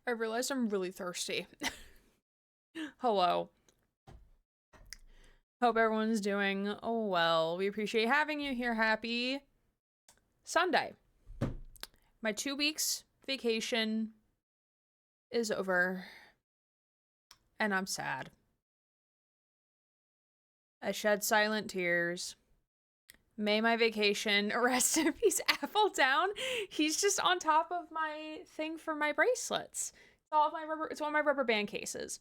I realized I'm really thirsty. Hello. Hope everyone's doing well. We appreciate having you here. Happy Sunday. My 2 weeks vacation is over, and I'm sad. I shed silent tears. May my vacation, rest in peace, Apple Down. He's just on top of my thing for my bracelets. It's one of my rubber band cases.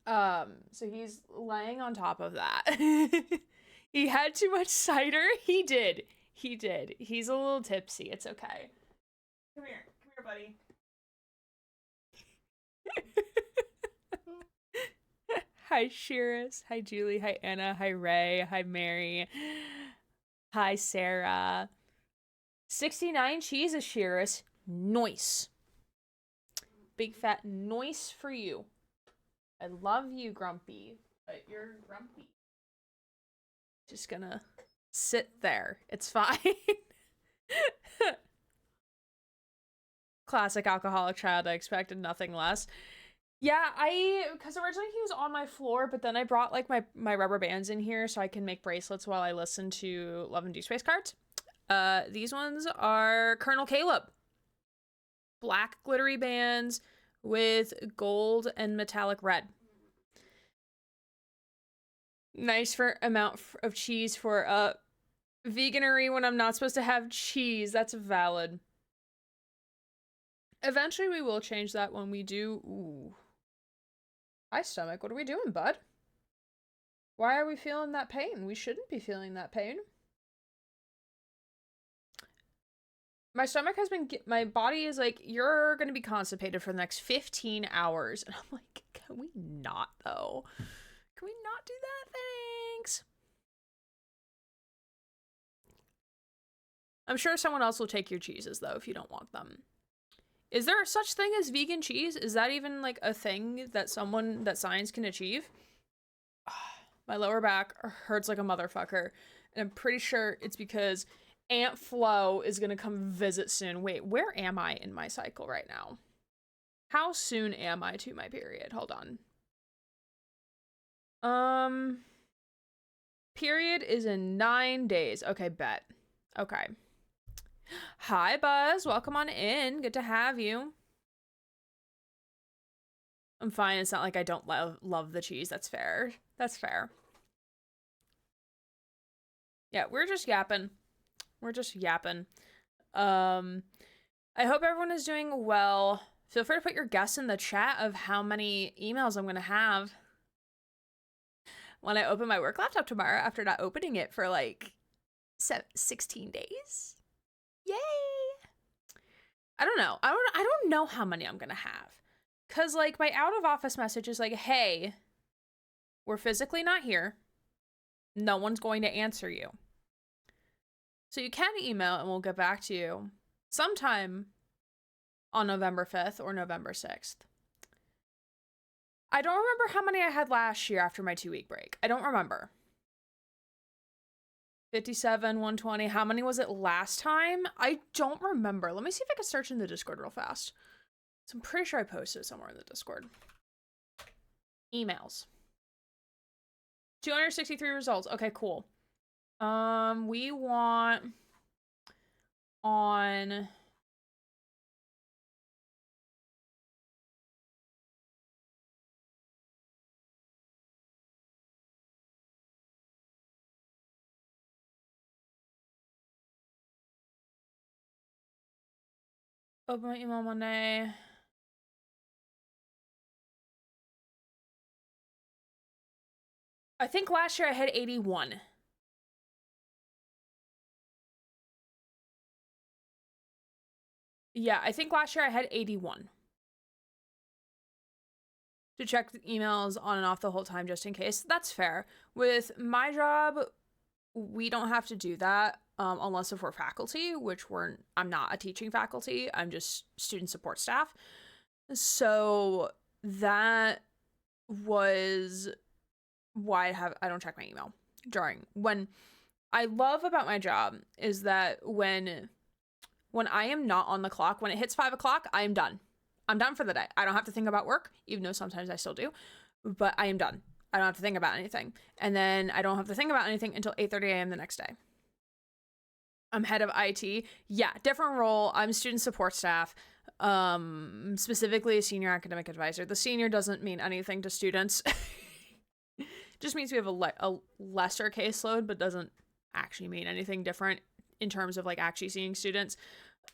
So he's laying on top of that. He had too much cider. He did. He's a little tipsy. It's okay. Come here, buddy. Hi, Shiris. Hi, Julie. Hi, Anna. Hi, Ray. Hi, Mary. Hi, Sarah. 69 cheeses, Shiris. Nice. Big fat nice for you. I love you, Grumpy, but you're grumpy. Just gonna sit there. It's fine. Classic alcoholic child. I expected nothing less. Yeah, because originally he was on my floor, but then I brought like my rubber bands in here so I can make bracelets while I listen to Love and Do Space cards. These ones are Colonel Caleb. Black glittery bands with gold and metallic red. Nice for amount of cheese for veganery when I'm not supposed to have cheese. That's valid. Eventually we will change that when we do. Ooh. Hi, stomach. What are we doing, bud? Why are we feeling that pain? We shouldn't be feeling that pain. My stomach has been, my body is like, you're going to be constipated for the next 15 hours. And I'm like, can we not, though? Can we not do that? Thanks. I'm sure someone else will take your cheeses, though, if you don't want them. Is there such thing as vegan cheese? Is that even, like, a thing that science can achieve? My lower back hurts like a motherfucker. And I'm pretty sure it's because Aunt Flo is gonna come visit soon. Wait, where am I in my cycle right now? How soon am I to my period? Hold on. Period is in 9 days. Okay, bet. Okay. Hi, Buzz. Welcome on in. Good to have you. I'm fine. It's not like I don't love the cheese. That's fair. That's fair. Yeah, we're just yapping. We're just yapping. I hope everyone is doing well. Feel free to put your guess in the chat of how many emails I'm going to have when I open my work laptop tomorrow after not opening it for like 16 days. Yay! I don't know. I don't know how many I'm going to have. Because like my out of office message is like, hey, we're physically not here. No one's going to answer you. So you can email and we'll get back to you sometime on November 5th or November 6th. I don't remember how many I had last year after my 2-week break. I don't remember. 57, 120. How many was it last time? I don't remember. Let me see if I can search in the Discord real fast. So I'm pretty sure I posted it somewhere in the Discord. Emails. 263 results. Okay, cool. We want on open my email Monday. I think last year I had 81. Yeah, I think last year I had 81. To check the emails on and off the whole time just in case. That's fair. With my job, we don't have to do that unless if we're faculty, which I'm not a teaching faculty. I'm just student support staff. So that was why I don't check my email when I love about my job is that when I am not on the clock, when it hits 5 o'clock, I am done. I'm done for the day. I don't have to think about work, even though sometimes I still do, but I am done. I don't have to think about anything. And then I don't have to think about anything until 8:30 a.m. the next day. I'm head of IT. Yeah, different role. I'm student support staff, specifically a senior academic advisor. The senior doesn't mean anything to students. Just means we have a lesser caseload, but doesn't actually mean anything different in terms of like actually seeing students.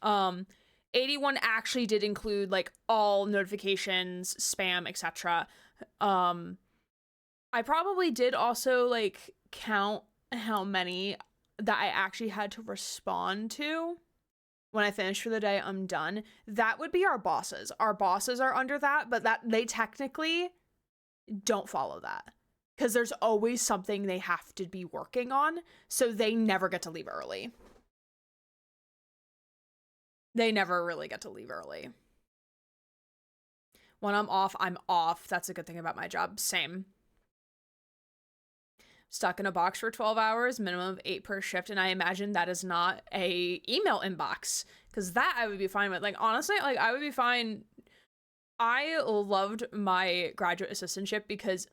81 actually did include like all notifications, spam, etc. I probably did also like count how many that I actually had to respond to. When I finish for the day, I'm done. That would be our bosses. Our bosses are under that, but that they technically don't follow that because there's always something they have to be working on, so they never get to leave early. They never really get to leave early. When I'm off, I'm off. That's a good thing about my job. Same. Stuck in a box for 12 hours, minimum of 8 per shift, and I imagine that is not a email inbox, because that I would be fine with. Like, honestly, like, I would be fine. I loved my graduate assistantship because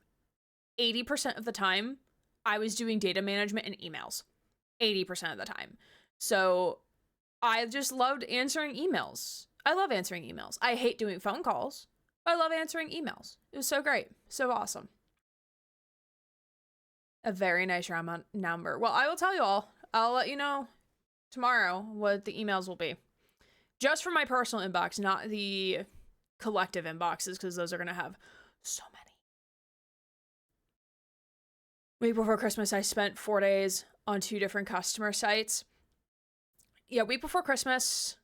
80% of the time I was doing data management and emails. 80% of the time. So I just loved answering emails. I love answering emails. I hate doing phone calls. I love answering emails. It was so great. So awesome. A very nice round number. Well, I will tell you all. I'll let you know tomorrow what the emails will be. Just for my personal inbox, not the collective inboxes, because those are going to have so many. Week before Christmas, I spent 4 days on 2 different customer sites. Yeah, week before Christmas,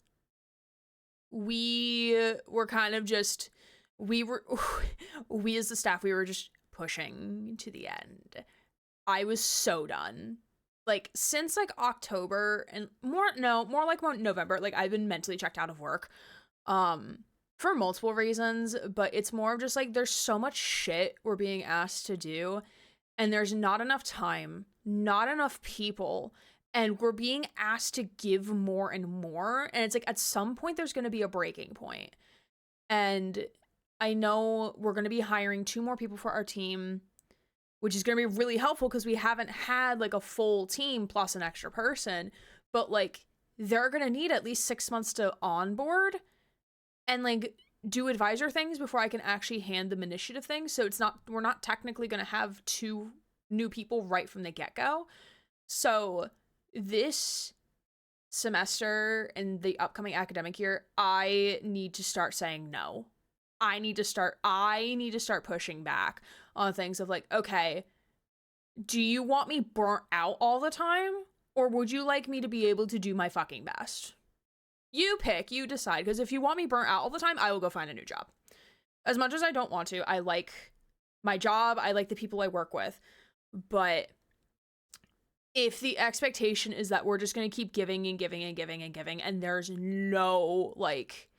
we were kind of just, we as the staff, we were just pushing to the end. I was so done. Like, since like October and more like November, like I've been mentally checked out of work for multiple reasons, but it's more of just like there's so much shit we're being asked to do and there's not enough time, not enough people, and we're being asked to give more and more, and it's like at some point there's going to be a breaking point. And I know we're going to be hiring 2 more people for our team, which is going to be really helpful because we haven't had like a full team plus an extra person, but like they're going to need at least 6 months to onboard and like do advisor things before I can actually hand them initiative things. So we're not technically going to have 2 new people right from the get-go. So this semester and the upcoming academic year, I need to start saying no. I need to start pushing back on things of like, okay, do you want me burnt out all the time? Or would you like me to be able to do my fucking best? You pick, you decide. Because if you want me burnt out all the time, I will go find a new job. As much as I don't want to, I like my job. I like the people I work with. But if the expectation is that we're just going to keep giving and giving and giving and giving, and there's no like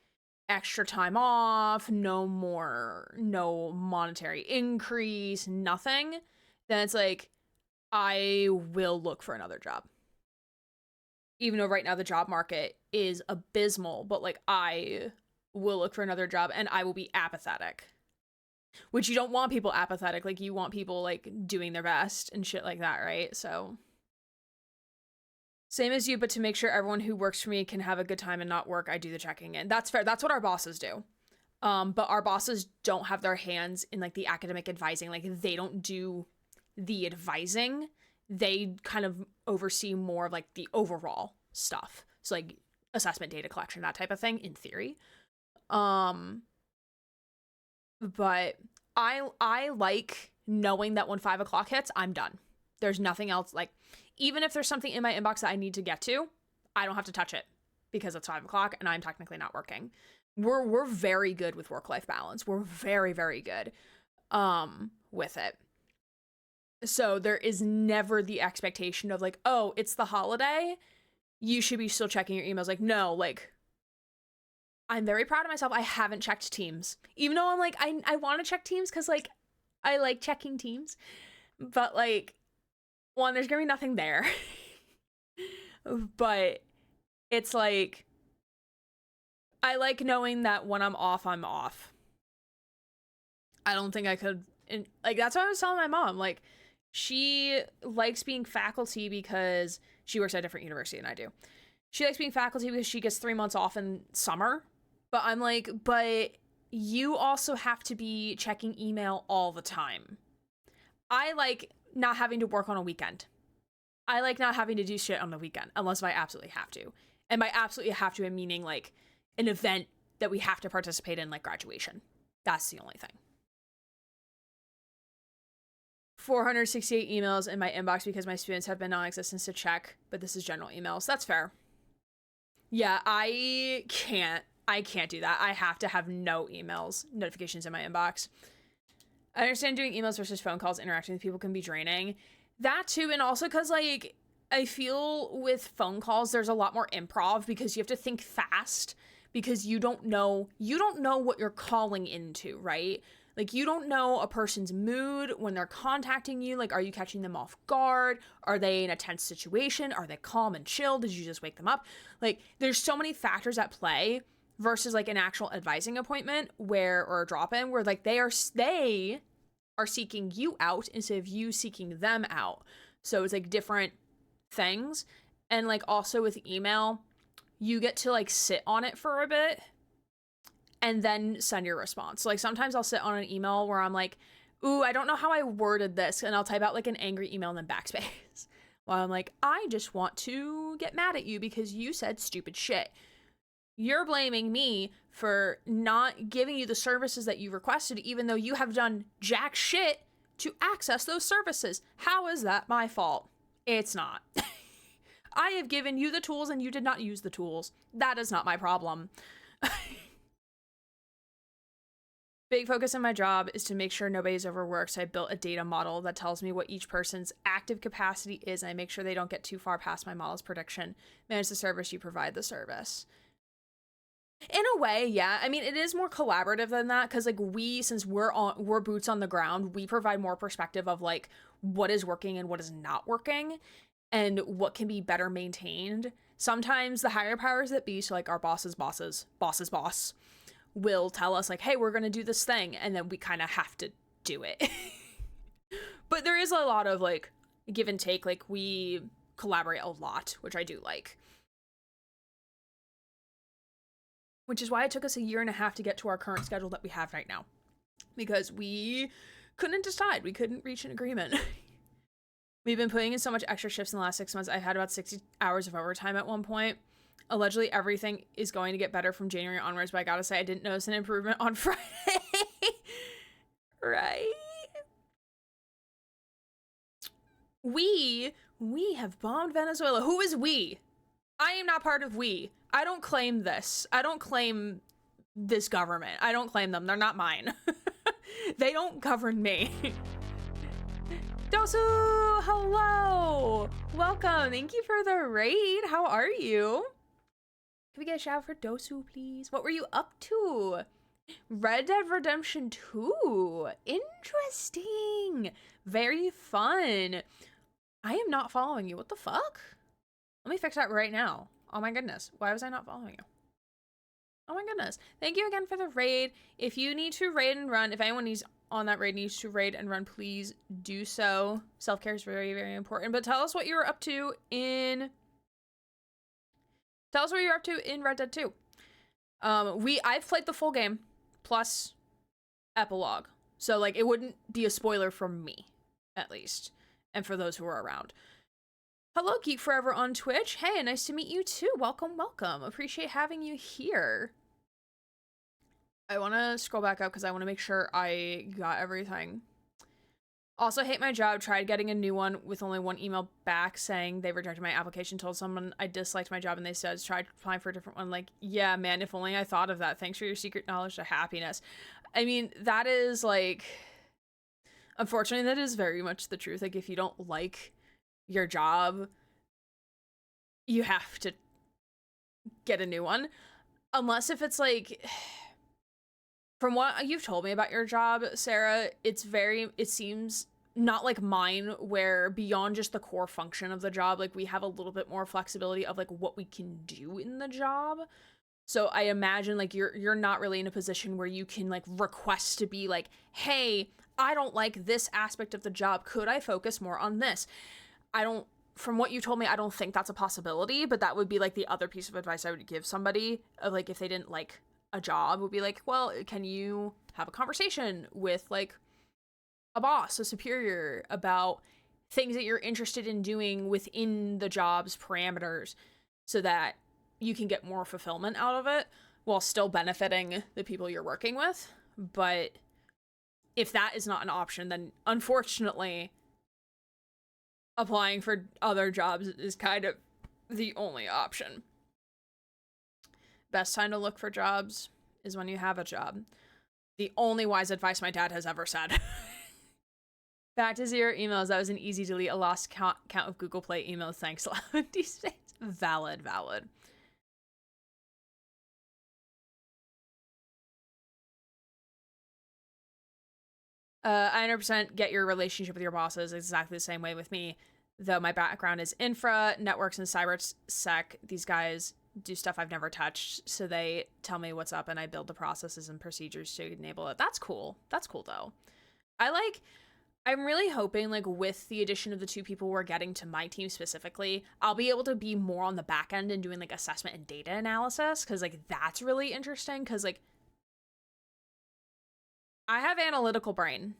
extra time off, no monetary increase, nothing, then it's like, I will look for another job. Even though right now the job market is abysmal, but like I will look for another job and I will be apathetic. Which you don't want people apathetic, like you want people like doing their best and shit like that, right? So same as you, but to make sure everyone who works for me can have a good time and not work, I do the checking in. That's fair. That's what our bosses do. But our bosses don't have their hands in like the academic advising. Like they don't do the advising. They kind of oversee more of like the overall stuff. So like assessment, data collection, that type of thing in theory. But I like knowing that when 5 o'clock hits, I'm done. There's nothing else. Like, even if there's something in my inbox that I need to get to, I don't have to touch it because it's 5 o'clock and I'm technically not working. We're very good with work-life balance. We're very, very good with it. So there is never the expectation of like, oh, it's the holiday, you should be still checking your emails. Like, no, like, I'm very proud of myself. I haven't checked Teams. Even though I'm like, I want to check Teams because like, I like checking Teams. But like, one, there's gonna be nothing there. But it's like, I like knowing that when I'm off, I'm off. I don't think I could, like, that's what I was telling my mom. Like, she likes being faculty because she works at a different university than I do. She likes being faculty because she gets 3 months off in summer. But I'm like, but you also have to be checking email all the time. I like not having to work on a weekend. I like not having to do shit on the weekend unless I absolutely have to. And by absolutely have to, I'm meaning like an event that we have to participate in, like graduation. That's the only thing. 468 emails in my inbox because my students have been non-existent to check, but this is general emails. That's fair. Yeah, I can't do that. I have to have no emails, notifications in my inbox. I understand doing emails versus phone calls, interacting with people can be draining. That too, and also because, like, I feel with phone calls, there's a lot more improv because you have to think fast because you don't know what you're calling into, right? Like, you don't know a person's mood when they're contacting you. Like, are you catching them off guard? Are they in a tense situation? Are they calm and chill? Did you just wake them up? Like, there's so many factors at play versus, like, an actual advising appointment or a drop-in where, like, they are seeking you out instead of you seeking them out. So it's, like, different things. And, like, also with email, you get to, like, sit on it for a bit and then send your response. So, like, sometimes I'll sit on an email where I'm like, ooh, I don't know how I worded this, and I'll type out like an angry email and then backspace. While I'm like, I just want to get mad at you because you said stupid shit. You're blaming me for not giving you the services that you requested, even though you have done jack shit to access those services. How is that my fault? It's not. I have given you the tools and you did not use the tools. That is not my problem. Big focus in my job is to make sure nobody's overworked, so I built a data model that tells me what each person's active capacity is, and I make sure they don't get too far past my model's prediction. Manage the service, you provide the service. In a way, yeah. I mean, it is more collaborative than that, because, like, since we're boots on the ground, we provide more perspective of, like, what is working and what is not working, and what can be better maintained. Sometimes the higher powers that be, so, like, our boss's boss, will tell us, like, hey, we're gonna do this thing, and then we kind of have to do it. But there is a lot of, like, give and take. Like, we collaborate a lot, which I do like. Which is why it took us 1.5 years to get to our current schedule that we have right now. Because we couldn't decide. We couldn't reach an agreement. We've been putting in so much extra shifts in the last 6 months. I've had about 60 hours of overtime at one point. Allegedly, everything is going to get better from January onwards, but I gotta say, I didn't notice an improvement on Friday. Right? We have bombed Venezuela. Who is we? I am not part of we. I don't claim this. I don't claim this government. I don't claim them. They're not mine. They don't govern me. Dosu, hello. Welcome. Thank you for the raid. How are you? Can we get a shout out for Dosu, please? What were you up to? Red Dead Redemption 2. Interesting. Very fun. I am not following you. What the fuck? Let me fix that right now. Oh my goodness. Why was I not following you? Oh my goodness. Thank you again for the raid. If you need to raid and run, if anyone needs on that raid needs to raid and run, please do so. Self-care is very, very important. But tell us what you were up to in... Tell us what you're up to in Red Dead 2. I've played the full game, plus epilogue. So, like, it wouldn't be a spoiler from me, at least. And for those who are around. Hello, Geek Forever on Twitch. Hey, nice to meet you too. Welcome, welcome. Appreciate having you here. I want to scroll back up because I want to make sure I got everything. Also, hate my job. Tried getting a new one with only one email back saying they rejected my application. Told someone I disliked my job and they said, tried applying for a different one. Like, yeah, man, if only I thought of that. Thanks for your secret knowledge to happiness. I mean, that is like, unfortunately, that is very much the truth. Like, if you don't like your job, you have to get a new one. Unless if it's like, from what you've told me about your job, Sarah, it seems not like mine, where beyond just the core function of the job, like, we have a little bit more flexibility of, like, what we can do in the job. So I imagine like you're not really in a position where you can like request to be like, hey, I don't like this aspect of the job. Could I focus more on this? I don't, from what you told me, I don't think that's a possibility, but that would be like the other piece of advice I would give somebody of like if they didn't like a job would be like, well, can you have a conversation with like a boss, a superior about things that you're interested in doing within the job's parameters so that you can get more fulfillment out of it while still benefiting the people you're working with. But if that is not an option, then unfortunately applying for other jobs is kind of the only option. Best time to look for jobs is when you have a job. The only wise advice my dad has ever said. Back to 0 emails. That was an easy delete. A lost count of Google Play emails. Thanks a lot. Valid. I 100% get your relationship with your bosses. Exactly the same way with me. Though my background is infra, networks, and cybersec, these guys do stuff I've never touched. So they tell me what's up and I build the processes and procedures to enable it. That's cool. That's cool, though. I'm really hoping, like, with the addition of the 2 people we're getting to my team specifically, I'll be able to be more on the back end and doing, like, assessment and data analysis, because, like, that's really interesting, because, like, I have analytical brain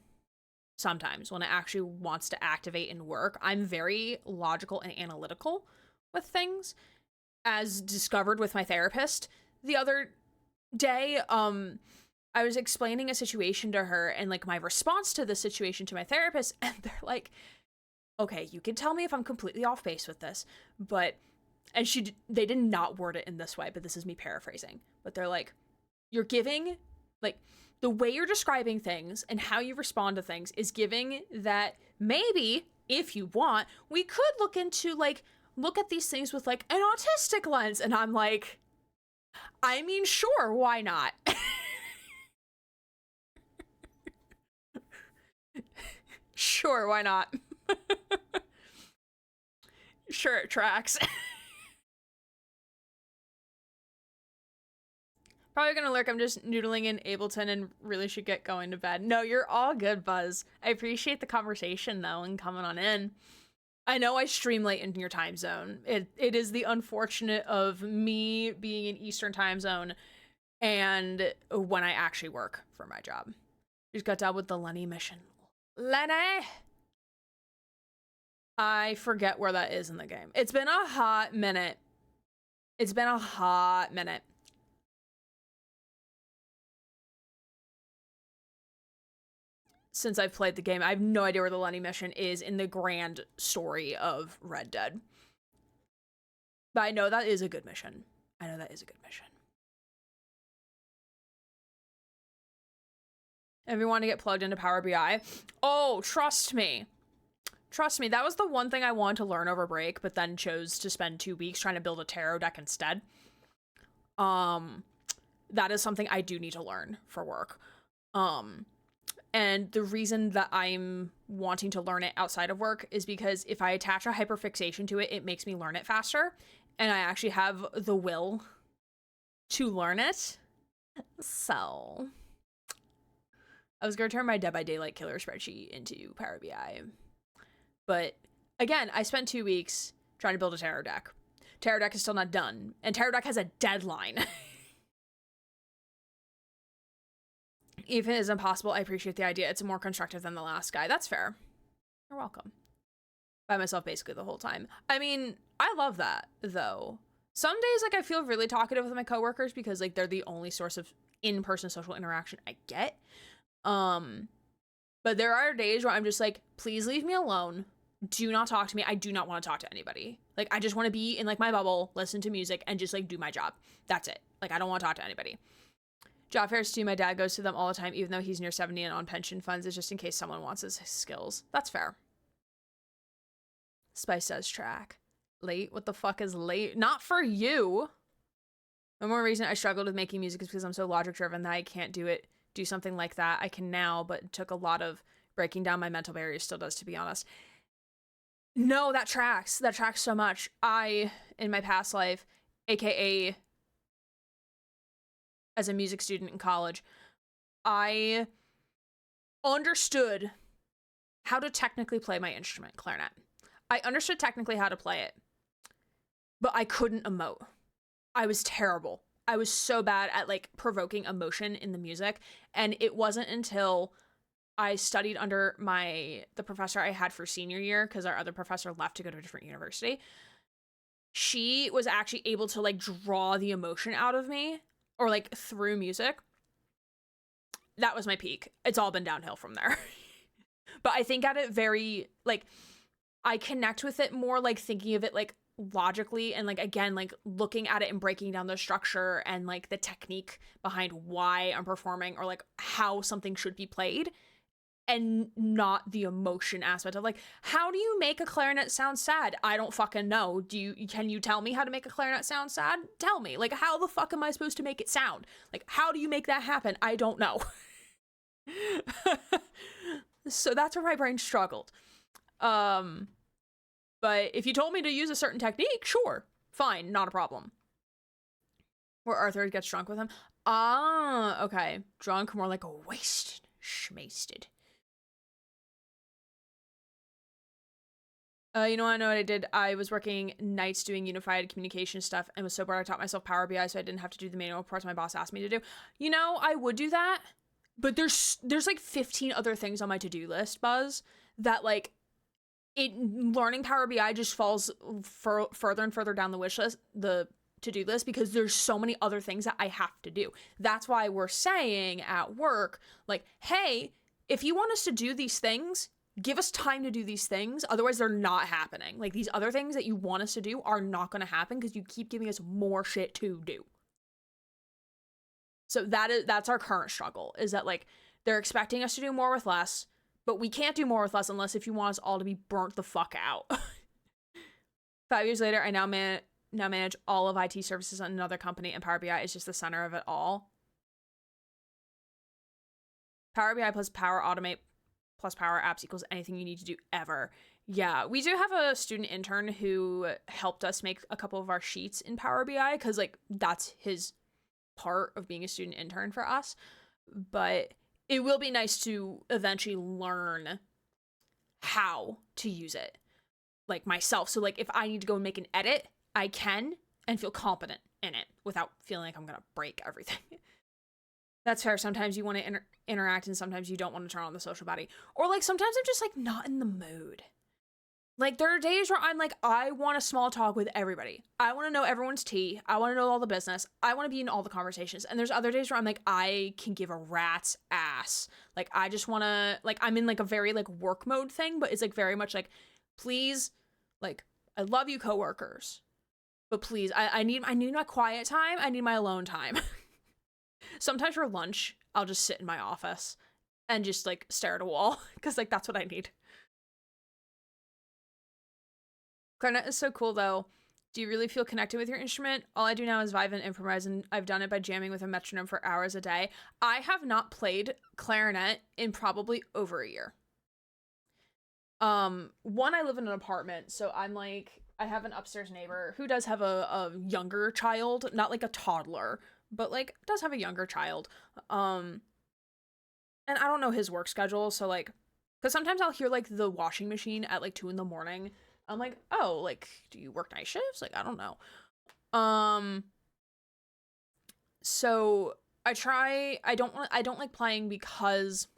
sometimes when it actually wants to activate and work. I'm very logical and analytical with things, as discovered with my therapist the other day. I was explaining a situation to her and like my response to the situation to my therapist, and they're like, okay, you can tell me if I'm completely off base with this, but, and they did not word it in this way, but this is me paraphrasing, but they're like, you're giving, like, the way you're describing things and how you respond to things is giving that maybe, if you want, we could look at these things with like an autistic lens. And I'm like, I mean, sure, why not? Sure, why not? Sure, it tracks. Probably gonna lurk. I'm just noodling in Ableton and really should get going to bed. No, you're all good, Buzz. I appreciate the conversation, though, and coming on in. I know I stream late in your time zone. It is the unfortunate of me being in Eastern time zone and when I actually work for my job. Just got done with the Lenny mission. Lenny! I forget where that is in the game. It's been a hot minute. Since I've played the game. I have no idea where the Lenny mission is in the grand story of Red Dead. But I know that is a good mission. If you want to get plugged into Power BI, oh, trust me, that was the one thing I wanted to learn over break, but then chose to spend 2 weeks trying to build a tarot deck instead. That is something I do need to learn for work. And the reason that I'm wanting to learn it outside of work is because if I attach a hyperfixation to it, it makes me learn it faster. And I actually have the will to learn it. So I was going to turn my Dead by Daylight killer spreadsheet into Power BI. But again, I spent 2 weeks trying to build a tarot deck. Tarot deck is still not done. And tarot deck has a deadline. Even if it is impossible, I appreciate the idea. It's more constructive than the last guy. That's fair. You're welcome. By myself basically the whole time. I mean, I love that, though. Some days, like, I feel really talkative with my coworkers because, like, they're the only source of in-person social interaction I get. But there are days where I'm just like, please leave me alone. Do not talk to me. I do not want to talk to anybody. Like, I just want to be in, like, my bubble, listen to music, and just, like, do my job. That's it. Like, I don't want to talk to anybody. Job fairs too, my dad goes to them all the time, even though he's near 70 and on pension funds. It's just in case someone wants his skills. That's fair. Spice does track. Late? What the fuck is late? Not for you. One more reason I struggled with making music is because I'm so logic driven that I can't do something like that. I can now, but it took a lot of breaking down my mental barriers. Still does, to be honest. No, that tracks. That tracks so much. In my past life, aka as a music student in college, I understood how to technically play my instrument, clarinet. I understood technically how to play it, but I couldn't emote. I was terrible. I was so bad at like provoking emotion in the music, and it wasn't until I studied under the professor I had for senior year, because our other professor left to go to a different university. She was actually able to like draw the emotion out of me, or like through music. That was my peak. It's all been downhill from there. But I think at it very, like, I connect with it more, like, thinking of it, like, logically, and, like, again, like, looking at it and breaking down the structure and, like, the technique behind why I'm performing, or, like, how something should be played, and not the emotion aspect of, like, how do you make a clarinet sound sad? I don't fucking know. Can you tell me how to make a clarinet sound sad? Tell me. Like, how the fuck am I supposed to make it sound? Like, how do you make that happen? I don't know. So that's where my brain struggled. But if you told me to use a certain technique, sure, fine, not a problem. Where Arthur gets drunk with him. Ah, okay. Drunk, more like a wasted, schmasted. You know what I did? I was working nights doing unified communication stuff and was so bored I taught myself Power BI so I didn't have to do the manual reports my boss asked me to do. You know, I would do that. But there's like 15 other things on my to-do list, Buzz, that like learning Power BI just falls further and further down the wish list, the to-do list, because there's so many other things that I have to do. That's why we're saying at work, like, hey, if you want us to do these things, give us time to do these things. Otherwise, they're not happening. Like, these other things that you want us to do are not going to happen because you keep giving us more shit to do. So that's our current struggle, is that like they're expecting us to do more with less, but we can't do more with less unless if you want us all to be burnt the fuck out. 5 years later, I now manage all of IT services on another company, and Power BI is just the center of it all. Power BI plus Power Automate plus Power Apps equals anything you need to do ever. Yeah, we do have a student intern who helped us make a couple of our sheets in Power BI, because like that's his part of being a student intern for us. But it will be nice to eventually learn how to use it, like myself. So like if I need to go and make an edit, I can, and feel competent in it without feeling like I'm gonna break everything. That's fair. Sometimes you want to interact and sometimes you don't want to turn on the social battery, or like sometimes I'm just like not in the mood. Like, there are days where I'm like, I want a small talk with everybody. I want to know everyone's tea. I want to know all the business. I want to be in all the conversations. And there's other days where I'm like, I can give a rat's ass. Like, I just want to, like, I'm in like a very like work mode thing, but it's like very much like, please, like, I love you coworkers, but please, I need my quiet time. I need my alone time. Sometimes for lunch, I'll just sit in my office and just like stare at a wall, because like that's what I need. Clarinet is so cool, though. Do you really feel connected with your instrument? All I do now is vibe and improvise, and I've done it by jamming with a metronome for hours a day. I have not played clarinet in probably over a year. One, I live in an apartment, so I'm like, I have an upstairs neighbor who does have a younger child, not like a toddler, but like does have a younger child. And I don't know his work schedule, so like, because sometimes I'll hear like the washing machine at like 2 a.m. I'm like, oh, like, do you work night shifts? Like, I don't know. So I don't like playing because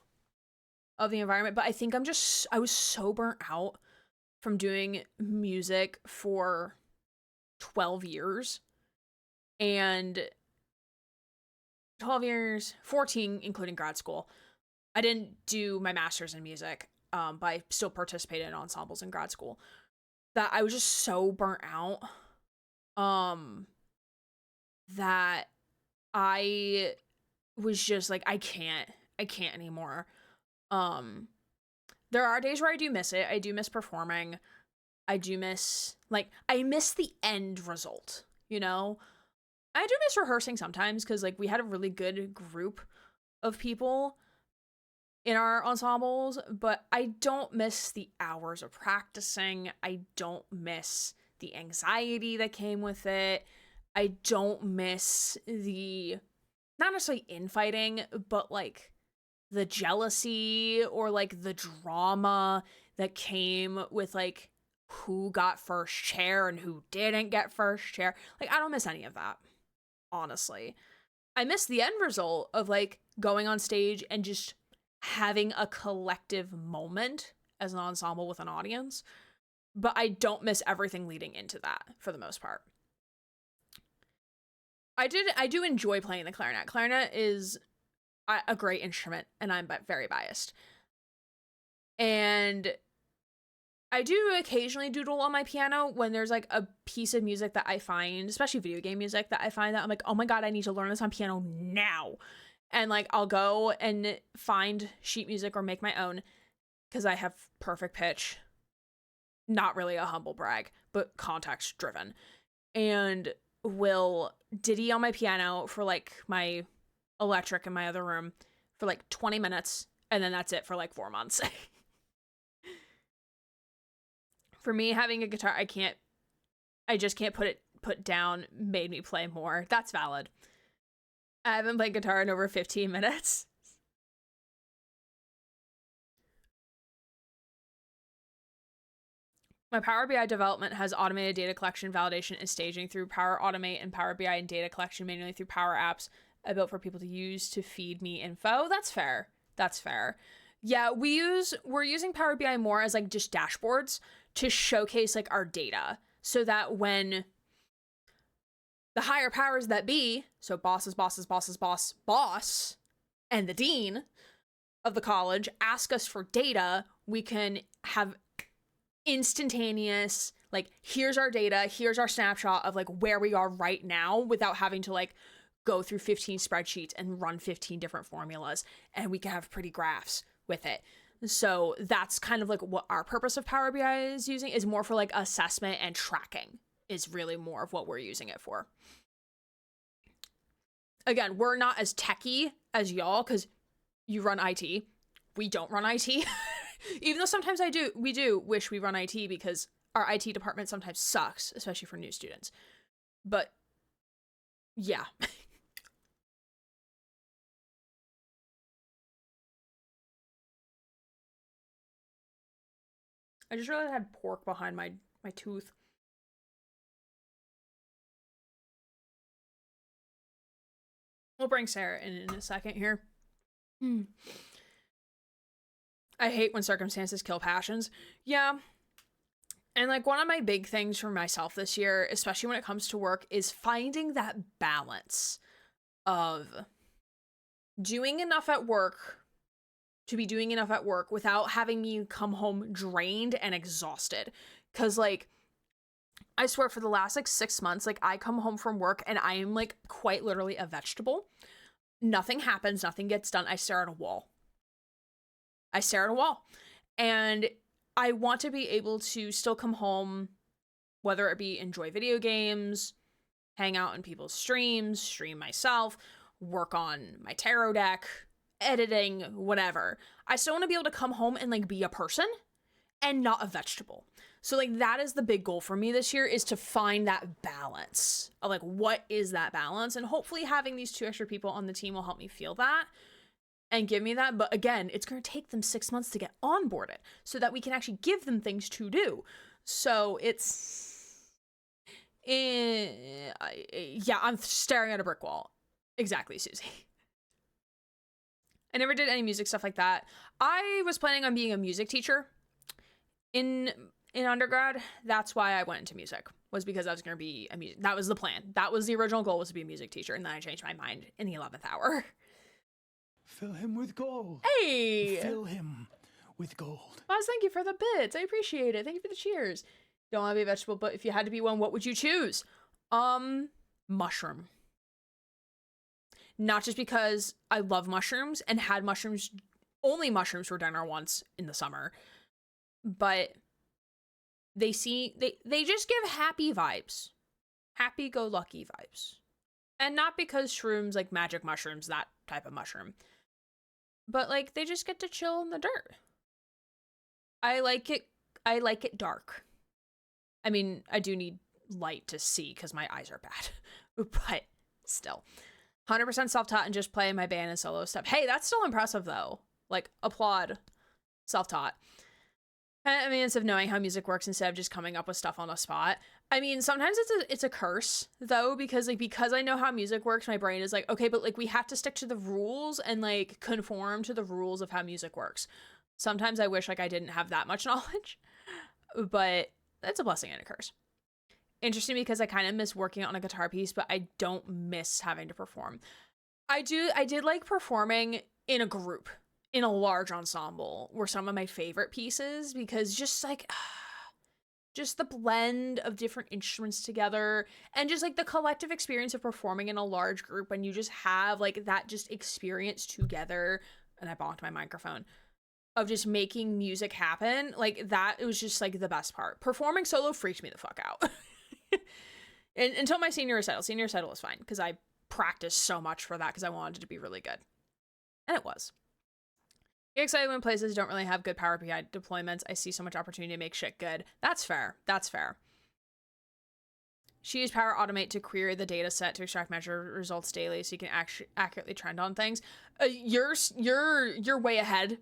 of the environment, but I think I was so burnt out from doing music for 12 years, and 12 years, 14, including grad school. I didn't do my master's in music, but I still participated in ensembles in grad school. That I was just so burnt out, that I was just like, I can't anymore. There are days where I do miss it. I do miss performing. I do miss, like, I miss the end result, you know? I do miss rehearsing sometimes, because, like, we had a really good group of people in our ensembles, but I don't miss the hours of practicing. I don't miss the anxiety that came with it. I don't miss the not necessarily infighting, but like the jealousy or like the drama that came with like who got first chair and who didn't get first chair. Like, I don't miss any of that, honestly. I miss the end result of like going on stage and just having a collective moment as an ensemble with an audience, but I don't miss everything leading into that for the most part. I do enjoy playing the clarinet. Clarinet is a great instrument, and I'm very biased. And I do occasionally doodle on my piano when there's like a piece of music that I find, especially video game music, that I find that I'm like, oh my god, I need to learn this on piano now. And like, I'll go and find sheet music or make my own because I have perfect pitch. Not really a humble brag, but context driven. And will ditty on my piano for like my electric in my other room for like 20 minutes, and then that's it for like 4 months. For me, having a guitar, I just can't put down made me play more. That's valid. I haven't played guitar in over 15 minutes. My Power BI development has automated data collection, validation, and staging through Power Automate and Power BI, and data collection manually through Power Apps I built for people to use to feed me info. That's fair. That's fair. Yeah, we're using Power BI more as like just dashboards to showcase like our data so that when the higher powers that be, so bosses, boss, and the dean of the college ask us for data, we can have instantaneous, like, here's our data, here's our snapshot of like where we are right now without having to like go through 15 spreadsheets and run 15 different formulas, and we can have pretty graphs with it. So that's kind of like what our purpose of Power BI is using, is more for like assessment and tracking is really more of what we're using it for. Again, we're not as techie as y'all because you run IT. We don't run IT. Even though sometimes we do wish we run IT because our IT department sometimes sucks, especially for new students. But yeah. I just realized I had pork behind my tooth. We'll bring Sarah in a second here. I hate when circumstances kill passions. Yeah. And like, one of my big things for myself this year, especially when it comes to work, is finding that balance of doing enough at work to be doing enough at work without having me come home drained and exhausted. Because like, I swear for the last like 6 months, like, I come home from work and I am like quite literally a vegetable. Nothing happens, nothing gets done. I stare at a wall. And I want to be able to still come home, whether it be enjoy video games, hang out in people's streams, stream myself, work on my tarot deck, editing, whatever. I still want to be able to come home and like be a person and not a vegetable. So like, that is the big goal for me this year, is to find that balance of like, what is that balance? And hopefully having these 2 extra people on the team will help me feel that and give me that. But again, it's going to take them 6 months to get onboarded so that we can actually give them things to do. So yeah, I'm staring at a brick wall. Exactly, Susie. I never did any music stuff like that. I was planning on being a music teacher in undergrad. That's why I went into music, was because I was going to be a music. That was the plan. That was the original goal, was to be a music teacher. And then I changed my mind in the 11th hour. Fill him with gold. Hey! Fill him with gold. Buzz, thank you for the bits. I appreciate it. Thank you for the cheers. Don't want to be a vegetable, but if you had to be one, what would you choose? Mushroom. Not just because I love mushrooms and had only mushrooms for dinner once in the summer, but they just give happy vibes. Happy-go-lucky vibes. And not because shrooms, like magic mushrooms, that type of mushroom. But like, they just get to chill in the dirt. I like it dark. I mean, I do need light to see because my eyes are bad. But still. 100% self-taught and just play my band and solo stuff. Hey, that's still impressive though. Like, applaud. Self-taught. I mean, instead of knowing how music works instead of just coming up with stuff on the spot. I mean, sometimes it's a curse though, because I know how music works, my brain is like, okay, but like we have to stick to the rules and like conform to the rules of how music works. Sometimes I wish like I didn't have that much knowledge, but that's a blessing and a curse. Interesting because I kind of miss working on a guitar piece, but I don't miss having to perform. I did like performing in a group, in a large ensemble, were some of my favorite pieces, because just like just the blend of different instruments together and just like the collective experience of performing in a large group when you just have like that just experience together. And I bonked my microphone, of just making music happen. Like that, it was just like the best part. Performing solo freaked me the fuck out. And until my senior recital was fine because I practiced so much for that because I wanted it to be really good. And it was. Get excited when places don't really have good Power BI deployments. I see so much opportunity to make shit good. That's fair. That's fair. She used Power Automate to query the data set to extract measure results daily so you can accurately trend on things. You're way ahead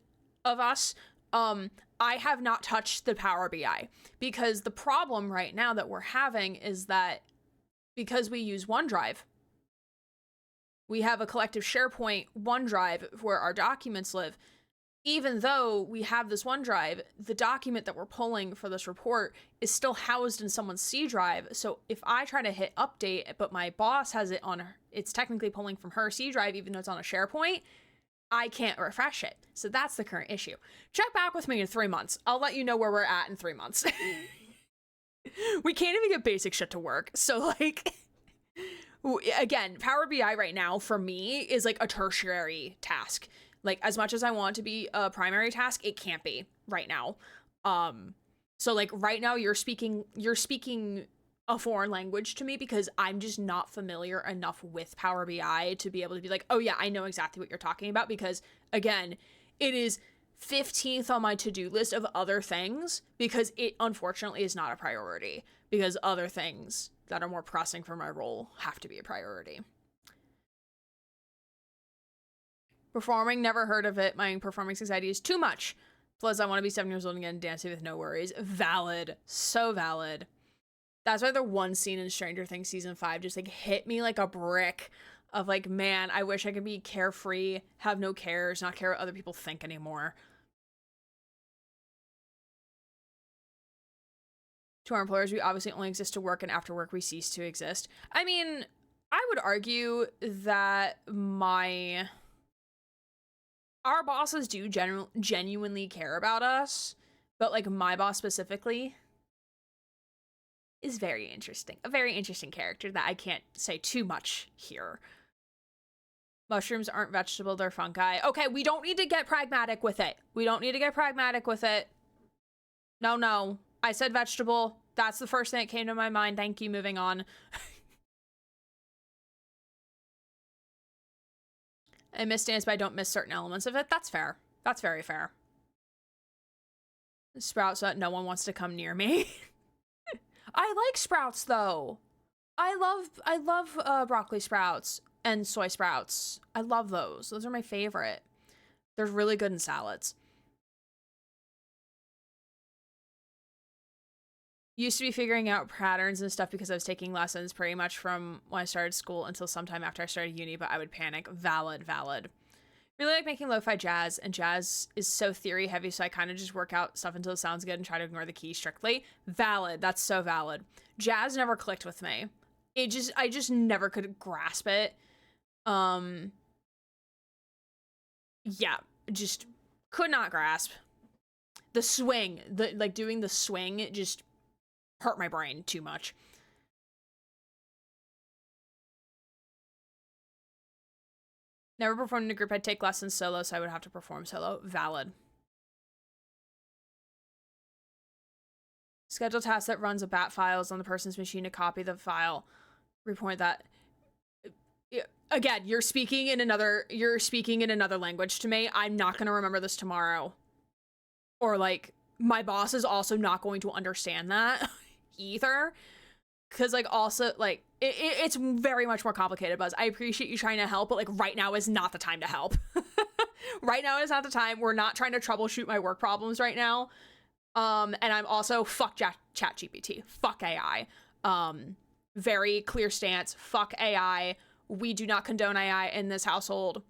of us. I have not touched the Power BI because the problem right now that we're having is that because we use OneDrive, we have a collective SharePoint OneDrive where our documents live. Even though we have this OneDrive, the document that we're pulling for this report is still housed in someone's C drive. So if I try to hit update, but my boss has it on, it's technically pulling from her C drive, even though it's on a SharePoint, I can't refresh it. So that's the current issue. Check back with me in 3 months. I'll let you know where we're at in 3 months. We can't even get basic shit to work. So like, again, Power BI right now for me is like a tertiary task. Like as much as I want to be a primary task, it can't be right now. So like right now you're speaking a foreign language to me because I'm just not familiar enough with Power BI to be able to be like, oh yeah, I know exactly what you're talking about, because again, it is 15th on my to-do list of other things because it unfortunately is not a priority, because other things that are more pressing for my role have to be a priority. Performing, never heard of it. My performance anxiety is too much. Plus, I want to be 7 years old again, dancing with no worries. Valid. So valid. That's why the one scene in Stranger Things season 5 just like hit me like a brick of like, man, I wish I could be carefree, have no cares, not care what other people think anymore. To our employers, we obviously only exist to work, and after work we cease to exist. I mean, I would argue that our bosses do genuinely care about us, but like my boss specifically is very interesting. A very interesting character that I can't say too much here. Mushrooms aren't vegetable, they're fungi. Okay, we don't need to get pragmatic with it. No. I said vegetable. That's the first thing that came to my mind. Thank you, moving on. I miss dance, but I don't miss certain elements of it. That's fair. That's very fair. Sprouts that no one wants to come near me. I like sprouts though. I love broccoli sprouts and soy sprouts. I love those. Those are my favorite. They're really good in salads. Used to be figuring out patterns and stuff because I was taking lessons pretty much from when I started school until sometime after I started uni, but I would panic. Valid. Really like making lo-fi jazz, and jazz is so theory heavy, so I kind of just work out stuff until it sounds good and try to ignore the key strictly. Valid. That's so valid. Jazz never clicked with me. I just never could grasp it. Yeah, just could not grasp. The swing, like doing the swing, it just hurt my brain too much. Never performed in a group. I'd take lessons solo, so I would have to perform solo. Valid. Schedule task that runs a bat files on the person's machine to copy the file. Repoint that. Again, you're speaking in another language to me. I'm not going to remember this tomorrow. Or like, my boss is also not going to understand that either. Because, like, also, like, it's very much more complicated, Buzz. I appreciate you trying to help, but, like, right now is not the time to help. Right now is not the time. We're not trying to troubleshoot my work problems right now. And I'm also, fuck ChatGPT. Fuck AI. Very clear stance. Fuck AI. We do not condone AI in this household.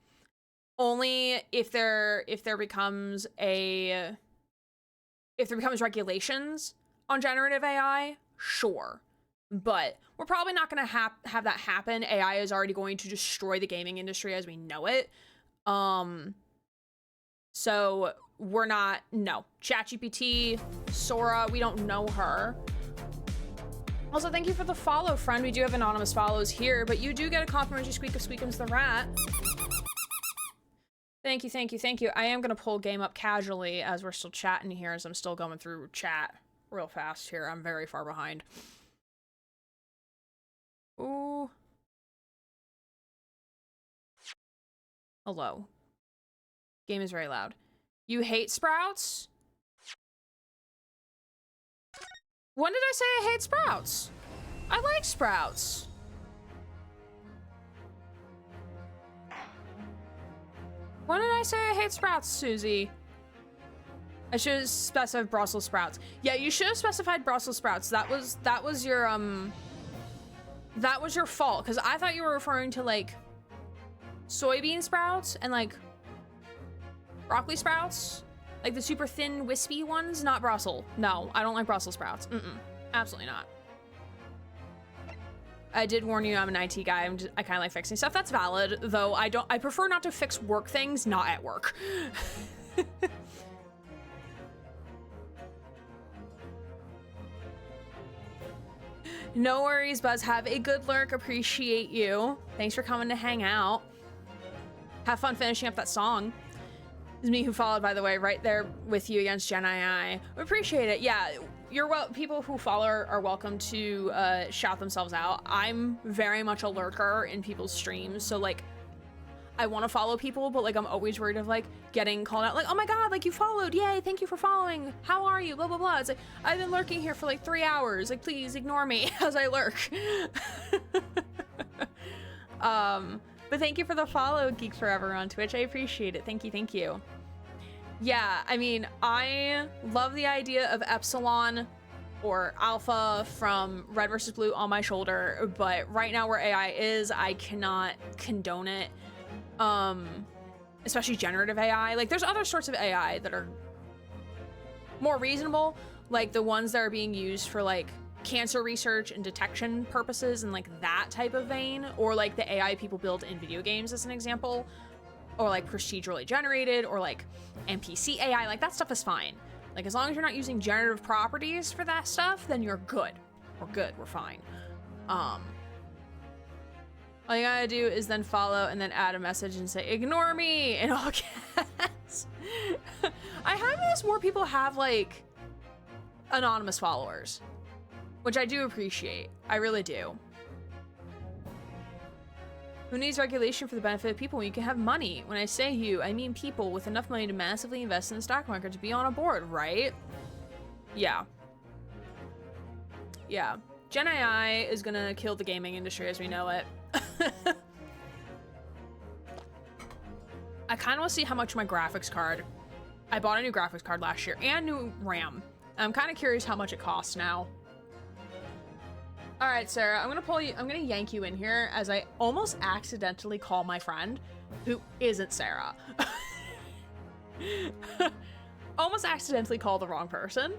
Only if there becomes regulations on generative AI, sure. But we're probably not going to have that happen. AI is already going to destroy the gaming industry as we know it. So we're not, no. ChatGPT, Sora, we don't know her. Also, thank you for the follow, friend. We do have anonymous follows here, but you do get a complimentary squeak of Squeakums the Rat. Thank you, thank you, thank you. I am going to pull game up casually as we're still chatting here, as I'm still going through chat real fast here. I'm very far behind. Ooh. Hello. Game is very loud. You hate Sprouts? When did I say I hate Sprouts? I like Sprouts. When did I say I hate Sprouts, Susie? I should have specified Brussels sprouts. Yeah, you should have specified Brussels sprouts. That was your fault, because I thought you were referring to, like, soybean sprouts and, like, broccoli sprouts. Like the super thin, wispy ones, not Brussels. No, I don't like Brussels sprouts. Absolutely not. I did warn you I'm an IT guy. I kind of like fixing stuff. That's valid, though I prefer not to fix work things, not at work. No worries, Buzz. Have a good lurk. Appreciate you. Thanks for coming to hang out. Have fun finishing up that song. It's me who followed, by the way, right there with you against Gen II. Appreciate it. Yeah, people who follow are welcome to shout themselves out. I'm very much a lurker in people's streams, so like I want to follow people, but like I'm always worried of like getting called out, like, oh my god, like you followed, yay, thank you for following, how are you, blah blah blah. It's like, I've been lurking here for like 3 hours, like please ignore me as I lurk. But thank you for the follow, Geek Forever on Twitch. I appreciate it. Thank you, thank you. Yeah, I mean, I love the idea of Epsilon or Alpha from Red vs. Blue on my shoulder, but right now where AI is, I cannot condone it. Especially generative AI. Like, there's other sorts of AI that are more reasonable, like the ones that are being used for like cancer research and detection purposes and like that type of vein, or like the AI people build in video games as an example, or like procedurally generated, or like NPC AI. Like that stuff is fine. Like as long as you're not using generative properties for that stuff, then you're good. We're good, we're fine. All you gotta do is then follow and then add a message and say, ignore me, in all caps. I have noticed more people have like anonymous followers, which I do appreciate. I really do. Who needs regulation for the benefit of people when you can have money? When I say you, I mean people with enough money to massively invest in the stock market to be on a board, right? Yeah. Yeah. Gen AI is gonna kill the gaming industry as we know it. I kind of want to see how much my graphics card. I bought a new graphics card last year and new RAM. I'm kind of curious how much it costs now. All right, Sarah, I'm gonna yank you in here as I almost accidentally call my friend, who isn't Sarah. Almost accidentally call the wrong person.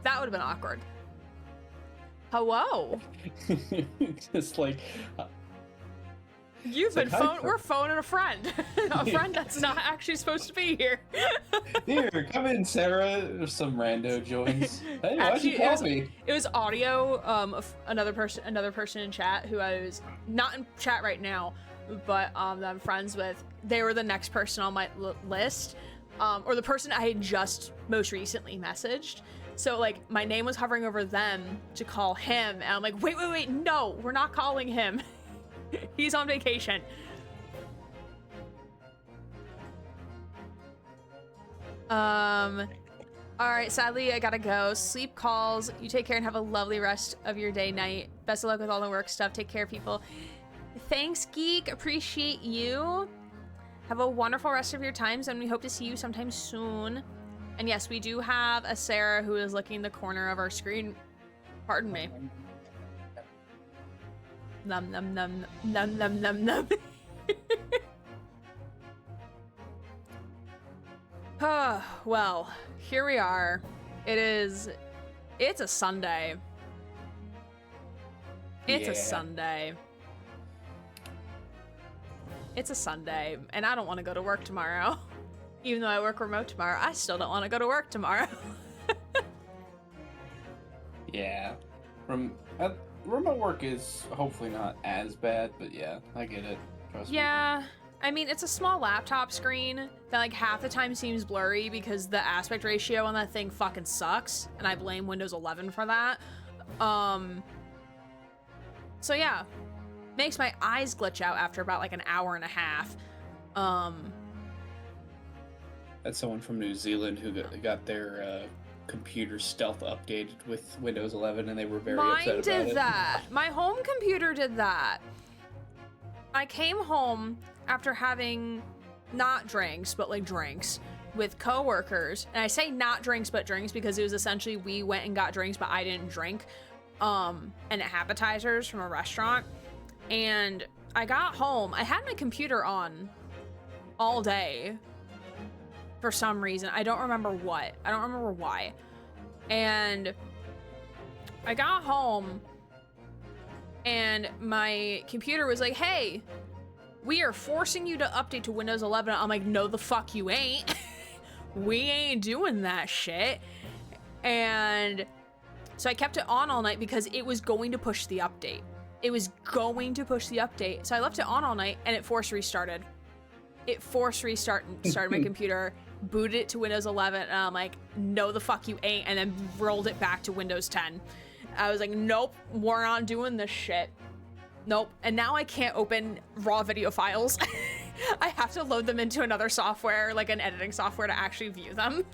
That would have been awkward. Hello. Just like you've been phone. We're phoning a friend, a friend that's not actually supposed to be here. Here, come in, Sarah. Some rando joins. Hey, why'd you call me? It was audio. Of another person in chat who I was not in chat right now, but that I'm friends with. They were the next person on my list, or the person I had just most recently messaged. So like my name was hovering over them to call him, and I'm like, wait, no, we're not calling him. He's on vacation. All right, sadly, I gotta go. Sleep calls. You take care and have a lovely rest of your day, night. Best of luck with all the work stuff. Take care, people. Thanks, Geek. Appreciate you. Have a wonderful rest of your times, and we hope to see you sometime soon. And yes, we do have a Sarah who is licking the corner of our screen. Pardon me. Num num num num num num num. Well, here we are. It's a Sunday. It's a Sunday. It's a Sunday, and I don't want to go to work tomorrow. Even though I work remote tomorrow, I still don't want to go to work tomorrow. Yeah. Remote work is hopefully not as bad, but yeah, I get it. Trust me. Yeah. I mean, it's a small laptop screen that like half the time seems blurry because the aspect ratio on that thing fucking sucks, and I blame Windows 11 for that. So yeah, makes my eyes glitch out after about like an hour and a half. That's someone from New Zealand who got their computer stealth updated with Windows 11, and they were very upset about it. Mine did that. My home computer did that. I came home after having not drinks, but like drinks with coworkers. And I say not drinks, but drinks because it was essentially we went and got drinks, but I didn't drink. And appetizers from a restaurant. And I got home. I had my computer on all day for some reason. I don't remember what. I don't remember why. And I got home and my computer was like, hey, we are forcing you to update to Windows 11. I'm like, no, the fuck you ain't. We ain't doing that shit. And so I kept it on all night because it was going to push the update. It was going to push the update. So I left it on all night and it force restarted. It started my computer, booted it to Windows 11, and I'm like, no, the fuck you ain't, and then rolled it back to Windows 10. I was like, nope, we're not doing this shit. Nope. And now I can't open raw video files. I have to load them into another software, like an editing software, to actually view them.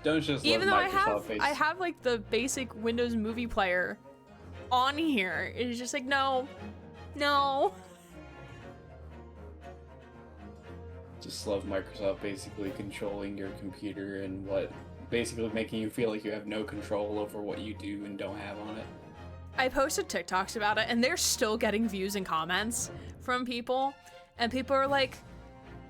Don't just even let though Microsoft I have like the basic Windows movie player on here. It's just like, no. Just love Microsoft basically controlling your computer and basically making you feel like you have no control over what you do and don't have on it. I posted TikToks about it and they're still getting views and comments from people. And people are like,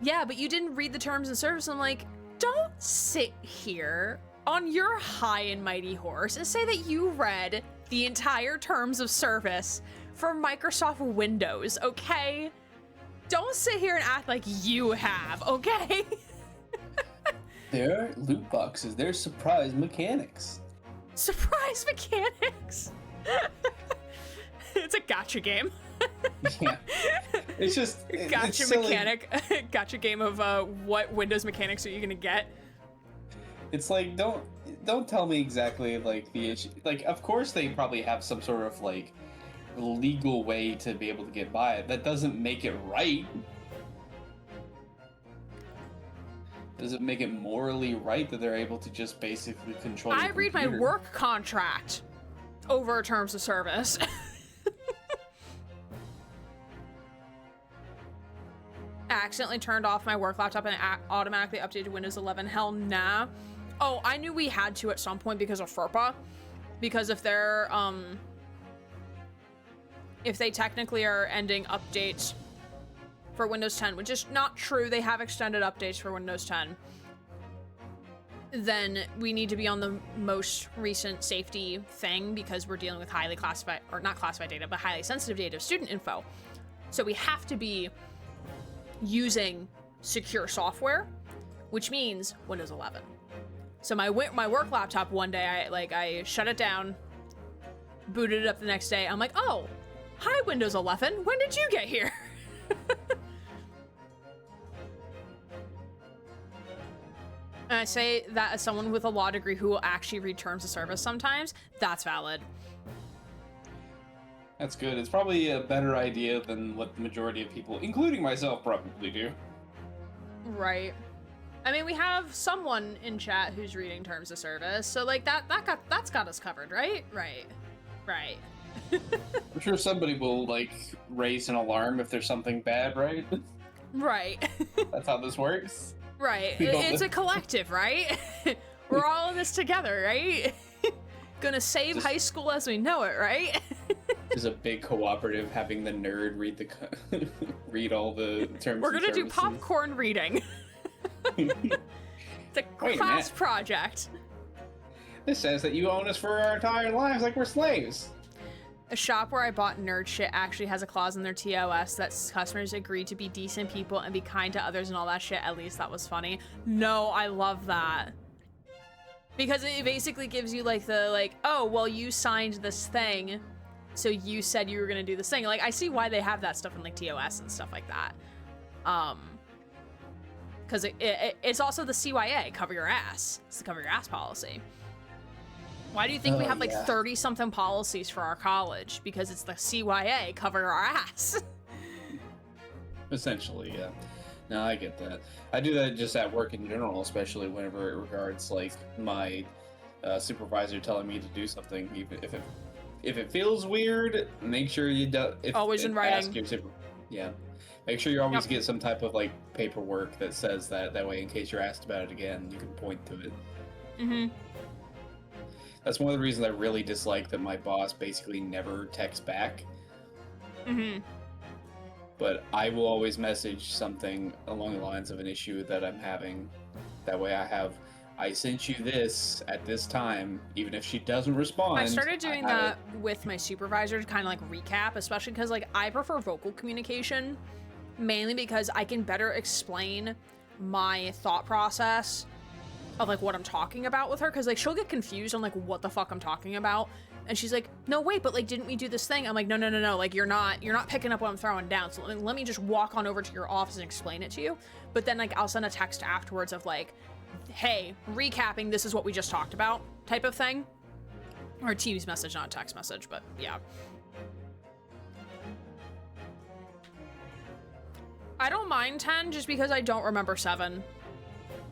yeah, but you didn't read the terms of service. I'm like, don't sit here on your high and mighty horse and say that you read the entire terms of service for Microsoft Windows, okay? Don't sit here and act like you have, okay? They're loot boxes. They're surprise mechanics. Surprise mechanics? It's a gotcha game. Yeah. It's just gotcha it's mechanic. Gotcha game of what Windows mechanics are you gonna get? It's like don't tell me exactly like the issue. Like, of course they probably have some sort of like legal way to be able to get by it. That doesn't make it right. Does it make it morally right that they're able to just basically control your I read my computer? work contract over terms of service. I accidentally turned off my work laptop and it automatically updated to Windows 11. Hell nah. Oh, I knew we had to at some point because of FERPA. Because if they're, if they technically are ending updates for Windows 10, which is not true, they have extended updates for Windows 10, then we need to be on the most recent safety thing because we're dealing with highly classified, or not classified data, but highly sensitive data of student info. So we have to be using secure software, which means Windows 11. So my work laptop one day, I shut it down, booted it up the next day. I'm like, oh, hi Windows 11, when did you get here? And I say that as someone with a law degree who will actually read terms of service sometimes. That's valid. That's good. It's probably a better idea than what the majority of people, including myself, probably do. Right. I mean, we have someone in chat who's reading terms of service, so like that's got us covered, right? Right. I'm sure somebody will like raise an alarm if there's something bad, right? Right. That's how this works. Right. We don't It's a collective, right? We're all in this together, right? Gonna save high school as we know it, right? There's a big cooperative having the nerd read all the terms. We're and gonna do services. popcorn reading. It's a Wait, class Matt. project. This says that you own us for our entire lives like we're slaves. A shop where I bought nerd shit actually has a clause in their TOS that customers agree to be decent people and be kind to others and all that shit. At least that was funny. No, I love that. Because it basically gives you like oh, well, you signed this thing, so you said you were gonna do this thing. Like, I see why they have that stuff in like TOS and stuff like that. Because it's also the CYA, cover your ass. It's the cover your ass policy. Why do you think we have like 30-something policies for our college? Because it's the CYA, cover our ass. Essentially, yeah. No, I get that. I do that just at work in general, especially whenever it regards like my supervisor telling me to do something. Even if it feels weird, make sure you do. Always in writing. Yeah, make sure you always get some type of like paperwork that says that. That way, in case you're asked about it again, you can point to it. Mm-hmm. That's one of the reasons I really dislike that my boss basically never texts back. Mm-hmm. But I will always message something along the lines of an issue that I'm having. That way I sent you this at this time, even if she doesn't respond. I started doing that with my supervisor to kind of like recap, especially because like I prefer vocal communication, mainly because I can better explain my thought process of like what I'm talking about with her, because like she'll get confused on like what the fuck I'm talking about. And she's like, no, wait, but like, didn't we do this thing? I'm like, no, like you're not picking up what I'm throwing down. So let me just walk on over to your office and explain it to you. But then like, I'll send a text afterwards of like, hey, recapping, this is what we just talked about type of thing. Or a Teams message, not a text message, but yeah. I don't mind 10 just because I don't remember 7.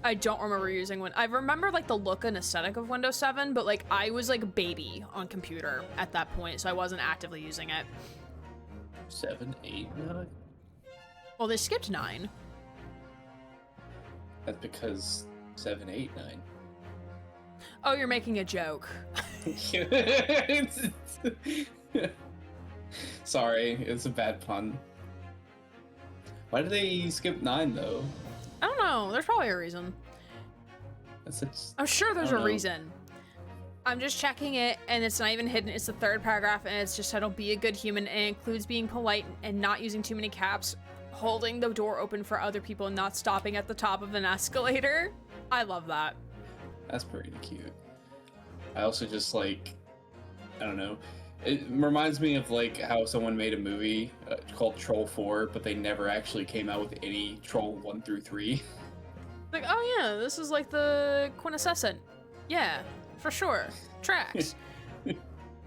I don't remember using one. I remember like the look and aesthetic of Windows 7, but like I was like a baby on computer at that point, so I wasn't actively using it. 7, 8, 9. Well, they skipped 9. That's because 7, 8, 9. Oh, you're making a joke. Sorry, it's a bad pun. Why did they skip 9 though? I don't know. There's probably a reason. I'm sure there's a reason. I'm just checking it, and it's not even hidden. It's the third paragraph, and it's just titled "Be a Good Human," and it includes being polite and not using too many caps, holding the door open for other people, and not stopping at the top of an escalator. I love that. That's pretty cute. I also just like, I don't know. It reminds me of like how someone made a movie called Troll 4, but they never actually came out with any Troll 1 through 3. Like, oh yeah, this is like the quintessence. Yeah, for sure. Tracks.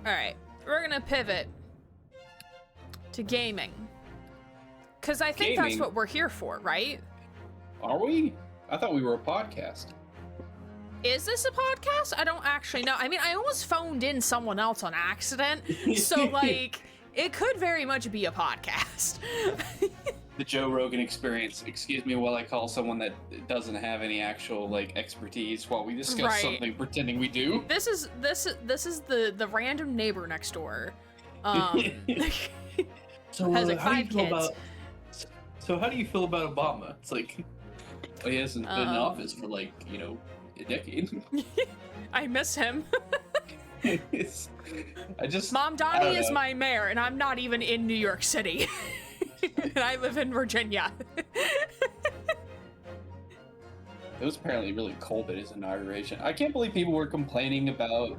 Alright, we're gonna pivot to gaming. Because I think that's what we're here for, right? Are we? I thought we were a podcast. Is this a podcast? I don't actually know. I mean, I almost phoned in someone else on accident, so like, it could very much be a podcast. The Joe Rogan experience. Excuse me while I call someone that doesn't have any actual like expertise while we discuss something pretending we do. This is the random neighbor next door. So has like how do you 5 feel kids. about? So how do you feel about Obama? It's like, well, he hasn't been in office for like a decade. I miss him. Mom Donnie is my mayor, and I'm not even in New York City. And I live in Virginia. It was apparently really cold at his inauguration. I can't believe people were complaining about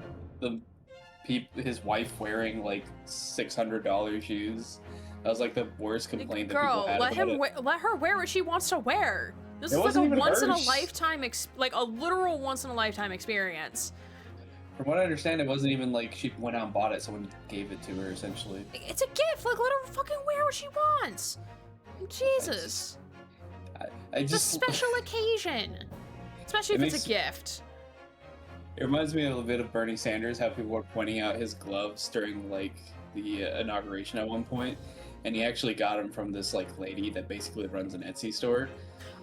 his wife wearing like $600 shoes. That was like the worst complaint that people had about it. Let her wear what she wants to wear. This is like a once in a lifetime, like a literal once in a lifetime experience. From what I understand, it wasn't even like she went out and bought it. Someone gave it to her, essentially. It's a gift. Like, let her fucking wear what she wants. Jesus. I just... It's a special occasion. Especially if it's a gift. It reminds me a little bit of Bernie Sanders, how people were pointing out his gloves during like the inauguration at one point, and he actually got them from this like lady that basically runs an Etsy store.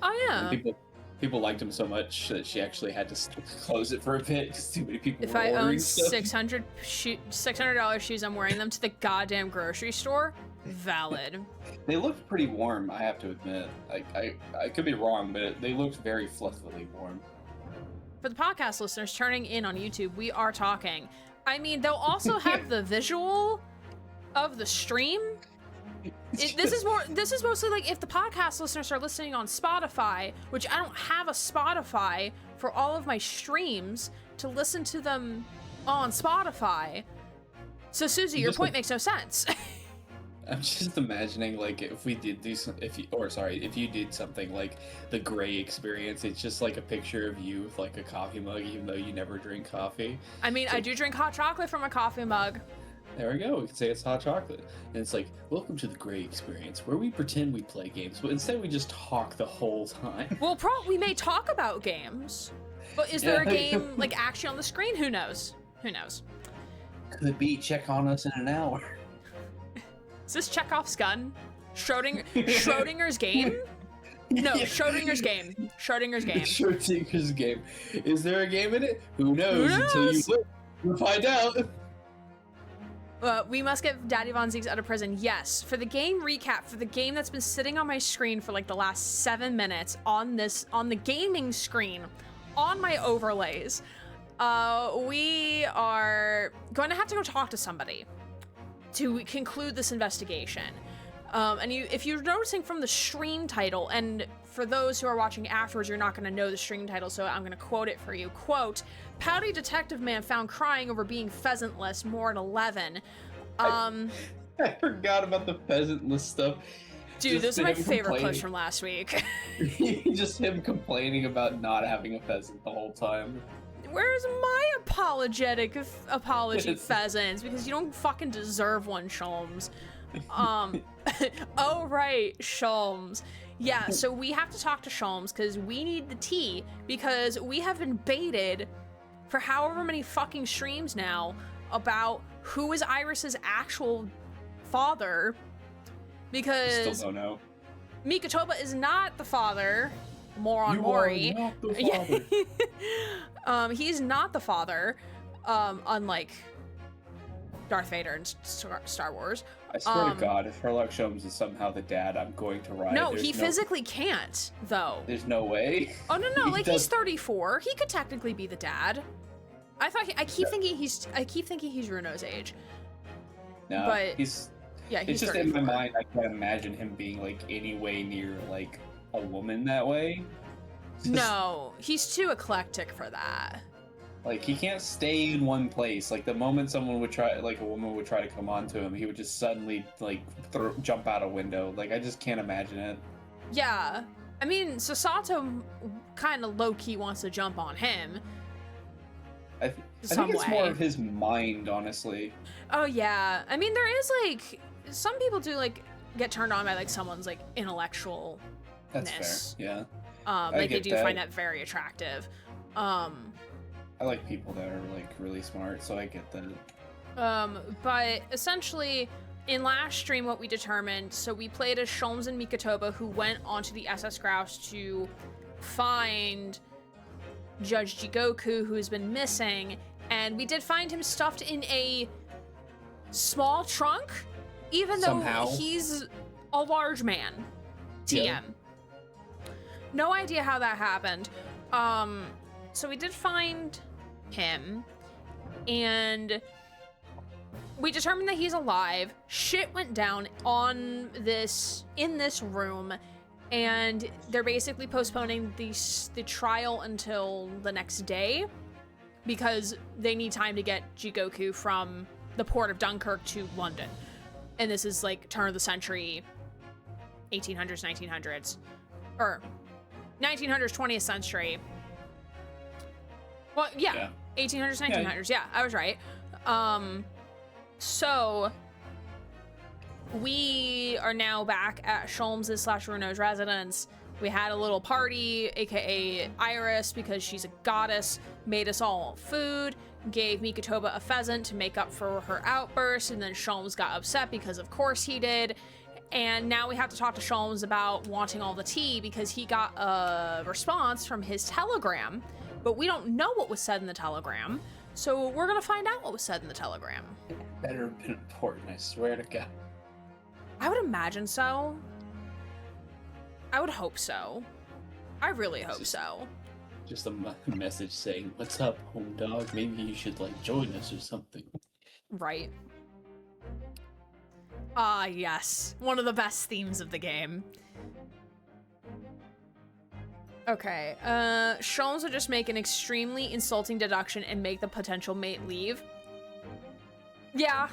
Oh yeah. And people liked him so much that she actually had to close it for a bit because too many people If were I ordering own stuff. $600 shoes, I'm wearing them to the goddamn grocery store. Valid. They looked pretty warm, I have to admit. I could be wrong, but they looked very fluffily warm. For the podcast listeners turning in on YouTube, we are talking. I mean, they'll also have the visual of the stream. This is mostly like if the podcast listeners are listening on Spotify, which I don't have a Spotify for all of my streams to listen to them on Spotify. So Susie, your point makes no sense. I'm just imagining like if we did do if you did something like the Gray Experience, it's just like a picture of you with like a coffee mug, even though you never drink coffee. I mean, I do drink hot chocolate from a coffee mug. There we go. We can say it's hot chocolate, and it's like, welcome to the Gray Experience, where we pretend we play games, but instead we just talk the whole time. Well, we may talk about games, but is there a game like actually on the screen? Who knows? Who knows? Could be. Check on us in an hour. Is this Chekhov's gun? Schrodinger's game? No, Yeah. Schrodinger's game. Schrodinger's game. Schrodinger's game. Is there a game in it? Who knows? Who Until knows? you'll find out. We must get Daddy Von Ziegs out of prison. Yes, for the game recap, for the game that's been sitting on my screen for like the last 7 minutes on the gaming screen, on my overlays, we are going to have to go talk to somebody to conclude this investigation. And if you're noticing from the stream title, and for those who are watching afterwards, you're not going to know the stream title, so I'm going to quote it for you. Quote, "Pouty detective man found crying over being pheasantless, more at 11. I forgot about the pheasantless stuff. Dude, those Just are my him favorite complaining. clips from last week. Just him complaining about not having a pheasant the whole time. Where's my apology, Yes. pheasants? Because you don't fucking deserve one, Sholmes. Oh, right, Sholmes. Yeah, so we have to talk to Sholmes because we need the tea, because we have been baited for however many fucking streams now about who is Iris's actual father, because Still don't know. Mikatoba is not the father. More on You Mori. are not the father. He's not the father, unlike Darth Vader and Star Wars. I swear to God, if Sherlock Sholmes is somehow the dad, I'm going to ride. No, he physically can't, though. There's no way. Oh no, He he's does- 34. He could technically be the dad. I keep thinking he's Runo's age. No, but- he's. Yeah, he's It's just 34. in my mind, I can't imagine him being like any way near like a woman that way. Just, No, he's too eclectic for that. Like he can't stay in one place. Like the moment someone would try, like a woman would try to come on to him, he would just suddenly like jump out a window. Like I just can't imagine it. Yeah, I mean, Sasato kind of low-key wants to jump on him. I Some think it's more way. of his mind, honestly. Oh yeah, I mean, there is like some people do like get turned on by like someone's like intellectual. That's Ness. fair. Yeah, Like they get do that. find that very attractive. I like people that are like really smart, so I get that. But essentially, in last stream, what we determined, so we played as Sholmes and Mikatoba, who went onto the SS Grouse to find Judge Jigoku, who's been missing, and we did find him stuffed in a small trunk, even Somehow. though he's a large man. TM. Yeah. No idea how that happened. So we did find him, and we determined that he's alive. Shit went down in this room, and they're basically postponing the trial until the next day because they need time to get Jigoku from the port of Dunkirk to London. And this is like turn of the century, 1800s, 1900s, or 1900s, 20th century. Well, yeah. 1800s, 1900s. Yeah, I was right. So we are now back at Sholmes' / Runo's residence. We had a little party, aka Iris, because she's a goddess, made us all food, gave Mikotoba a pheasant to make up for her outburst, and then Sholmes got upset because of course he did. And now we have to talk to Sholmes about wanting all the tea because he got a response from his telegram, but we don't know what was said in the telegram. So we're gonna find out what was said in the telegram. Better have been important, I swear to God. I would imagine so. I would hope so. I really hope so. Just a message saying, "What's up, home dog? Maybe you should like join us or something." Right. Ah, yes. One of the best themes of the game. Okay, Sholmes would just make an extremely insulting deduction and make the potential mate leave. Yeah.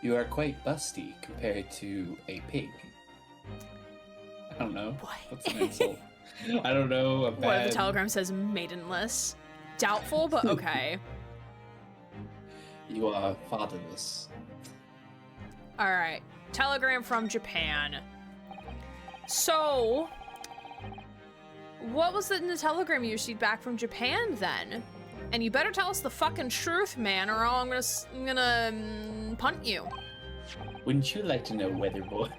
You are quite busty compared to a pig. I don't know. What? What's an insult? I don't know. A bad... What if the telegram says maidenless? Doubtful, but okay. You are fatherless. Alright. Telegram from Japan. So, what was in the telegram you received back from Japan then? And you better tell us the fucking truth, man, or I'm gonna punt you. Wouldn't you like to know, weather boy?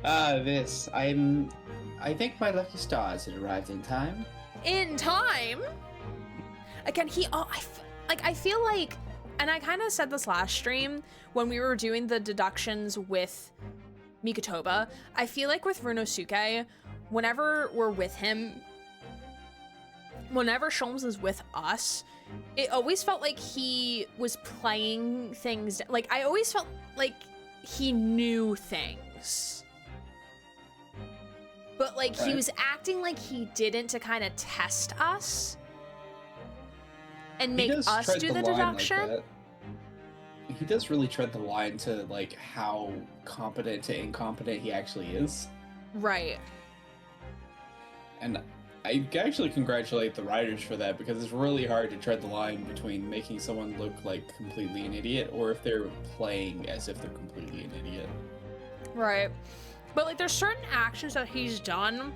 This. I think my lucky stars had arrived in time. In time? Again, I feel like, and I kind of said this last stream when we were doing the deductions with Mikotoba, I feel like with Runosuke, whenever we're with him, whenever Sholmes is with us, it always felt like he was playing things, like I always felt like he knew things. But like he was acting like he didn't to kind of test us and make us do the deduction. Like he does really tread the line to like how competent to incompetent he actually is. Right. And I actually congratulate the writers for that, because it's really hard to tread the line between making someone look like completely an idiot or if they're playing as if they're completely an idiot. Right. But like there's certain actions that he's done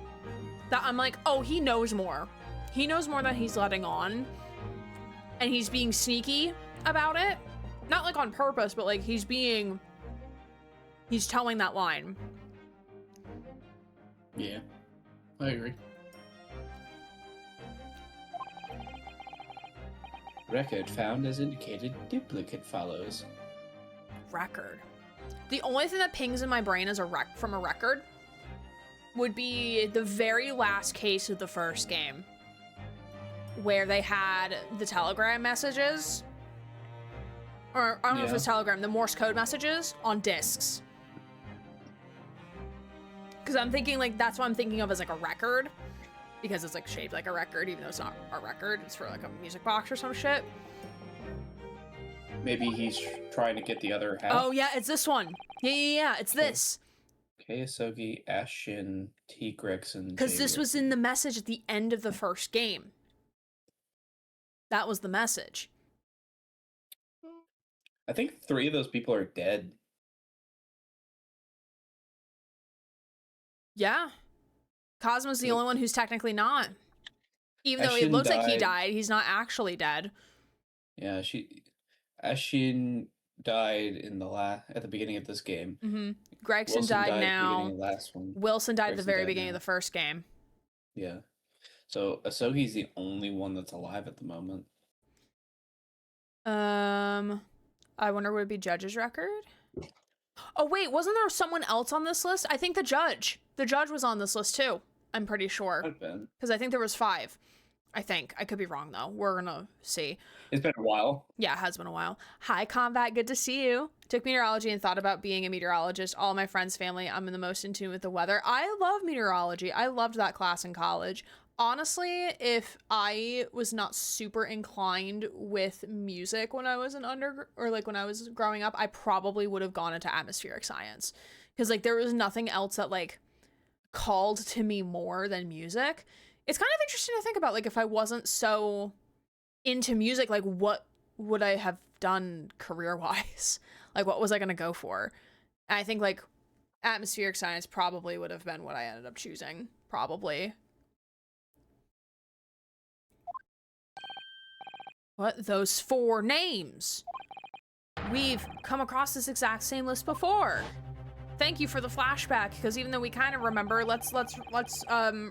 that I'm like, oh, he knows more. He knows more than he's letting on. And he's being sneaky about it. Not like on purpose, but like he's towing that line. Yeah, I agree. Record found as indicated, duplicate follows. Record. The only thing that pings in my brain as from a record would be the very last case of the first game, where they had the telegram messages, or I don't know if it was telegram, the Morse code messages on discs. Because I'm thinking like that's what I'm thinking of as like a record, because it's like shaped like a record, even though it's not a record. It's for like a music box or some shit. Maybe he's trying to get the other half. Oh yeah, it's this one. Yeah, it's this. Keisogi, Ashin, T. Gregson. Because this was in the message at the end of the first game. That was the message. I think 3 of those people are dead. Yeah. Cosmo's the only one who's technically not. Even though Ashin it looks like he died. died, he's not actually dead. Yeah, Ashin died in at the beginning of this game. Mm-hmm. Gregson Wilson died at the now. beginning of the last one. Wilson died at the Gregson very died beginning now. of the first game. Yeah. So Asogi's the only one that's alive at the moment. I wonder would it be Judge's record? Oh wait, wasn't there someone else on this list? I think the judge. The judge was on this list too. I'm pretty sure. Could have been. Because I think there was 5. I think. I could be wrong though. We're gonna see. It's been a while. Yeah, it has been a while. Hi, Combat. Good to see you. Took meteorology and thought about being a meteorologist. All my friends' family, I'm in the most in tune with the weather. I love meteorology. I loved that class in college. Honestly, if I was not super inclined with music when I was when I was growing up, I probably would have gone into atmospheric science. Because like there was nothing else that like called to me more than music. It's kind of interesting to think about, like, if I wasn't so into music, like, what would I have done career-wise? Like, what was I going to go for? And I think, like, Atmospheric science probably would have been what I ended up choosing. Probably. What? Those 4 names. We've come across this exact same list before. Thank you for the flashback, because even though we kind of remember, let's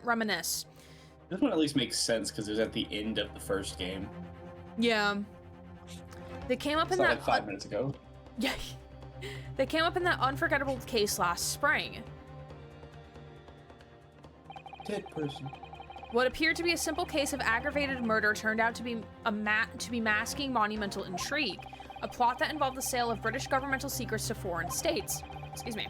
reminisce. This one at least makes sense because it was at the end of the first game. Yeah. They came up It's in not that like 5 minutes ago. Yeah. They came up in that unforgettable case last spring. Dead person. What appeared to be a simple case of aggravated murder turned out to be masking monumental intrigue, a plot that involved the sale of British governmental secrets to foreign states. Excuse me.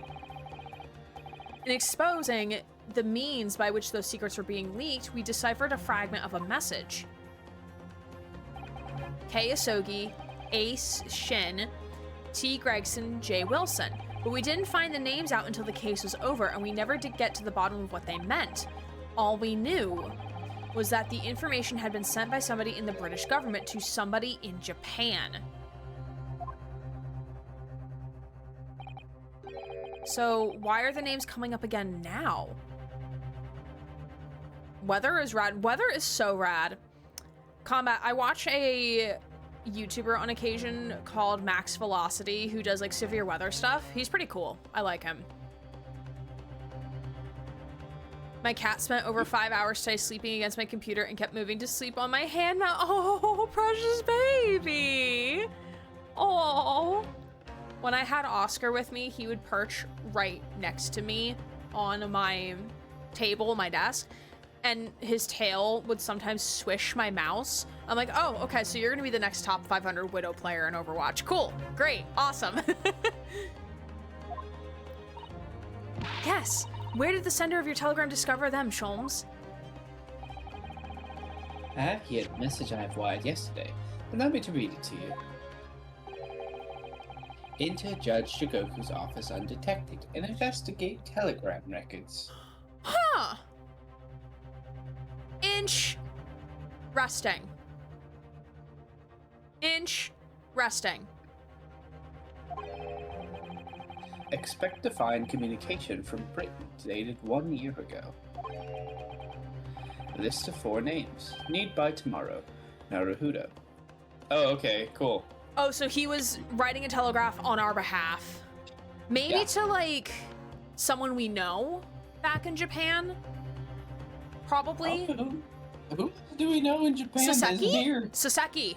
In exposing the means by which those secrets were being leaked, we deciphered a fragment of a message. K. Asogi, Ace Shin, T. Gregson, J. Wilson. But we didn't find the names out until the case was over, and we never did get to the bottom of what they meant. All we knew was that the information had been sent by somebody in the British government to somebody in Japan. So why are the names coming up again now? Weather is rad. Weather is so rad. Combat. I watch a YouTuber on occasion called Max Velocity who does like severe weather stuff. He's pretty cool. I like him. My cat spent over 5 hours today sleeping against my computer and kept moving to sleep on my hand. Oh, precious baby. Oh. When I had Oscar with me, he would perch right next to me on my table, my desk, and his tail would sometimes swish my mouse. I'm like, oh, okay, so you're gonna be the next top 500 Widow player in Overwatch. Cool, great, awesome. Yes, where did the sender of your telegram discover them, Sholmes? I have here the message I have wired yesterday. Allow me to read it to you. Enter Judge Jigoku's office undetected and investigate telegram records. Huh. Inch. Resting. Inch. Resting. Expect to find communication from Britain dated 1 year ago. List of 4 names. Need by tomorrow. Naruhodo. Oh, okay, cool. Oh, so he was writing a telegraph on our behalf. Maybe Yeah. to, like, someone we know back in Japan? Probably. Who do we know in Japan that's Saseki? here? Saseki.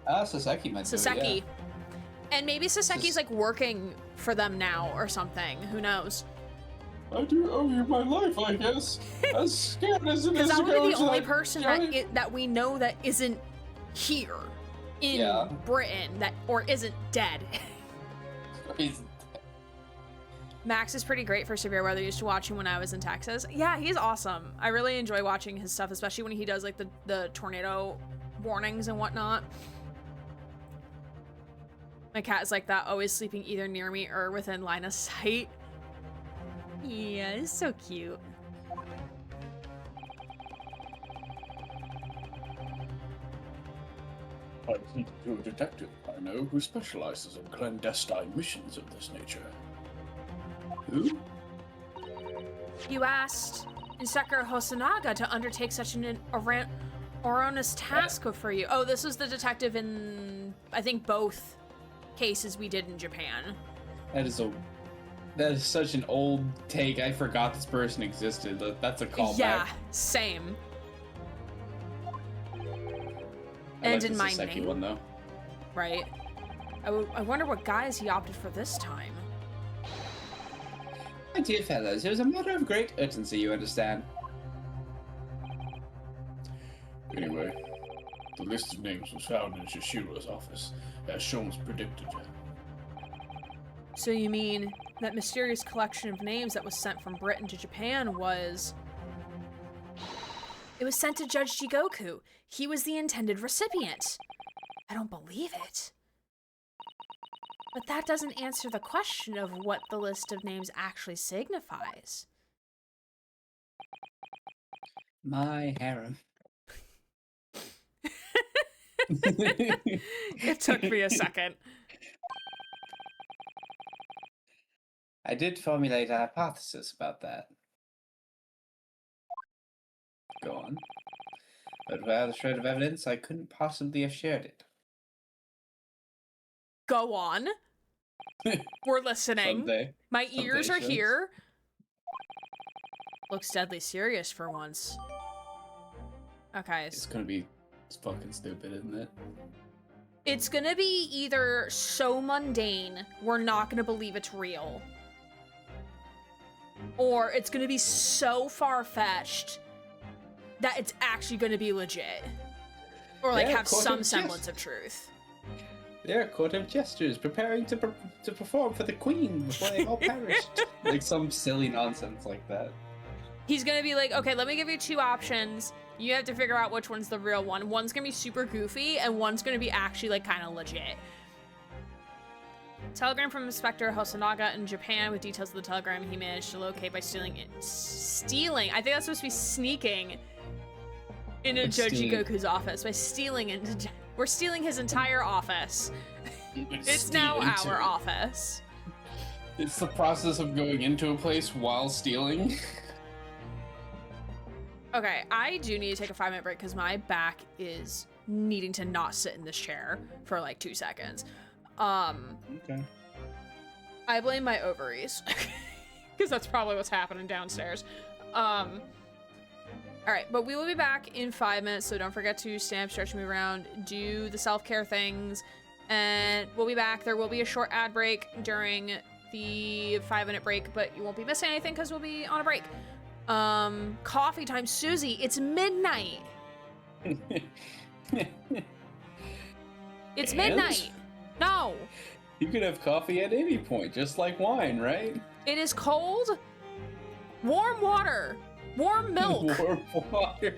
Ah, Saseki might know, Saseki. yeah. And maybe Saseki's, like, working for them now or something. Who knows? I do owe you my life, I guess. As scared as it Because is that to would go be the to only that person giant- that we know that isn't here in Yeah. Britain, that or isn't dead. He's- Max is pretty great for severe weather. I used to watch him when I was in Texas. Yeah, he's awesome. I really enjoy watching his stuff, especially when he does like the tornado warnings and whatnot. My cat is like that, always sleeping either near me or within line of sight. Yeah, it's so cute. I speak to a detective I know who specializes in clandestine missions of this nature. Who? You asked Inspector Hosonaga to undertake such an erroneous task for you. Oh, this was the detective in, I think, both cases we did in Japan. That is such an old take. I forgot this person existed. That's a callback. Yeah, same. I And like in the my Saseki name. one though. Right. I wonder what guise he opted for this time. My dear fellows, it was a matter of great urgency, you understand. Anyway, the list of names was found in Shishiro's office, as Sholmes predicted. So you mean that mysterious collection of names that was sent from Britain to Japan was... It was sent to Judge Jigoku. He was the intended recipient. I don't believe it. But that doesn't answer the question of what the list of names actually signifies. My harem. It took me a second. I did formulate a hypothesis about that. Go on. But without a shred of evidence, I couldn't possibly have shared it. Go on. We're listening. Someday. My ears are Shows. here. Looks deadly serious for once. Okay. It's gonna be fucking stupid, isn't it? It's gonna be either so mundane, we're not gonna believe it's real. Or it's gonna be so far-fetched that it's actually gonna be legit. Or like Yeah, have court some of semblance of truth. They're a court of jesters preparing to perform for the queen before they all perished. Like some silly nonsense like that. He's gonna be like, okay, let me give you two options. You have to figure out which one's the real one. One's gonna be super goofy, and one's gonna be actually like kind of legit. Telegram from Inspector Hosonaga in Japan with details of the telegram he managed to locate by stealing, I think that's supposed to be sneaking into Joji Goku's office. By stealing into, we're stealing his entire office. It's now our office. It's the process of going into a place while stealing. Okay, I do need to take a 5-minute break because my back is needing to not sit in this chair for like 2 seconds. Okay. I blame my ovaries because that's probably what's happening downstairs. All right, but we will be back in 5 minutes, so don't forget to stand, stretch, move around, do the self-care things, and we'll be back. There will be a short ad break during the 5-minute break, but you won't be missing anything because we'll be on a break. Coffee time. Susie, it's midnight. It's midnight. No. You could have coffee at any point, just like wine, right? It is cold. Warm water. Warm milk. Warm water.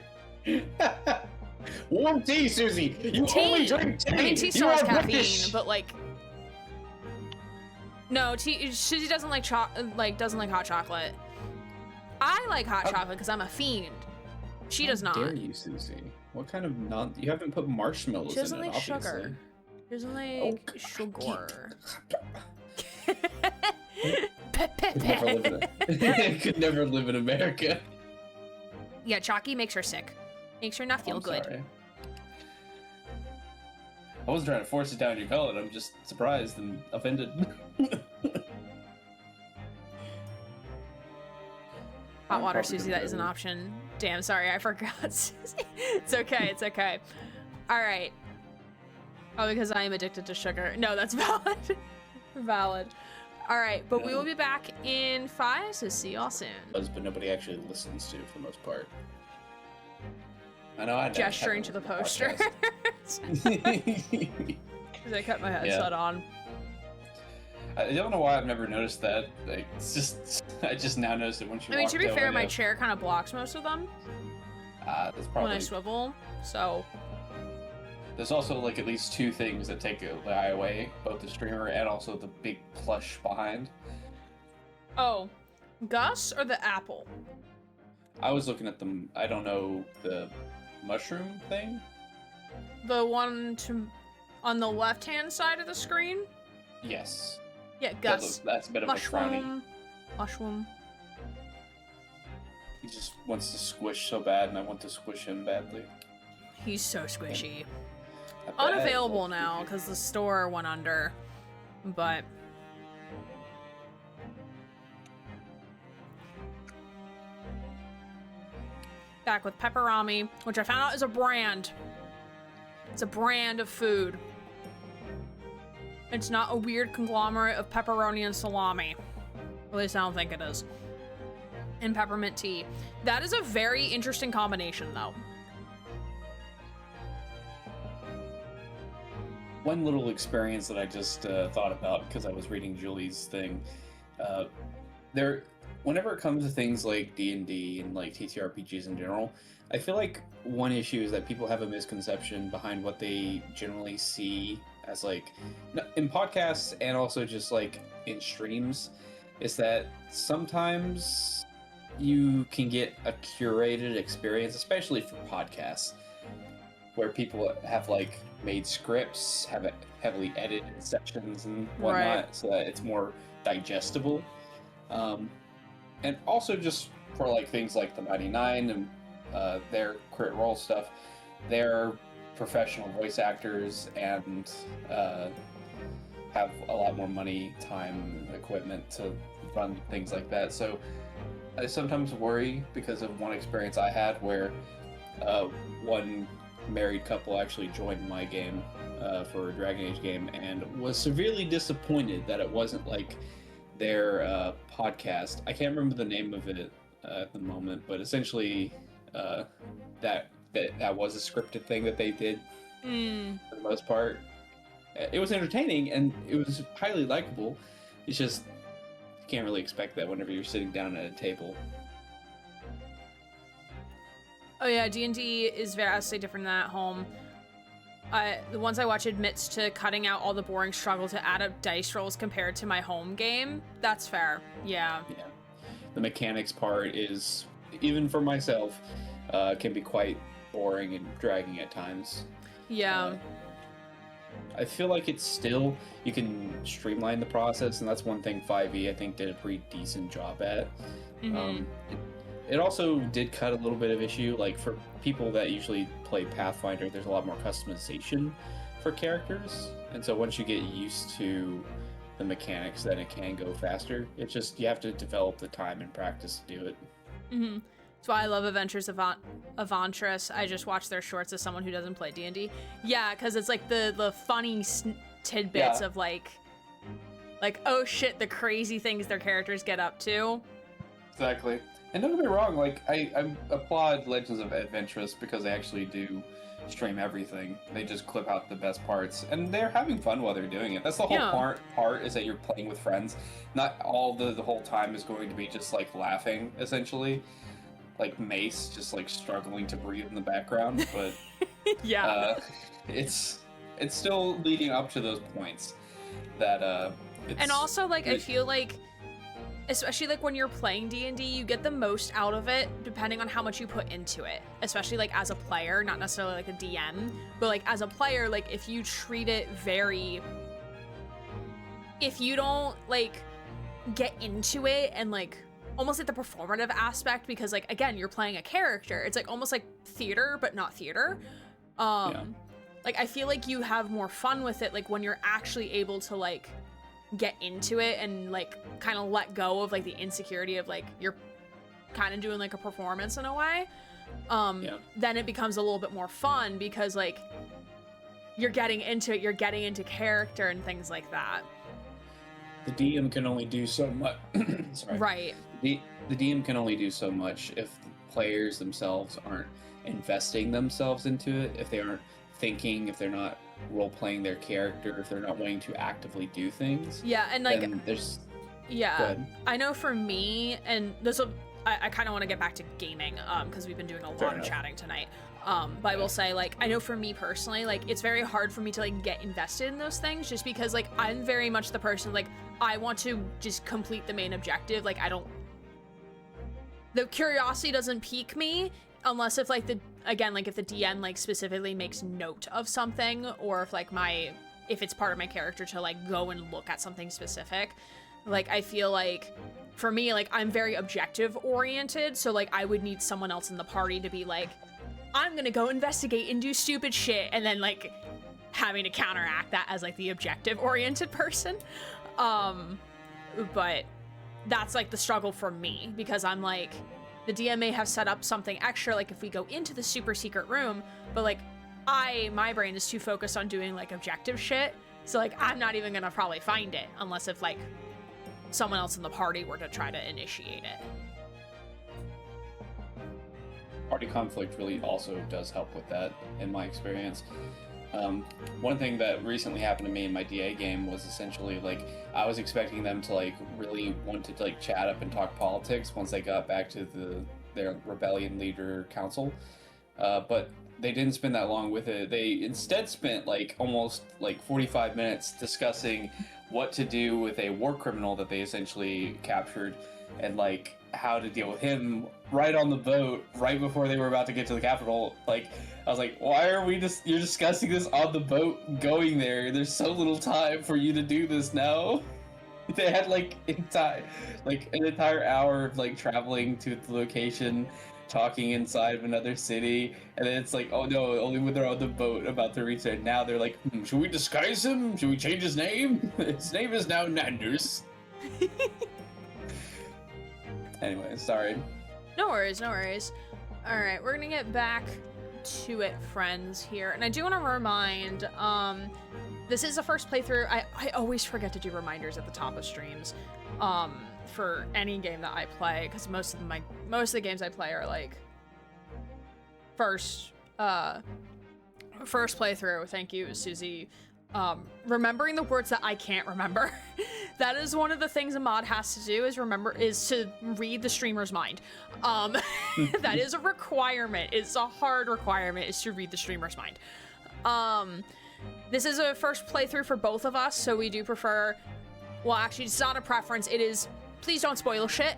Warm tea, Susie. You Tea. only drink tea. I mean, tea You still has are caffeine, British. but like, no, tea. Susie doesn't like doesn't like hot chocolate. I like hot chocolate because I'm a fiend. She does not. How dare you, Susie? What kind of you haven't put marshmallows She doesn't in it, like obviously. sugar. She doesn't like sugar. Could never live in America. Yeah, chalky makes her sick. Makes her not feel I'm good. sorry. I wasn't trying to force it down your gullet. I'm just surprised and offended. Hot water, probably Susie, gonna that is an go. option. Damn, sorry, I forgot, Susie. It's okay, it's okay. All right. Oh, because I am addicted to sugar. No, that's valid. Valid. All right, but we will be back in 5, so see y'all soon. But nobody actually listens to for the most part. I know I don't Gesturing have to the a poster. podcast. Because I cut my headset on. I don't know why I've never noticed that. Like, it's just I just now noticed it once you. I mean, to be walked fair, over my to- chair kind of blocks most of them That's when probably. I swivel, so. There's also like at least 2 things that take the eye away, both the streamer and also the big plush behind. Oh, Gus or the apple? I was looking at them. I don't know the mushroom thing. The one on the left-hand side of the screen? Yes. Yeah, Gus. That's a bit of a frowny. Mushroom. He just wants to squish so bad, and I want to squish him badly. He's so squishy. I bet. Unavailable now because the store went under, but back with pepperami, which I found out is a brand. It's a brand of food. It's not a weird conglomerate of pepperoni and salami. At least I don't think it is. And peppermint tea. That is a very interesting combination, though. One little experience that I just thought about because I was reading Julie's thing. Whenever it comes to things like D&D and like TTRPGs in general, I feel like one issue is that people have a misconception behind what they generally see as like in podcasts and also just like in streams, is that sometimes you can get a curated experience, especially for podcasts, where people have like made scripts, have heavily edited sections and whatnot, Right. so that it's more digestible. And also just for like things like the 99 and their crit role stuff, they're professional voice actors and have a lot more money, time, equipment to run things like that. So I sometimes worry because of one experience I had where one married couple actually joined my game for a Dragon Age game and was severely disappointed that it wasn't like their podcast. I can't remember the name of it at the moment, but essentially that was a scripted thing that they did for the most part. It was entertaining and it was highly likable. It's just you can't really expect that whenever you're sitting down at a table. Oh yeah, D&D is vastly different than at home. The ones I watch admits to cutting out all the boring struggle to add up dice rolls compared to my home game. That's fair. Yeah. Yeah. The mechanics part is, even for myself, can be quite boring and dragging at times. Yeah. I feel like it's still, you can streamline the process, and that's one thing 5e I think did a pretty decent job at. It also did cut a little bit of issue, like for people that usually play Pathfinder, there's a lot more customization for characters, and so once you get used to the mechanics, then it can go faster. It's just, you have to develop the time and practice to do it. That's why I love Adventures of Avantris. I just watch their shorts as someone who doesn't play D&D. Yeah, because it's like the funny tidbits of like, oh shit, the crazy things their characters get up to. Exactly. And don't get me wrong, like, I applaud Legends of Adventurous because they actually do stream everything. They just clip out the best parts, and they're having fun while they're doing it. That's the whole part is that you're playing with friends. Not all the whole time is going to be just, like, laughing, essentially. Like Mace just, like, struggling to breathe in the background, but... it's still leading up to those points that, and also, like, I feel like... especially like when you're playing D&D, you get the most out of it depending on how much you put into it, especially like as a player, not necessarily like a DM, but like as a player, like if you treat it if you don't like get into it and like almost like the performative aspect, because like again, you're playing a character, it's like almost like theater but not theater. Like I feel like you have more fun with it like when you're actually able to like get into it and like kind of let go of like the insecurity of like you're kind of doing like a performance in a way. Then it becomes a little bit more fun because like you're getting into it, you're getting into character and things like that. The DM can only do so much. Sorry. Right. The DM can only do so much if the players themselves aren't investing themselves into it, if they aren't thinking, if they're not role-playing their character, if they're not wanting to actively do things. Yeah, and like there's... Yeah, I know for me, and this will, I kind of want to get back to gaming, because we've been doing a lot of chatting tonight. But I will say, like, I know for me personally, like, it's very hard for me to, like, get invested in those things, just because, like, I'm very much the person, like, I want to just complete the main objective. Like, the curiosity doesn't pique me, unless if, like, if the DM, like, specifically makes note of something, or if, like, if it's part of my character to, like, go and look at something specific. Like, I feel like, for me, like, I'm very objective-oriented, so, like, I would need someone else in the party to be like, I'm gonna go investigate and do stupid shit, and then, like, having to counteract that as, like, the objective-oriented person. But that's, like, the struggle for me, because I'm, like, the DM may have set up something extra, like, if we go into the super secret room, but, like, my brain is too focused on doing, like, objective shit, so, like, I'm not even gonna probably find it, unless if, like, someone else in the party were to try to initiate it. Party conflict really also does help with that, in my experience. One thing that recently happened to me in my DA game was essentially, like, I was expecting them to, like, really want to, like, chat up and talk politics once they got back to their rebellion leader council, but they didn't spend that long with it. They instead spent, like, almost, like, 45 minutes discussing what to do with a war criminal that they essentially captured, and, like, how to deal with him right on the boat, right before they were about to get to the capital. Like, I was like, why are you're discussing this on the boat going there? There's so little time for you to do this now. They had like an entire hour of like traveling to the location, talking inside of another city, and then it's like, oh no, only when they're on the boat about to reach there. Now they're like, should we disguise him? Should we change his name? His name is now Nanders. Anyway, sorry. No worries, no worries. All right, we're gonna get back to it, friends, here. And I do want to remind, this is the first playthrough. I always forget to do reminders at the top of streams, for any game that I play, because most of the games I play are like first playthrough. Thank you, Susie. Remembering the words that I can't remember. That is one of the things a mod has to do, is to read the streamer's mind. That is a requirement. It's a hard requirement, is to read the streamer's mind. This is a first playthrough for both of us, so we do prefer, well, actually, it's not a preference. It is, please don't spoil shit.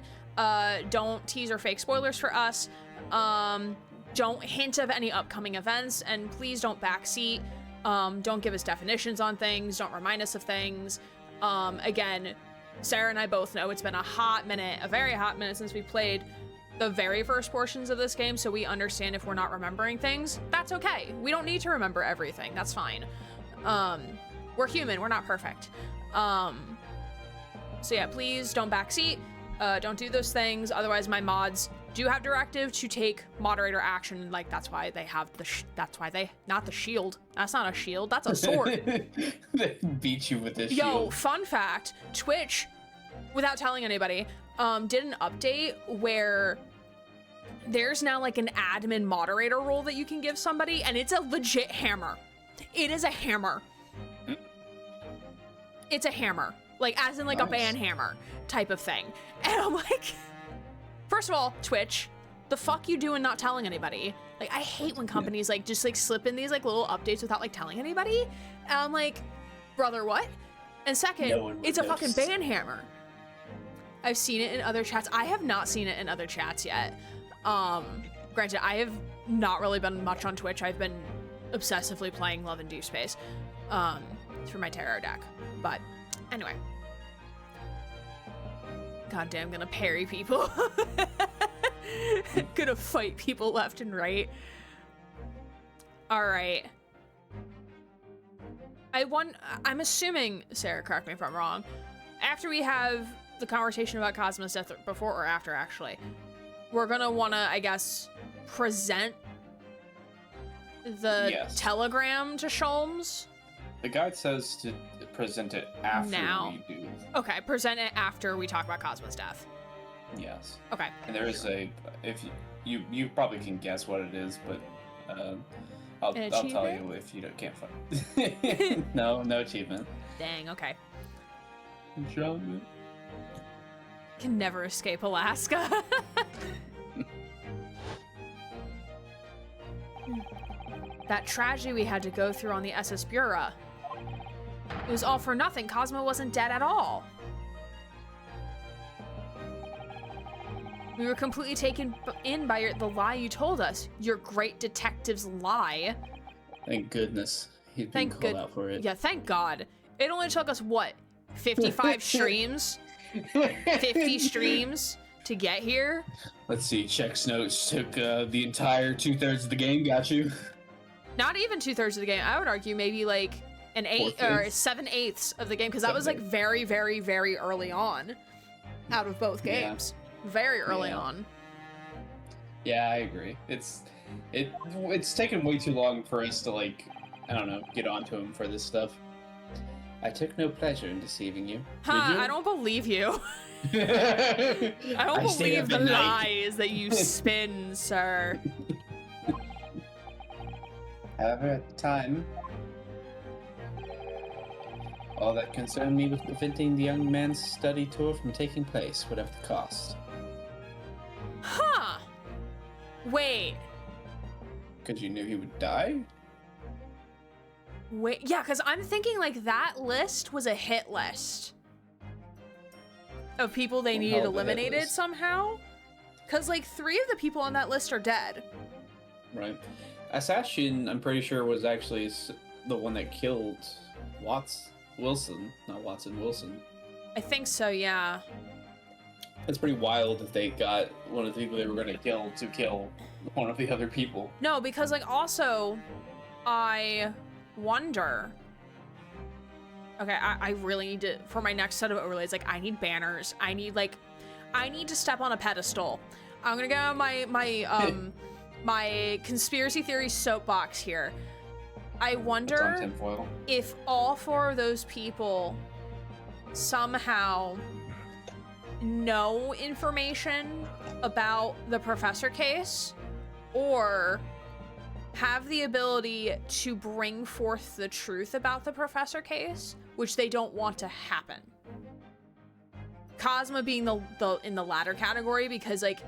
Don't tease or fake spoilers for us. Don't hint of any upcoming events, and please don't backseat. Don't give us definitions on things. Don't remind us of things. Again, Sarah and I both know it's been a very hot minute since we played the very first portions of this game, so we understand if we're not remembering things. That's okay. We don't need to remember everything. That's fine. We're human. We're not perfect. So yeah, please don't backseat. Don't do those things. Otherwise, my mods do have directive to take moderator action. Like, that's why they have not the shield. That's not a shield. That's a sword. They beat you with this Yo, shield. fun fact, Twitch, without telling anybody, did an update where there's now like an admin moderator role that you can give somebody, and it's a legit hammer. It is a hammer. It's a hammer. Like, as in like a band hammer type of thing. And I'm like, first of all, Twitch, the fuck you doing not telling anybody? Like, I hate when companies like just like slip in these like little updates without like telling anybody. And I'm like, brother, what? And second, it's a fucking band hammer. I've seen it in other chats. I have not seen it in other chats yet. Granted, I have not really been much on Twitch. I've been obsessively playing Love and Deep Space for my tarot deck. But anyway. Goddamn, gonna parry people. Gonna fight people left and right. Alright. I'm assuming, Sarah, correct me if I'm wrong, after we have the conversation about Cosmo's death, before or after actually, we're gonna wanna, I guess, present the telegram to Sholmes. The guide says to present it after we do. Okay, present it after we talk about Cosmo's death. Yes. Okay. And there is if you probably can guess what it is, but I'll tell you if you can't find. No achievement. Dang. Okay. Enchantment. Can never escape Alaska. That tragedy we had to go through on the SS Bureau. It was all for nothing. Cosmo wasn't dead at all. We were completely taken in by the lie you told us. Your great detective's lie. Thank goodness. He's been called out for it. Yeah, thank God. It only took us, what, 55 streams? 50 streams to get here? Let's see, Check's notes took the entire 2/3 of the game, got you? Not even 2/3 of the game. I would argue maybe like an 8 or 7/8 of the game, because that was like very, very, very early on out of both games. Yeah. Very early on. Yeah, I agree. It's taken way too long for us to, like, I don't know, get onto him for this stuff. I took no pleasure in deceiving you. Huh, Did you? I don't believe you. I don't believe the lies that you spin, sir. However, at the time, all that concerned me was preventing the young man's study tour from taking place, whatever the cost. Huh. Wait. Because you knew he would die? Wait, yeah, because I'm thinking like that list was a hit list of people they needed eliminated somehow. Because like 3 of the people on that list are dead. Right. Assassin, I'm pretty sure, was actually the one that killed Wilson. I think so, yeah. It's pretty wild if they got one of the people they were going to kill one of the other people. No, because, like, also, I wonder... Okay, I really need to... For my next set of overlays, like, I need banners. I need to step on a pedestal. I'm gonna get on my conspiracy theory soapbox here. I wonder if all 4 of those people somehow know information about the professor case or have the ability to bring forth the truth about the professor case, which they don't want to happen. Cosmo being the in the latter category, because like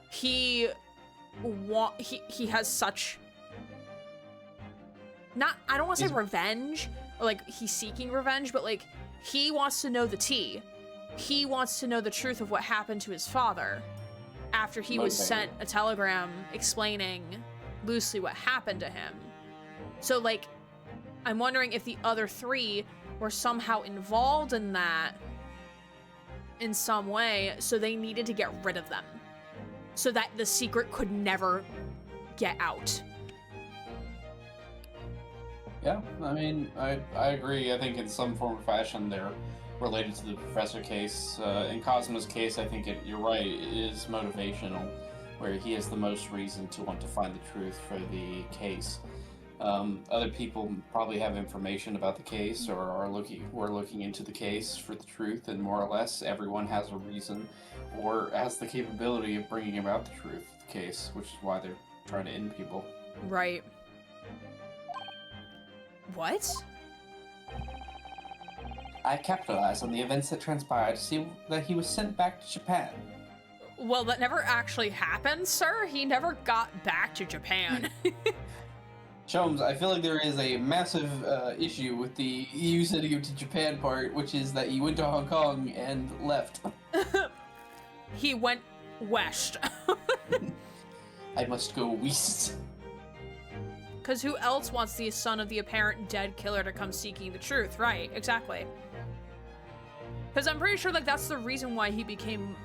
he has such, not, I don't want to say revenge, or like he's seeking revenge, but like he wants to know the tea. He wants to know the truth of what happened to his father after he was sent a telegram explaining loosely what happened to him. So like, I'm wondering if the other 3 were somehow involved in that in some way, so they needed to get rid of them so that the secret could never get out. Yeah, I mean, I agree. I think in some form or fashion they're related to the professor case. In Cosmo's case, I think you're right, it is motivational, where he has the most reason to want to find the truth for the case. Other people probably have information about the case or are looking into the case for the truth, and more or less everyone has a reason or has the capability of bringing about the truth of the case, which is why they're trying to end people. Right. What? I capitalized on the events that transpired to see that he was sent back to Japan. Well, that never actually happened, sir. He never got back to Japan. Sholmes, I feel like there is a massive issue with the you sending him to Japan part, which is that he went to Hong Kong and left. He went west. I must go west. Because who else wants the son of the apparent dead killer to come seeking the truth? Right, exactly. Because I'm pretty sure like that's the reason why he became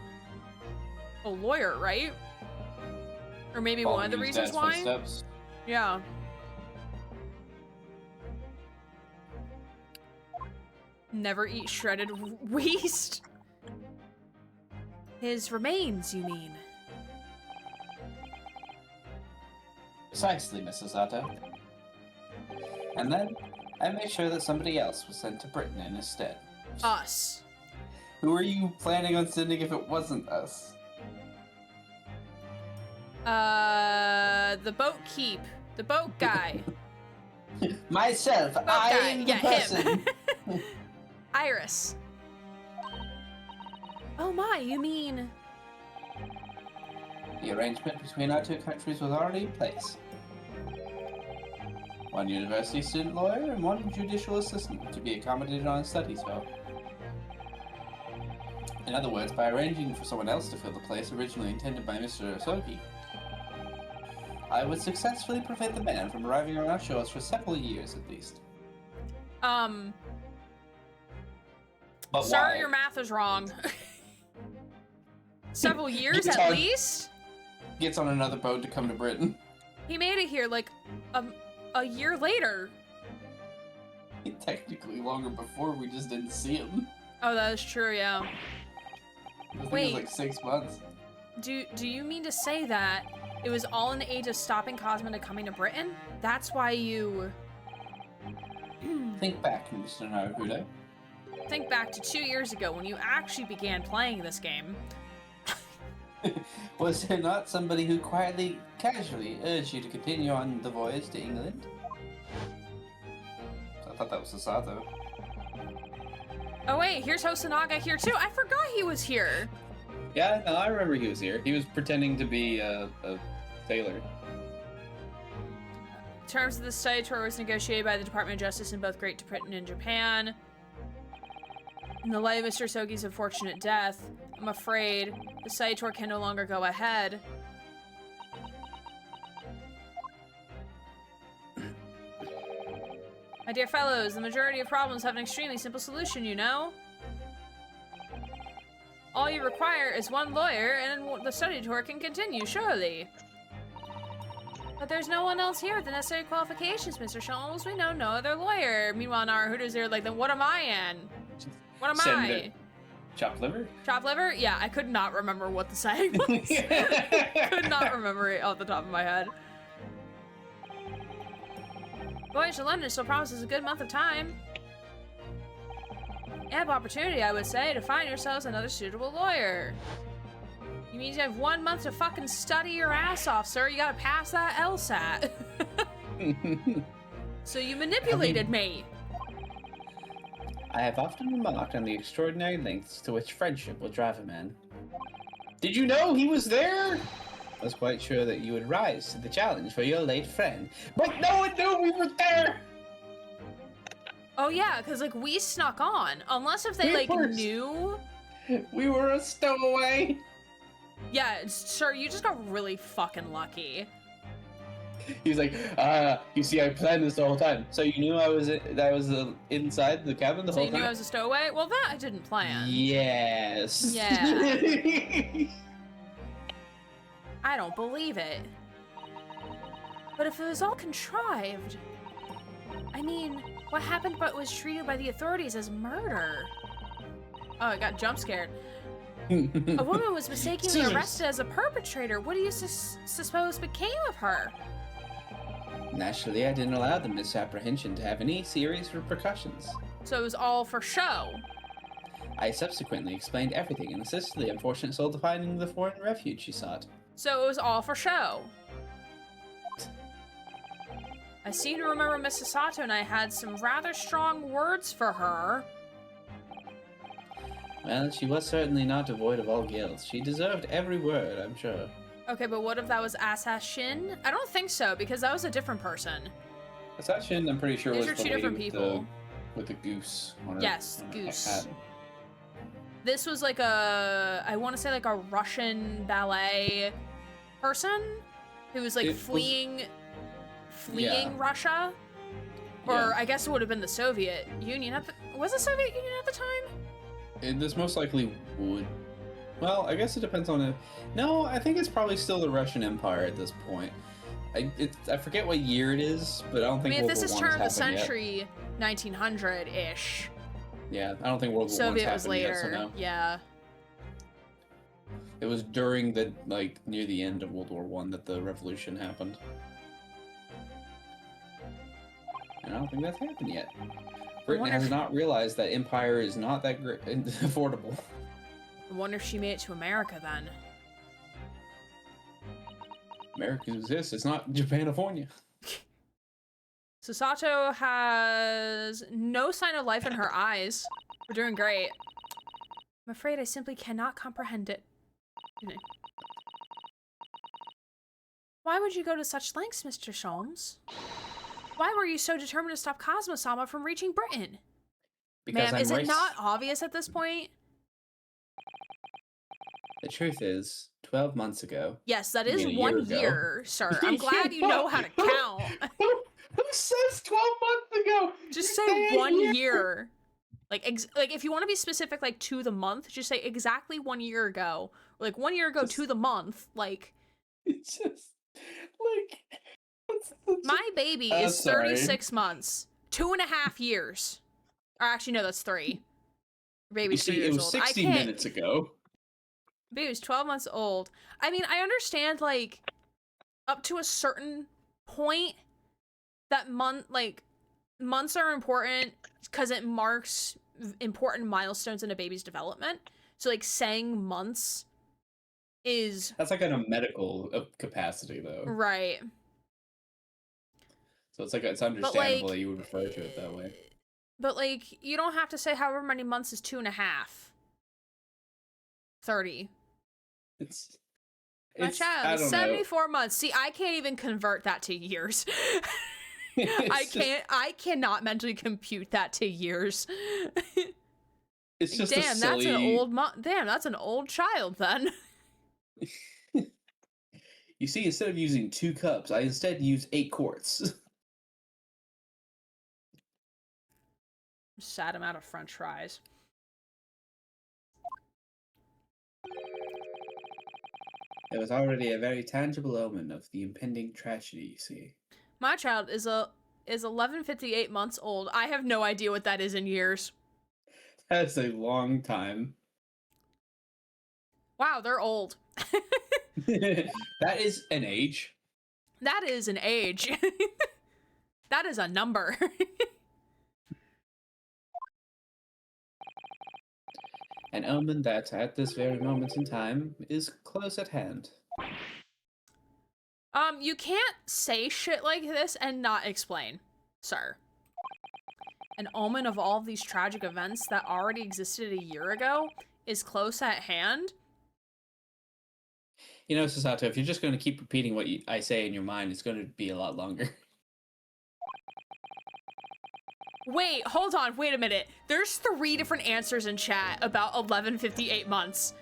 a lawyer, right? Or maybe one of the reasons why? Footsteps. Yeah. Never eat shredded waste. His remains, you mean? Precisely, Mrs. Otto. And then, I made sure that somebody else was sent to Britain in his stead. Us. Who are you planning on sending if it wasn't us? The boat keep. The boat guy. Myself, Boat I guy. am the Yeah, person. him. Iris. Oh my, you mean... The arrangement between our 2 countries was already in place. 1 university student lawyer and 1 judicial assistant to be accommodated on studies well. In other words, by arranging for someone else to fill the place originally intended by Mr. Lowkey, I would successfully prevent the man from arriving on our shores for several years at least. But Sir, why? your math is wrong. Several years It's at hard. least? Gets on another boat to come to Britain. He made it here like a year later. Technically longer before, we just didn't see him. Oh, that is true, yeah. I think Wait. it was like 6 months. Do you mean to say that it was all in the age of stopping Cosmo to coming to Britain? That's why you... Think back, Mr. Naruto. Think back to 2 years ago when you actually began playing this game. Was there not somebody who quietly, casually urged you to continue on the voyage to England? I thought that was Sasato. Oh wait, here's Hosonaga here too. I forgot he was here. Yeah, no, I remember he was here. He was pretending to be a sailor. Terms of the study tour was negotiated by the Department of Justice in both Great Britain and Japan. In the light of Mr. Sogi's unfortunate death, I'm afraid the study tour can no longer go ahead. My dear fellows, the majority of problems have an extremely simple solution, you know? All you require is one lawyer, and the study tour can continue, surely. But there's no one else here with the necessary qualifications, Mr. Sholmes. We know no other lawyer. Meanwhile, Naruto's here like, then what am I in? What am Send I? it. Chopped liver? Chopped liver? Yeah, I could not remember what the saying was. Could not remember it off the top of my head. Voyage to London still promises a good month of time. Ample opportunity, I would say, to find yourselves another suitable lawyer. You mean you have 1 month to fucking study your ass off, sir? You gotta pass that LSAT. So you manipulated me. I have often remarked on the extraordinary lengths to which friendship will drive a man. Did you know he was there? I was quite sure that you would rise to the challenge for your late friend. But no one knew we were there! Oh yeah, because like we snuck on. Unless if they We like were- knew. We were a stowaway. Yeah, sir, you just got really fucking lucky. He was like, you see, I planned this the whole time. So you knew I was inside the cabin the So whole you knew time? I was a stowaway? Well, that I didn't plan. Yes. Yeah. I don't believe it. But if it was all contrived, I mean, what happened but was treated by the authorities as murder? Oh, I got jump scared. A woman was mistakenly Scissors. arrested as a perpetrator. What do you suppose became of her? Naturally, I didn't allow the misapprehension to have any serious repercussions. So it was all for show. I subsequently explained everything and assisted the unfortunate soul to finding the foreign refuge she sought. So it was all for show. I seem to remember Mrs. Sato and I had some rather strong words for her. Well, she was certainly not devoid of all guilt. She deserved every word, I'm sure. Okay, but what if that was Assassin? I don't think so, because that was a different person. Assassin, I'm pretty sure These was are the two lady different with people. with the goose. On her, Yes, on her goose. hat. This was like a, I want to say like a Russian ballet person who was like It was- fleeing Yeah. Russia. Or Yeah. I guess it would have been the Soviet Union at the, was it Soviet Union at the time? This most likely would. Well, I guess it depends on it. No, I think it's probably still the Russian Empire at this point. I forget what year it is, but I don't I think mean, if World this War is I turn of the has happened yet. century, 1900-ish. Yeah, I don't think World War I's Soviet was happened yet, later. so no. Yeah. It was during the near the end of World War One that the revolution happened. And I don't think that's happened yet. I Britain wonder has if- not realized that empire is not that great affordable. I wonder if she made it to America then. America exists. It's not Japanifornia. So Sato has no sign of life in her eyes. We're doing great. I'm afraid I simply cannot comprehend it. Excuse me. Why would you go to such lengths, Mr. Sholmes? Why were you so determined to stop Cosmo-sama from reaching Britain? Because Ma'am, I'm is it racist. not obvious at this point? The truth is, 12 months ago, Yes, that You is mean a 1 year ago? year, sir. I'm glad you know how to count. Who says 12 months ago? Just You say a 1 year. Like, like if you want to be specific, like to the month, just say exactly 1 year ago. Or, like 1 year ago to the month. Like, It's just like my baby I'm is sorry. 36 months, 2.5 years. Or actually, no, that's 3. you Baby's 3 see, it years was old. 60 I can't. minutes ago. Baby was 12 months old. I mean, I understand, like, up to a certain point, that months are important because it marks important milestones in a baby's development. So, like, saying months is That's like in a medical capacity, though. right. So it's understandable that you would refer to it that way. But, like, you don't have to say however many months is 2.5. 30. My I child is don't know. 74 months. See, I can't even convert that to years. It's just- I cannot mentally compute that to years. It's just Damn, a that's silly... an old damn, that's an old child then. You see, instead of using 2 cups, I instead use 8 quarts. Sad I'm out of french fries. It was already a very tangible omen of the impending tragedy, you see. My child is 1158 months old. I have no idea what that is in years. That's a long time. Wow, they're old. That is an age. That is an age. That is a number. An omen that, at this very moment in time, is close at hand. You can't say shit like this and not explain, sir. An omen of all of these tragic events that already existed a year ago is close at hand? You know, Sasato, if you're just going to keep repeating what I say in your mind, it's going to be a lot longer. Wait, hold on, wait a minute. There's 3 different answers in chat about 1158 months.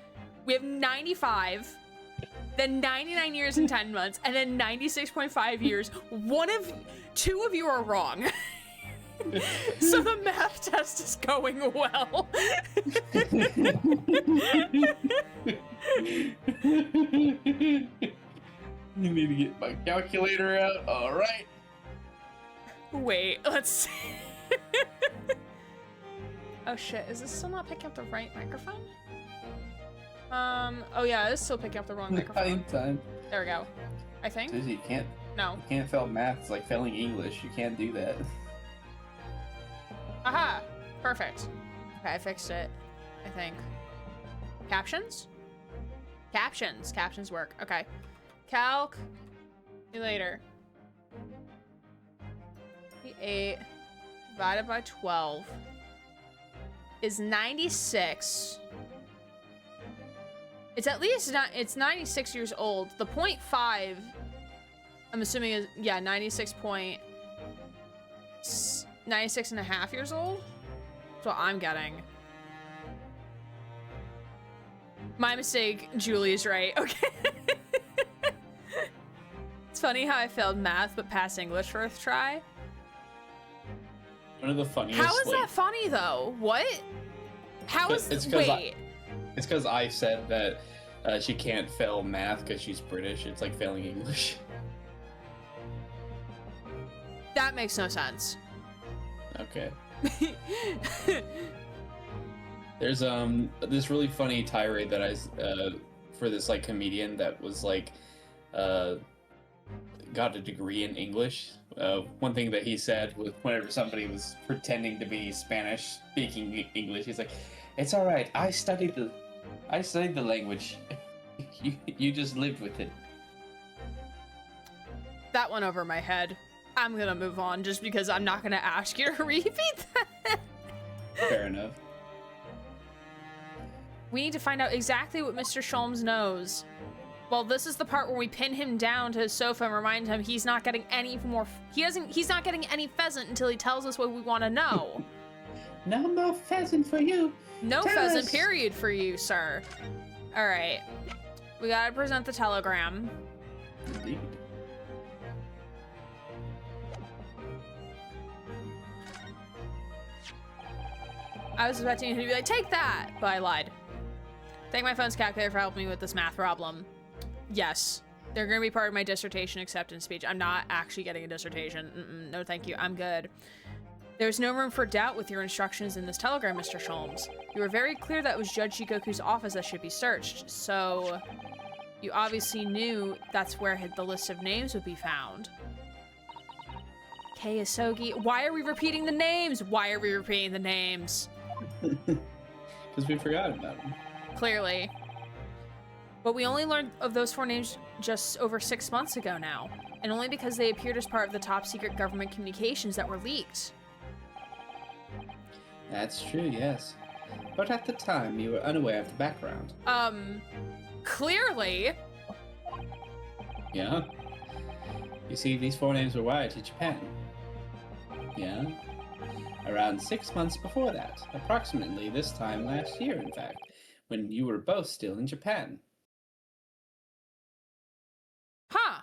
We have 95, then 99 years and 10 months, and then 96.5 years. 2 of you are wrong. So the math test is going well. You need to get my calculator out. All right. Wait, let's see. Oh shit, is this still not picking up the right microphone? Oh yeah, it's still picking up the wrong microphone. Time. There we go. I think? Susie, you can't fail math. It's like failing English. You can't do that. Aha! Perfect. Okay, I fixed it. I think. Captions? Captions. Captions work. Okay. Calc. See you later. 8 divided by 12 is 96. It's at least not, it's 96 years old. The 0.5, I'm assuming is, yeah, 96 and a half years old. That's what I'm getting. My mistake, Julie's right. Okay. It's funny how I failed math but passed English first try. One of the funniest. How is that funny though? What? How is wait? It's because I said that she can't fail math because she's British. It's like failing English. That makes no sense. Okay. There's this really funny tirade that I for this like comedian that was like got a degree in English. One thing that he said was whenever somebody was pretending to be Spanish speaking English, he's like, "It's all right. I studied the language. you just lived with it." That went over my head. I'm gonna move on just because I'm not gonna ask you to repeat that. Fair enough. We need to find out exactly what Mr. Sholmes knows. Well, this is the part where we pin him down to his sofa and remind him he's not getting any more. He's not getting any pheasant until he tells us what we want to know. No more pheasant for you. No Tell pheasant, us. period, for you, sir. All right, we gotta present the telegram. Indeed. I was expecting him to be like, "Take that," but I lied. Thank my phone's calculator for helping me with this math problem. Yes, they're going to be part of my dissertation acceptance speech. I'm not actually getting a dissertation. No, thank you. I'm good. There's no room for doubt with your instructions in this telegram, Mr. Sholmes. You were very clear that it was Judge Shikoku's office that should be searched, so you obviously knew that's where the list of names would be found. Kei Isogi. Why are we repeating the names? Why are we repeating the names? Because we forgot about them. Clearly. But we only learned of those 4 names just over 6 months ago now, and only because they appeared as part of the top secret government communications that were leaked. That's true, yes. But at the time, you were unaware of the background. Clearly. Yeah? You see, these 4 names were wired to Japan. Yeah? Around 6 months before that, approximately this time last year, in fact, when you were both still in Japan. Huh.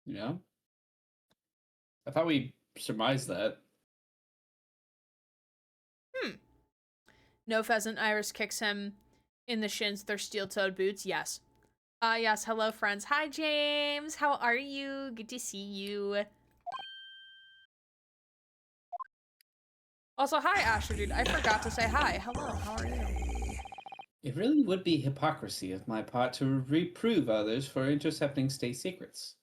You know? I thought we surmised that. No pheasant. Iris kicks him in the shins with their steel-toed boots. Yes. Yes, hello friends. Hi James, how are you? Good to see you. Also, hi Asher dude, I forgot to say hi. Hello, how are you? It really would be hypocrisy of my part to reprove others for intercepting state secrets.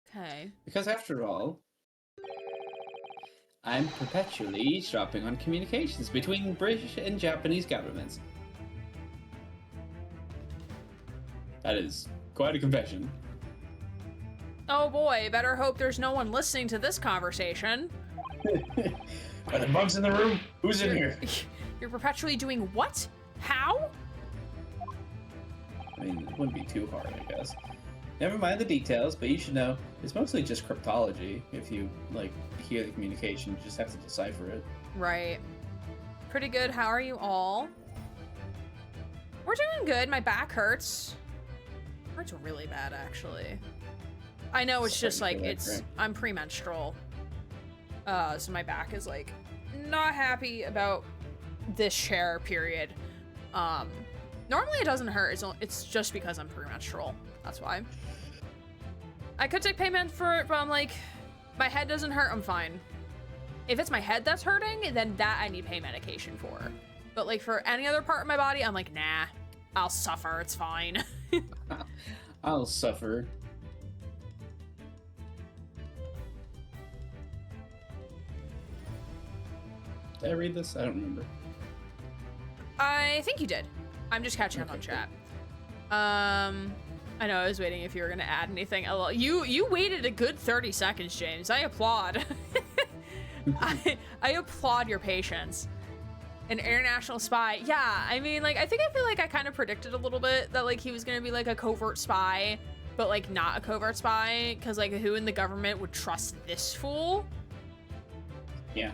Okay. Because after all, I'm perpetually eavesdropping on communications between British and Japanese governments. That is quite a confession. Oh boy, better hope there's no one listening to this conversation. Are there bugs in the room? Who's in here? You're perpetually doing what? How? I mean, it wouldn't be too hard, I guess. Never mind the details, but you should know it's mostly just cryptology. If you, like, hear the communication, you just have to decipher it. Right. Pretty good. How are you all? We're doing good. My back hurts. Hurts really bad, actually. I know it's just like, I'm premenstrual. So my back is like, not happy about this chair, period. Normally it doesn't hurt. It's just because I'm premenstrual. That's why. I could take payment for it, but I'm like, my head doesn't hurt, I'm fine. If it's my head that's hurting, then that I need pain medication for. But like for any other part of my body, I'm like, nah, I'll suffer, it's fine. I'll suffer. Did I read this? I don't remember. I think you did. I'm just catching up on chat. I know, I was waiting if you were gonna add anything. You waited a good 30 seconds, James. I applaud. I applaud your patience. An international spy. Yeah, I mean, like, I feel like I kind of predicted a little bit that, like, he was gonna be, like, a covert spy, but, like, not a covert spy, because, like, who in the government would trust this fool? Yeah.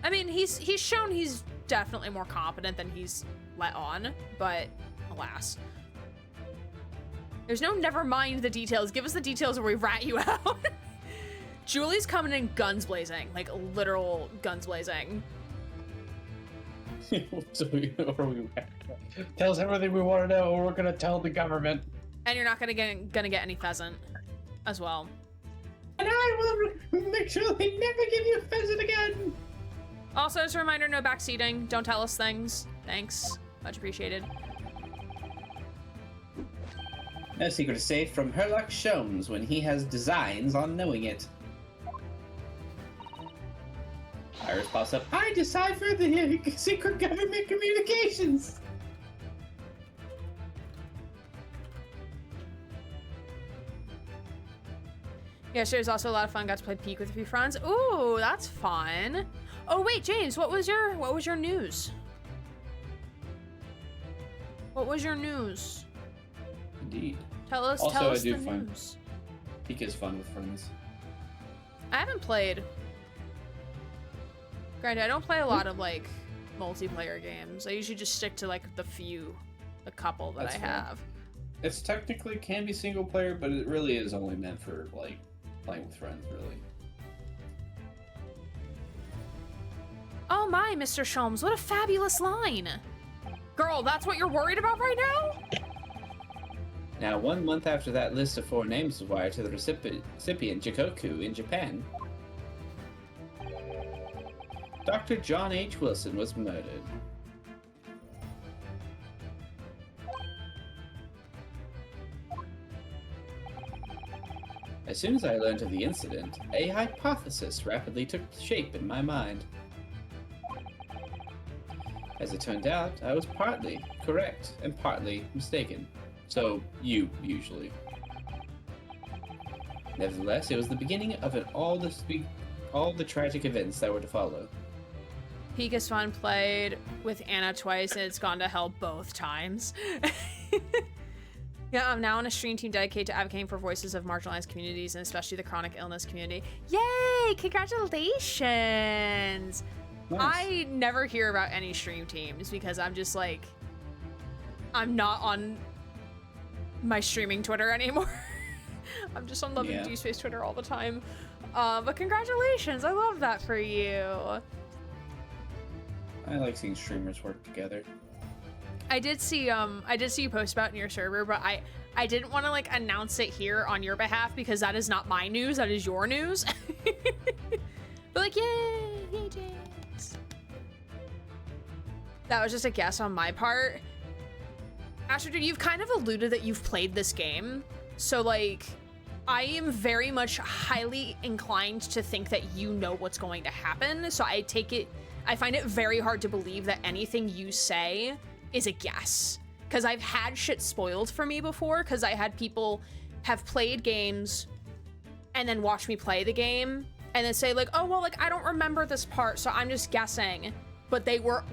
I mean, he's shown he's definitely more competent than he's let on, but alas. There's no never mind the details. Give us the details or we rat you out. Julie's coming in guns blazing, like literal guns blazing. So we Tell us everything we want to know, or we're gonna tell the government. And you're not gonna get any pheasant as well. And I will make sure they never give you a pheasant again. Also, as a reminder, no backseating. Don't tell us things. Thanks. Much appreciated. No secret is safe from Herlock Sholmes when he has designs on knowing it. Iris pops up. I decipher the secret government communications. Yeah, sure. It was also a lot of fun. Got to play Peak with a few friends. Ooh, that's fun. Oh wait, James, what was your news? What was your news? Indeed. Tell us Also, the news. Peak is fun with friends. I haven't played. Granted, I don't play a lot of like multiplayer games. I usually just stick to like the couple that That's I fair. have. It's technically can be single player, but it really is only meant for like playing with friends, really. Oh my, Mr. Sholmes, what a fabulous line. Girl, that's what you're worried about right now? Now, 1 month after that list of 4 names was wired to the recipient Jikoku in Japan, Dr. John H. Wilson was murdered. As soon as I learned of the incident, a hypothesis rapidly took shape in my mind. As it turned out, I was partly correct and partly mistaken. So, usually. Nevertheless, it was the beginning of all the tragic events that were to follow. Peak is fun, played with Anna twice, and it's gone to hell both times. Yeah, I'm now on a stream team dedicated to advocating for voices of marginalized communities, and especially the chronic illness community. Yay! Congratulations! Nice. I never hear about any stream teams because I'm just like, I'm not on my streaming Twitter anymore. I'm just on Love and D Space Twitter all the time. But congratulations! I love that for you. I like seeing streamers work together. I did see you post about it in your server, but I didn't want to like announce it here on your behalf because that is not my news, that is your news. But like, yay, James. That was just a guess on my part. Astrid, you've kind of alluded that you've played this game, so like, I am very much highly inclined to think that you know what's going to happen, so I find it very hard to believe that anything you say is a guess. Because I've had shit spoiled for me before, because I had people have played games and then watch me play the game and then say like, oh, well, like, I don't remember this part, so I'm just guessing. But they were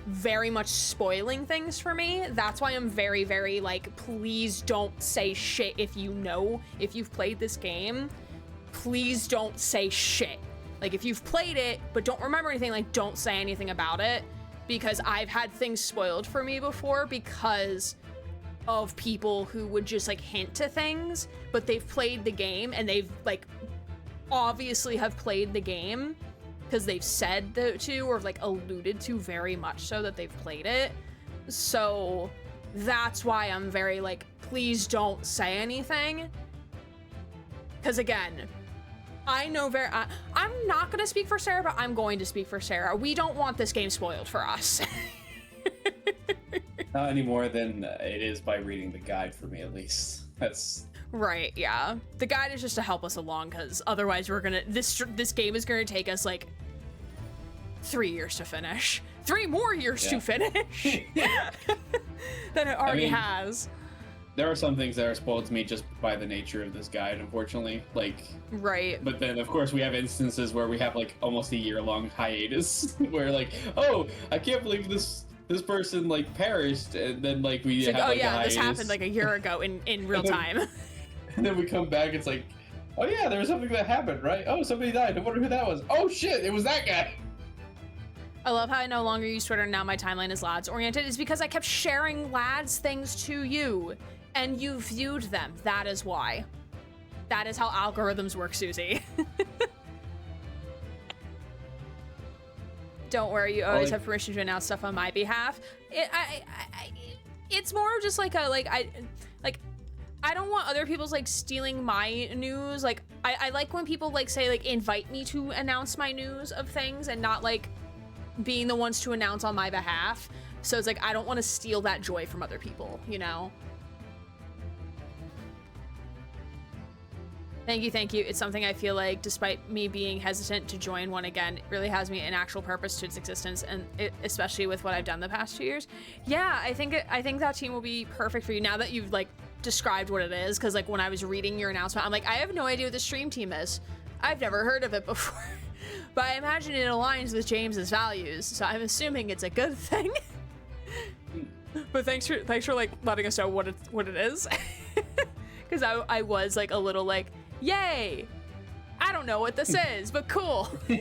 very much spoiling things for me. That's why I'm very, very like, please don't say shit if you know, if you've played this game, please don't say shit. Like, if you've played it but don't remember anything, like, don't say anything about it, because I've had things spoiled for me before because of people who would just like hint to things, but they've played the game and they've like obviously have played the game because they've said to or like alluded to very much so that they've played it. So that's why I'm very like, please don't say anything. Because again, I know I'm not going to speak for Sarah, but I'm going to speak for Sarah. We don't want this game spoiled for us. Not any more than it is by reading the guide for me, at least. That's right. Yeah, the guide is just to help us along, because otherwise we're gonna this game is gonna take us like 3 years to finish, 3 more years to finish than it already has. There are some things that are spoiled to me just by the nature of this guide, unfortunately. Like, right. But then, of course, we have instances where we have like almost a year-long hiatus, where like, oh, I can't believe this person like perished, and then like we it's have like, oh like, yeah, a this hiatus. happened like a year ago in real time. And then we come back, it's like, oh yeah, there was something that happened, right? Oh, somebody died. I wonder who that was. Oh shit, it was that guy. I love how I no longer use Twitter, and now my timeline is lads oriented. Is because I kept sharing lads things to you, and you viewed them. That is why. That is how algorithms work, Susie. Don't worry, you always have permission to announce stuff on my behalf. It's more of just like I don't want other people's like stealing my news. Like I like when people like say like invite me to announce my news of things and not like being the ones to announce on my behalf. So it's like I don't want to steal that joy from other people, you know? Thank you. It's something I feel like, despite me being hesitant to join one again, it really has me an actual purpose to its existence, and especially with what I've done the past 2 years. Yeah, I think that team will be perfect for you now that you've like described what it is. Because like when I was reading your announcement, I'm like, I have no idea what the stream team is. I've never heard of it before, but I imagine it aligns with James's values, so I'm assuming it's a good thing. But thanks for like letting us know what it is, because I was like a little like, yay! I don't know what this is, but cool. And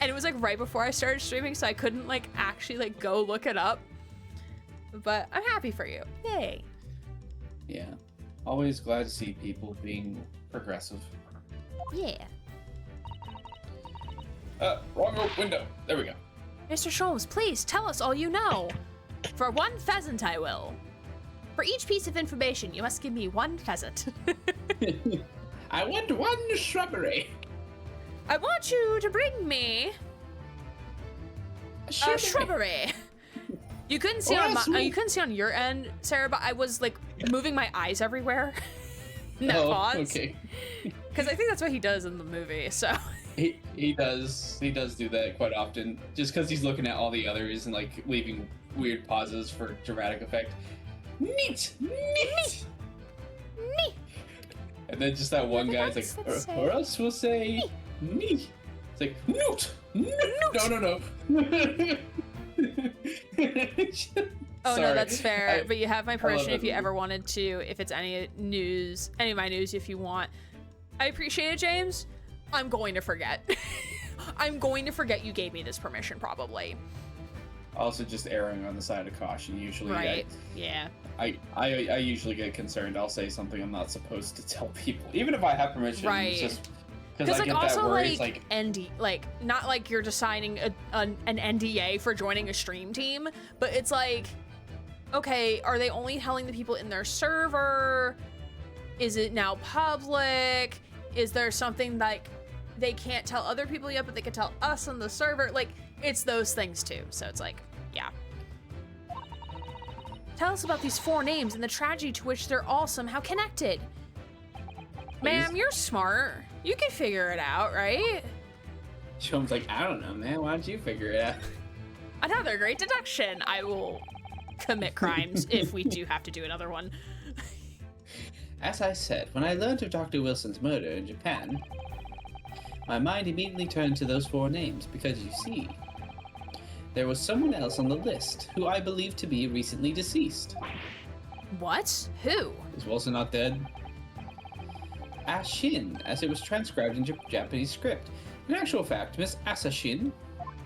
it was like right before I started streaming, so I couldn't like actually like go look it up. But I'm happy for you. Yay. Yeah. Always glad to see people being progressive. Yeah. Wrong window. There we go. Mr. Sholmes, please tell us all you know. For 1 pheasant I will. For each piece of information, you must give me 1 pheasant. I want 1 shrubbery. I want you to bring me a shrubbery. You couldn't see you couldn't see on your end, Sarah, but I was like moving my eyes everywhere. In that pause. Okay. Because I think that's what he does in the movie. So he does do that quite often, just because he's looking at all the others and like leaving weird pauses for dramatic effect. Neat. And then just that one guy's like, or else we'll say neat. It's like noot. No. Oh Sorry. no, that's fair. But you have my permission if you ever wanted to. If it's any of my news, if you want. I appreciate it, James. I'm going to forget. I'm going to forget you gave me this permission, probably. Also, just erring on the side of caution. Usually, right? Yeah. I usually get concerned. I'll say something I'm not supposed to tell people, even if I have permission. Right. It's just Because I like get also that where like, it's like like not like you're just signing an NDA for joining a stream team, but it's like, okay, are they only telling the people in their server? Is it now public? Is there something like they can't tell other people yet, but they can tell us on the server? Like, it's those things too. So it's like, yeah. Tell us about these 4 names and the tragedy to which they're all somehow connected. Ma'am, you're smart. You can figure it out, right? Sholmes like, I don't know, man. Why don't you figure it out? Another great deduction. I will commit crimes if we do have to do another one. As I said, when I learned of Dr. Wilson's murder in Japan, my mind immediately turned to those 4 names because, you see, there was someone else on the list who I believe to be recently deceased. What? Who? Is Wilson not dead? Ashin, as it was transcribed in Japanese script. In actual fact, Miss Asashin,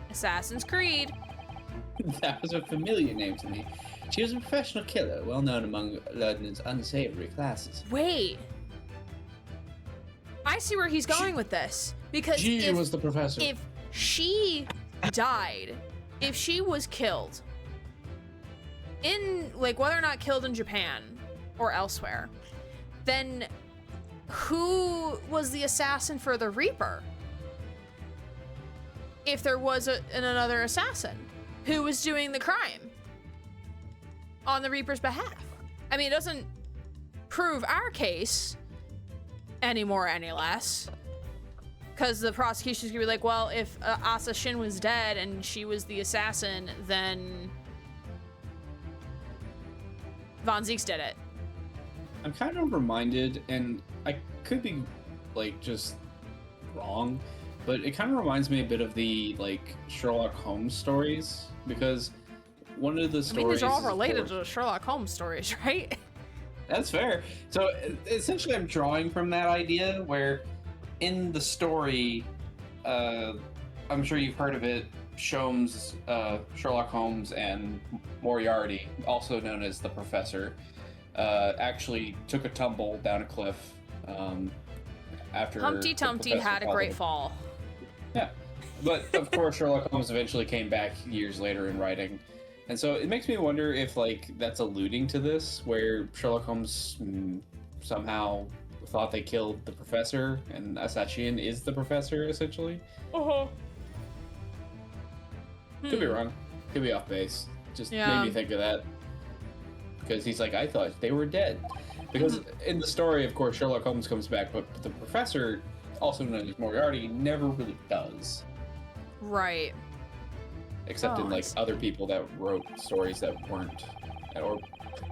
Assassin's Creed. that was a familiar name to me. She was a professional killer, well known among London's unsavory classes. Wait. I see where he's going with this. Because She was the professor. if she died, if she was killed, in, like, whether or not killed in Japan or elsewhere, then who was the assassin for the Reaper? If there was another assassin who was doing the crime on the Reaper's behalf. I mean, it doesn't prove our case any more, any less. Because the prosecution's gonna be like, well, if Asa Shin was dead and she was the assassin, then Von Zieks did it. I'm kind of reminded, and I could be, like, just wrong, but it kind of reminds me a bit of the, like, Sherlock Holmes stories, because one of the stories... I mean, these are all is, related of course, to Sherlock Holmes stories, right? That's fair. So essentially, I'm drawing from that idea where, in the story, I'm sure you've heard of it. Sholmes, Sherlock Holmes, and Moriarty, also known as the Professor, actually took a tumble down a cliff after Humpty the Dumpty professor had a followed great him. fall. Yeah, but of course Sherlock Holmes eventually came back years later in writing, and so it makes me wonder if like that's alluding to this, where Sherlock Holmes somehow thought they killed the professor, and Asashin is the professor essentially. Uh-huh. Could be wrong. Could be off base. Just Yeah. made me think of that. Because he's like, I thought they were dead. Because in the story, of course, Sherlock Holmes comes back, but the professor, also known as Moriarty, never really does. Right. Except Oh, in I like see. other people that wrote stories that weren't, or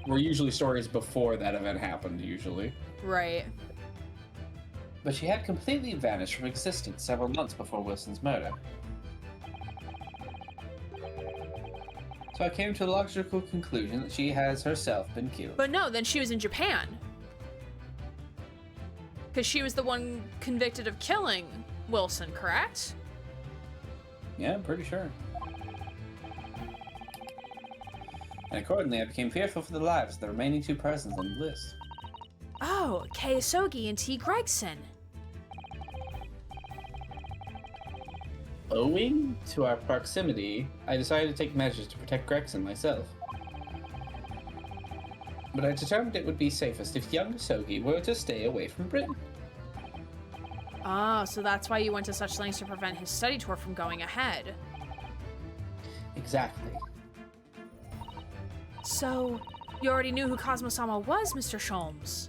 were usually stories before that event happened, usually. Right. But she had completely vanished from existence several months before Wilson's murder. So I came to the logical conclusion that she has herself been killed. But no, then she was in Japan. Because she was the one convicted of killing Wilson, correct? Yeah, I'm pretty sure. And accordingly, I became fearful for the lives of the remaining 2 persons on the list. Oh, Kei Sogi and T. Gregson. Owing to our proximity, I decided to take measures to protect Gregson myself. But I determined it would be safest if young Sogi were to stay away from Britain. Ah, so that's why you went to such lengths to prevent his study tour from going ahead. Exactly. So, you already knew who Cosmo-sama was, Mr. Sholmes.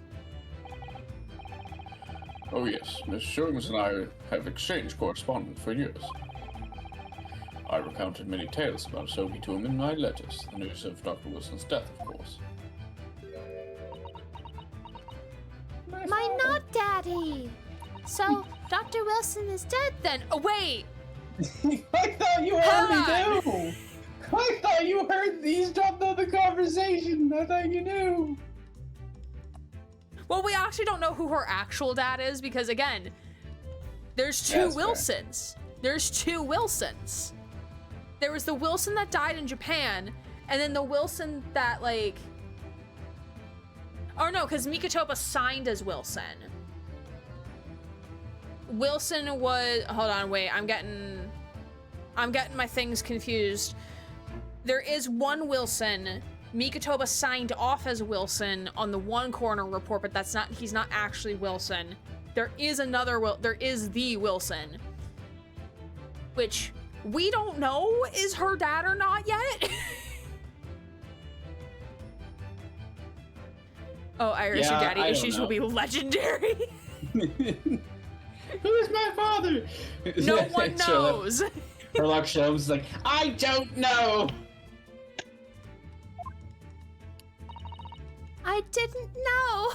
Oh yes, Miss Sholmes and I have exchanged correspondence for years. I recounted many tales about Sophie to him in my letters, the news of Dr. Wilson's death, of course. My not daddy! So, Dr. Wilson is dead then? Oh, wait! I thought you Hold already knew! I thought you heard these jumped on the conversation! I thought you knew! Well, we actually don't know who her actual dad is because, again, there's 2 That's fair. Wilsons. There's 2 Wilsons. There was the Wilson that died in Japan, and then the Wilson that, like... Oh, no, because Mikatopa signed as Wilson. Wilson was, hold on, wait, I'm getting my things confused. There is one Wilson. Mikotoba signed off as Wilson on the one corner report, but he's not actually Wilson. There is there is the Wilson, which we don't know is her dad or not yet. Oh, Iris, Yeah, your daddy I don't issues know. will be legendary. Who is my father? No one knows. Sherlock Sholmes is like, I don't know. I didn't know.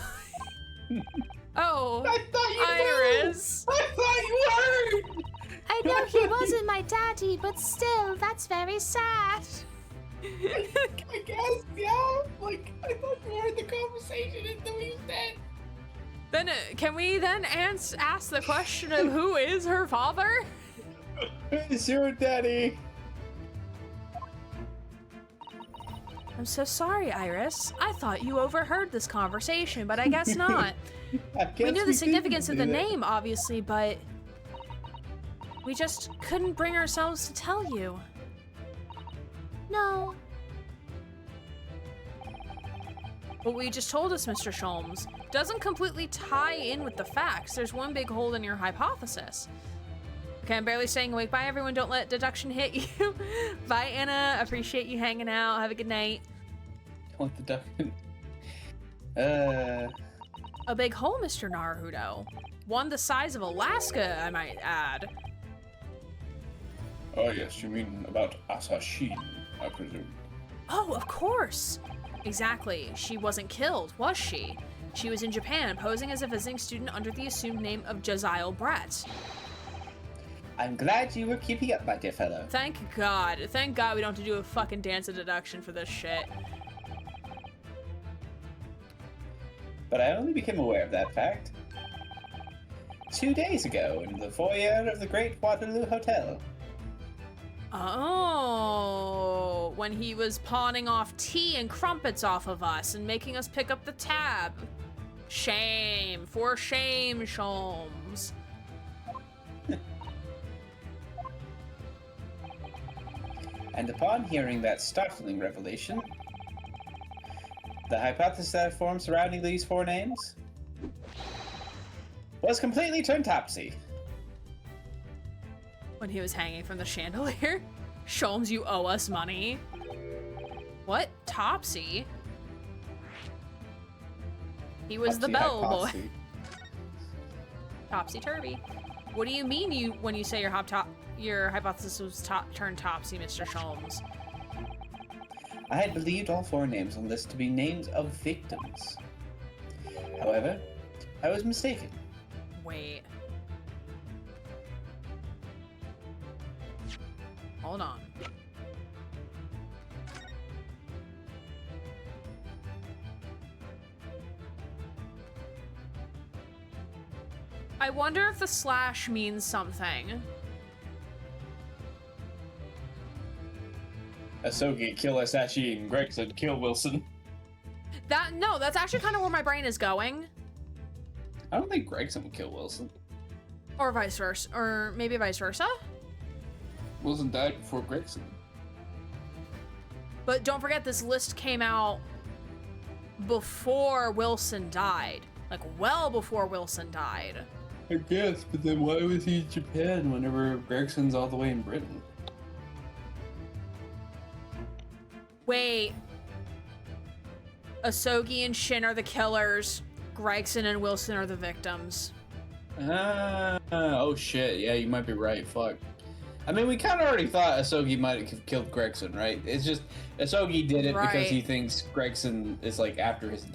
Oh, I thought you Iris. knew. I thought you heard. I know he wasn't my daddy, but still, that's very sad. I guess, yeah. Like, I thought you heard the conversation and then you said. Then can we then ask the question of who is her father? It's your daddy. I'm so sorry, Iris. I thought you overheard this conversation, but I guess not. We knew the significance of the name, obviously, but we just couldn't bring ourselves to tell you. No. What we just told us, Mr. Sholmes, doesn't completely tie in with the facts. There's one big hole in your hypothesis. Okay, I'm barely staying awake. Bye, everyone. Don't let deduction hit you. Bye, Anna. Appreciate you hanging out. Have a good night. What the duck? A big hole, Mr. Naruto. One the size of Alaska, I might add. Oh yes, you mean about Asashin, I presume. Oh, of course. Exactly. She wasn't killed, was she? She was in Japan, posing as a visiting student under the assumed name of Jazile Brett. I'm glad you were keeping up, my dear fellow. Thank God. Thank God we don't have to do a fucking dance of deduction for this shit. But I only became aware of that fact 2 days ago in the foyer of the Great Waterloo Hotel. Oh, when he was pawning off tea and crumpets off of us and making us pick up the tab. Shame. For shame, Sholmes. And upon hearing that startling revelation, the hypothesis that I formed surrounding these four names was completely turned topsy. When he was hanging from the chandelier. Sholmes, you owe us money. What? Topsy? He was the bellboy. Topsy-turvy. What do you mean when you say your hypothesis was turned topsy, Mr. Sholmes? I had believed all four names on the list to be names of victims. However, I was mistaken. Wait. Hold on. I wonder if the slash means something. Asogi, kill Asashi, and Gregson, kill Wilson. No, that's actually kind of where my brain is going. I don't think Gregson would kill Wilson. Or vice versa. Or maybe vice versa. Wilson died before Gregson. But don't forget, this list came out before Wilson died. Like, well before Wilson died. I guess, but then why was he in Japan whenever Gregson's all the way in Britain? Wait. Asogi and Shin are the killers. Gregson and Wilson are the victims. Oh shit, yeah, you might be right, fuck. I mean, we kind of already thought Asogi might have killed Gregson, right? It's just, Asogi did it because he thinks Gregson is, like, after his,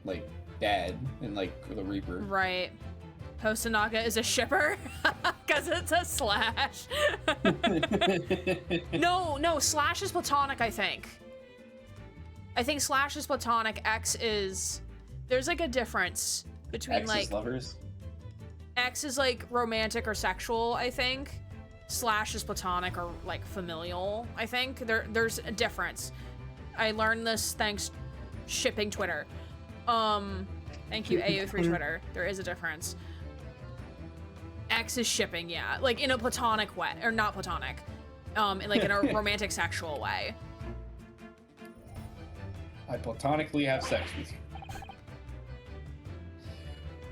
like, dad and, like, the Reaper. Right. Hosonaga is a shipper because it's a slash. No, slash is platonic, I think. I think slash is platonic, X is... There's, like, a difference between, X like... is lovers? X is, like, romantic or sexual, I think. Slash is platonic or, like, familial, I think. There's a difference. I learned this thanks shipping Twitter. Thank you, AO3 Twitter. There is a difference. X is shipping, yeah. Like, in a platonic way. Or not platonic. In a romantic, sexual way. I platonically have sex with you.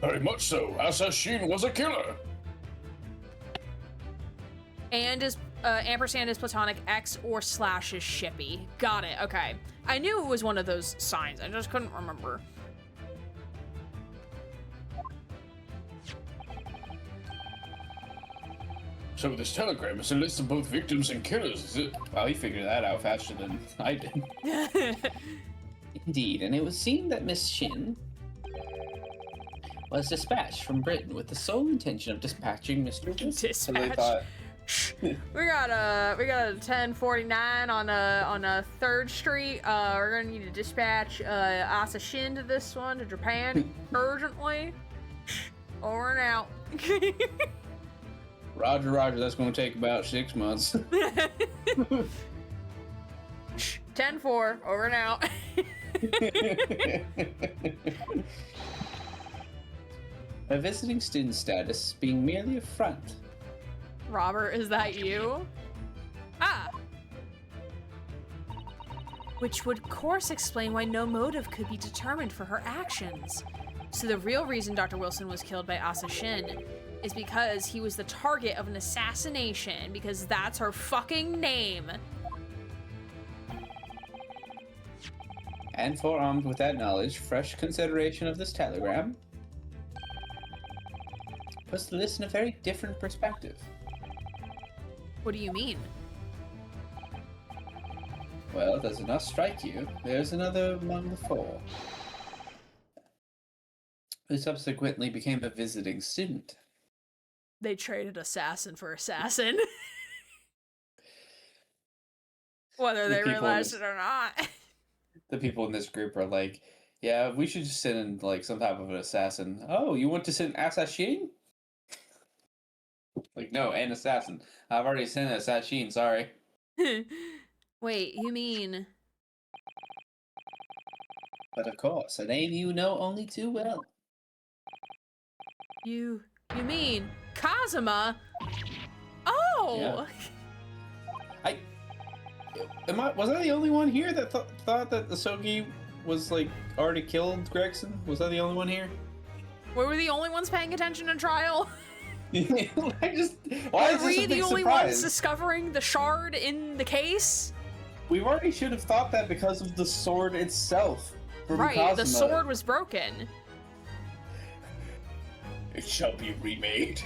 Very much so. Assassin was a killer. And is ampersand is platonic, X or slash is shippy. Got it, okay. I knew it was one of those signs, I just couldn't remember. So this telegram is a list of both victims and killers, is it? Well, he figured that out faster than I did. Indeed, and it would seem that Miss Shin was dispatched from Britain with the sole intention of dispatching Mr. Wilson. So they Dispatch. thought, We got a 1049 on 3rd Street. We're gonna need to dispatch Asa Shin to this one to Japan urgently. Over and out. Roger, that's going to take about 6 months. 10-4, over and out. A visiting student status being merely a front. Robert, is that you? Ah. Which would, of course, explain why no motive could be determined for her actions. So the real reason Dr. Wilson was killed by Asa Shin is because he was the target of an assassination, because that's her fucking name. And forearmed with that knowledge, fresh consideration of this telegram puts the list in a very different perspective. What do you mean? Well, does it not strike you? There's another among the four, who subsequently became a visiting student. They traded assassin for assassin. Whether they realized it or not. The people in this group are like, yeah, we should just send in like some type of an assassin. Oh, you want to send assassin? Like, no, an assassin. I've already sent an assassin, sorry. Wait, you mean... But of course, a name you know only too well. You mean Kazuma? Oh! Yeah. Was I the only one here that thought that the Sogi was like already killed Gregson? Was I the only one here? Were we the only ones paying attention in trial? Why is Are this we a big the only surprise? ones discovering the shard in the case? We already should have thought that because of the sword itself. From Right, Kazuma. the sword was broken. It shall be remade.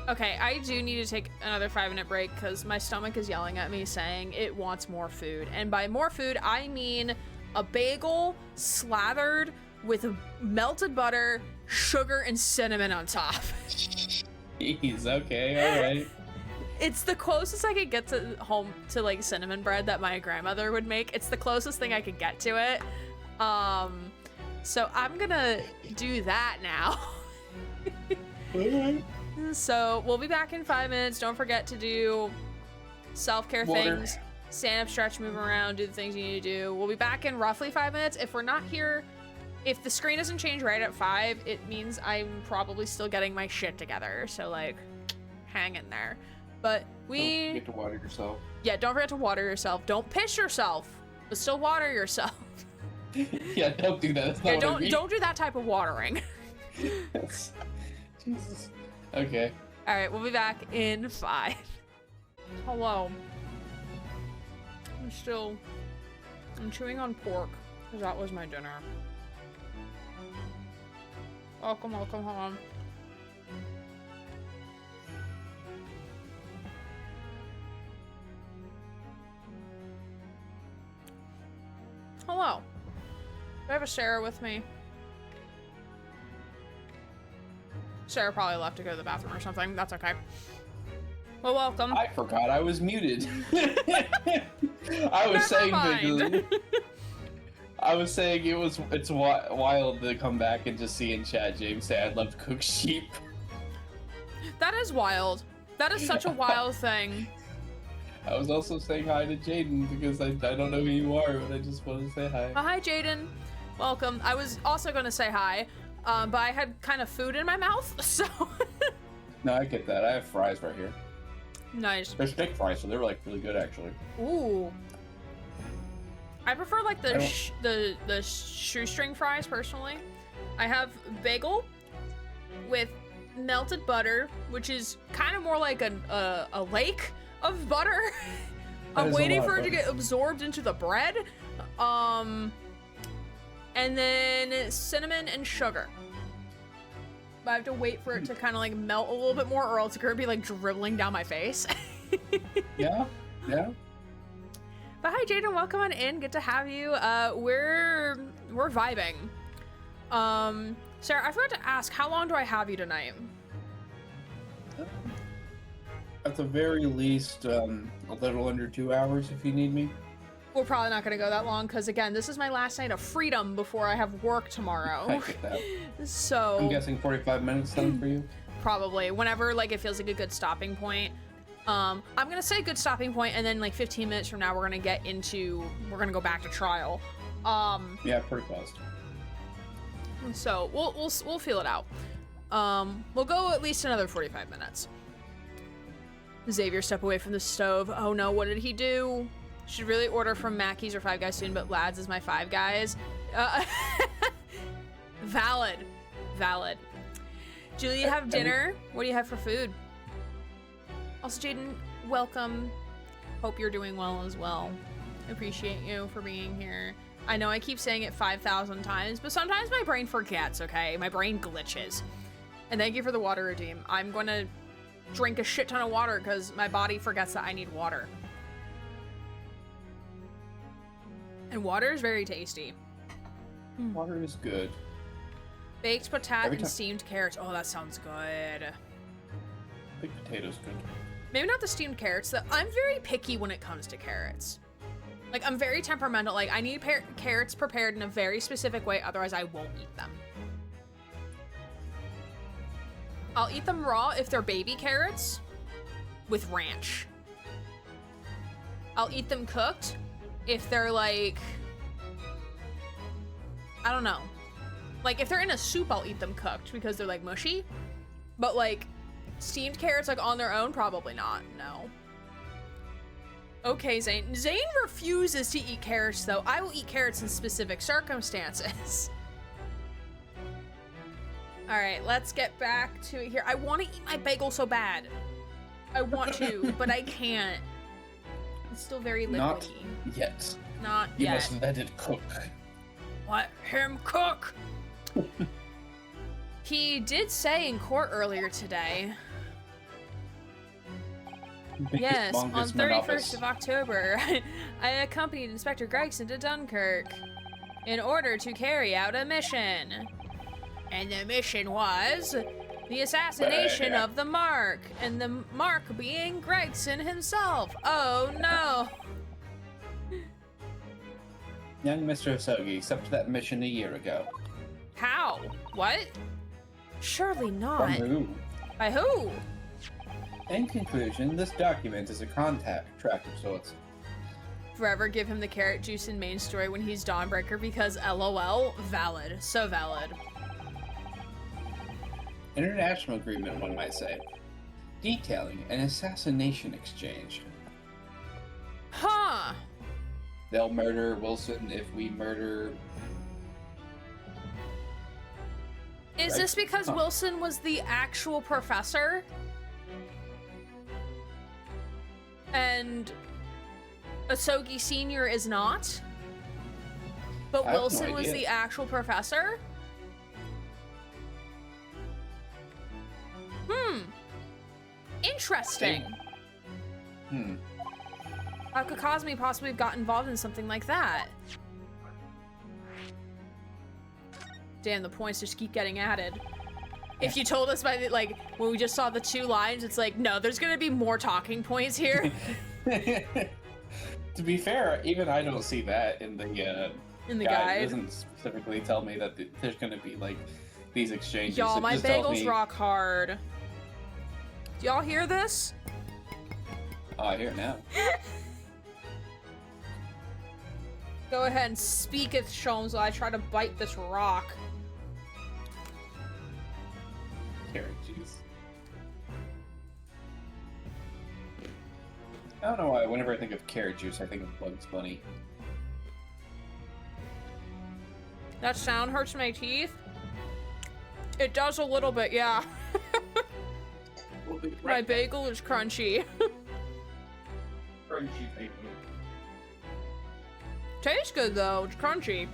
Okay, I do need to take another 5-minute break because my stomach is yelling at me saying it wants more food. And by more food, I mean a bagel slathered with melted butter, sugar, and cinnamon on top. Jeez, okay, alright. It's the closest I could get to home to like cinnamon bread that my grandmother would make. It's the closest thing I could get to it. So I'm gonna do that now. So we'll be back in 5 minutes. Don't forget to do self-care things. Stand up, stretch, move around, do the things you need to do. We'll be back in roughly 5 minutes. If we're not here, if the screen doesn't change right at 5, it means I'm probably still getting my shit together. So like, hang in there. But Don't forget to water yourself. yeah, don't forget to water yourself. Don't piss yourself, but still water yourself. Yeah, don't do that. That's not Yeah, what I mean. don't do that type of watering. Jesus. Okay. All right, we'll be back in 5. Hello. I'm chewing on pork because that was my dinner. Welcome home. Hello. Do I have a Sarah with me? Sarah probably left to go to the bathroom or something. That's okay. Well, welcome. I forgot I was muted. I was saying it's wild to come back and just see in chat James say I'd love to cook sheep. That is wild. That is such a wild thing. I was also saying hi to Jaden because I don't know who you are, but I just wanted to say hi. Hi, Jaden. Welcome. I was also going to say hi, but I had kind of food in my mouth, so... No, I get that. I have fries right here. Nice. They're steak fries, so they're like really good actually. Ooh. I prefer like I the shoestring fries personally. I have bagel with melted butter, which is kind of more like a lake of butter. That I'm is a waiting lot of for it to butter. get absorbed into the bread. And then cinnamon and sugar. But I have to wait for it to kind of like melt a little bit more, or else it's gonna be like dribbling down my face. Yeah, yeah. But hi, Jaden, welcome on in. Good to have you. We're vibing. Sarah, I forgot to ask, how long do I have you tonight? At the very least, a little under 2 hours if you need me. We're probably not gonna go that long, because again, this is my last night of freedom before I have work tomorrow. I get that. So I'm guessing 45 minutes then for you. probably whenever like it feels like a good stopping point. I'm gonna say good stopping point, and then like 15 minutes from now we're gonna go back to trial. Yeah, pretty close. So we'll feel it out. We'll go at least another 45 minutes. Xavier, step away from the stove. Oh no, what did he do? Should really order from Mackey's or Five Guys soon, but Lads is my Five Guys. Valid. Julie, you have dinner? What do you have for food? Also, Jaden, welcome. Hope you're doing well as well. Appreciate you for being here. I know I keep saying it 5,000 times, but sometimes my brain forgets, okay? My brain glitches. And thank you for the water redeem. I'm going to drink a shit ton of water because my body forgets that I need water. And water is very tasty. Water is good. Baked potato Every and time- steamed carrots. Oh, that sounds good. Baked potatoes good. Maybe not the steamed carrots, though. I'm very picky when it comes to carrots. Like, I'm very temperamental. Like, I need carrots prepared in a very specific way, otherwise I won't eat them. I'll eat them raw if they're baby carrots with ranch. I'll eat them cooked if they're like, I don't know. Like, if they're in a soup, I'll eat them cooked because they're like mushy. But like, steamed carrots like on their own, probably not, no. Okay, Zane. Zane refuses to eat carrots, though. I will eat carrots in specific circumstances. All right, let's get back to it here. I want to eat my bagel so bad. I want to, but I can't. It's still very liquidy. Not yet. Not You yet. must let it cook. Let him cook. He did say in court earlier today. Yes, on Longest man 31st office. of October, I accompanied Inspector Gregson to Dunkirk in order to carry out a mission. And the mission was the assassination of the Mark, and the Mark being Gregson himself. Oh no. Young Mr. Hosogi accepted that mission a year ago. How? What? Surely not. From who? By who? In conclusion, this document is a contact track of sorts. Forever give him the carrot juice in main story when he's Dawnbreaker because LOL. Valid. So valid. International agreement, one might say. Detailing an assassination exchange. Huh. They'll murder Wilson if we murder... Is Right. this because Huh. Wilson was the actual professor? And Asogi Sr. is not? But I have no Wilson was idea. the actual professor? Interesting. How could Cosme possibly have got involved in something like that? Damn, the points just keep getting added. If you told us by the, like, when we just saw the 2 lines, it's like, no, there's gonna be more talking points here To be fair, even I don't see that in the in the guide. It guide. doesn't specifically tell me that there's going to be like these exchanges. Y'all, It my just tells bagels me- rock hard. Do y'all hear this? Oh, I hear it now. Go ahead and speaketh, Sholmes, while I try to bite this rock. Carrot juice. I don't know why. Whenever I think of carrot juice, I think of Bugs Bunny. That sound hurts my teeth. It does a little bit, yeah. My bagel is crunchy. Crunchy bagel. Tastes good though, it's crunchy.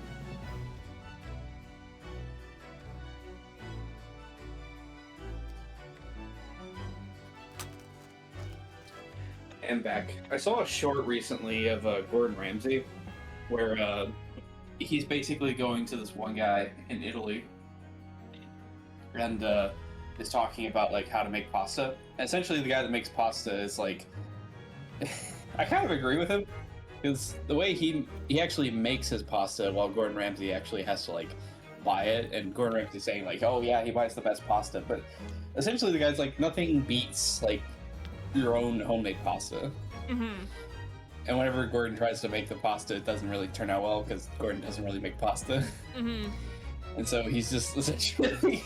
And back. I saw a short recently of Gordon Ramsay, where He's basically going to this one guy in Italy, and is talking about like how to make pasta. And essentially, the guy that makes pasta is like, I kind of agree with him, because the way he actually makes his pasta, while Gordon Ramsay actually has to like buy it, and Gordon Ramsay's saying like, oh yeah, he buys the best pasta, but essentially the guy's like, nothing beats like your own homemade pasta. Mm-hmm. And whenever Gordon tries to make the pasta, it doesn't really turn out well because Gordon doesn't really make pasta. Mm-hmm. And so he's just essentially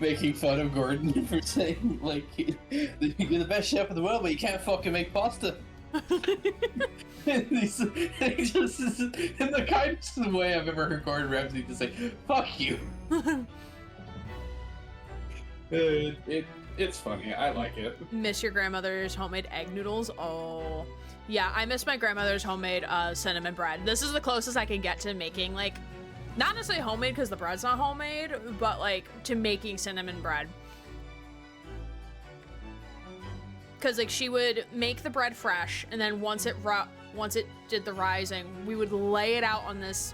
making fun of Gordon for saying, like, you're the best chef in the world, but you can't fucking make pasta. And he just in the kindest way I've ever heard Gordon Ramsay to say, fuck you. it's funny. I like it. Miss your grandmother's homemade egg noodles? Oh. Yeah, I miss my grandmother's homemade cinnamon bread. This is the closest I can get to making, like, not necessarily homemade because the bread's not homemade, but like to making cinnamon bread. Because like she would make the bread fresh, and then once it did the rising, we would lay it out on this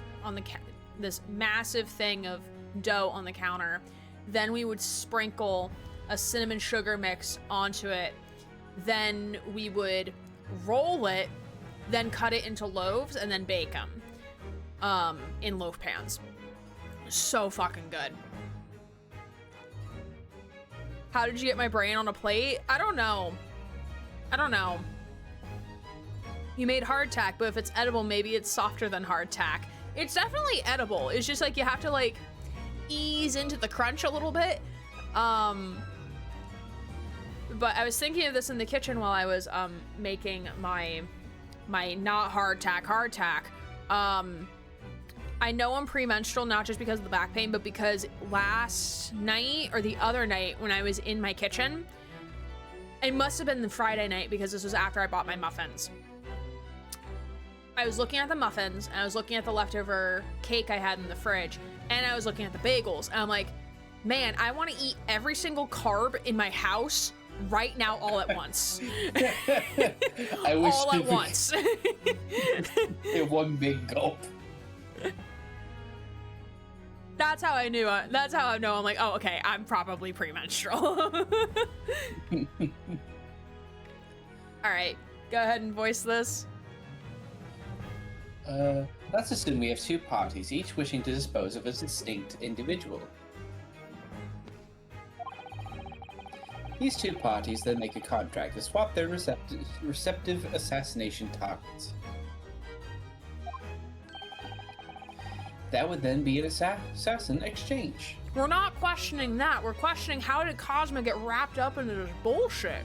massive thing of dough on the counter. Then we would sprinkle a cinnamon sugar mix onto it. Then we would roll it, then cut it into loaves, and then bake them in loaf pans. So fucking good. How did you get my brain on a plate? I don't know. You made hardtack, but if it's edible, maybe it's softer than hardtack. It's definitely edible. It's just like you have to like ease into the crunch a little bit. But I was thinking of this in the kitchen while I was making my not hardtack. I know I'm premenstrual not just because of the back pain, but because last night or the other night when I was in my kitchen, it must have been the Friday night because this was after I bought my muffins. I was looking at the muffins and I was looking at the leftover cake I had in the fridge, and I was looking at the bagels, and I'm like, man, I want to eat every single carb in my house right now all at once. I wish all at once. In one big gulp. That's how I knew. That's how I know. I'm like, oh, okay, I'm probably premenstrual. All right, go ahead and voice this. Let's assume we have two parties, each wishing to dispose of a distinct individual. These two parties then make a contract to swap their receptive assassination targets. That would then be an assassin exchange. We're not questioning that. We're questioning how did Cosmo get wrapped up into this bullshit?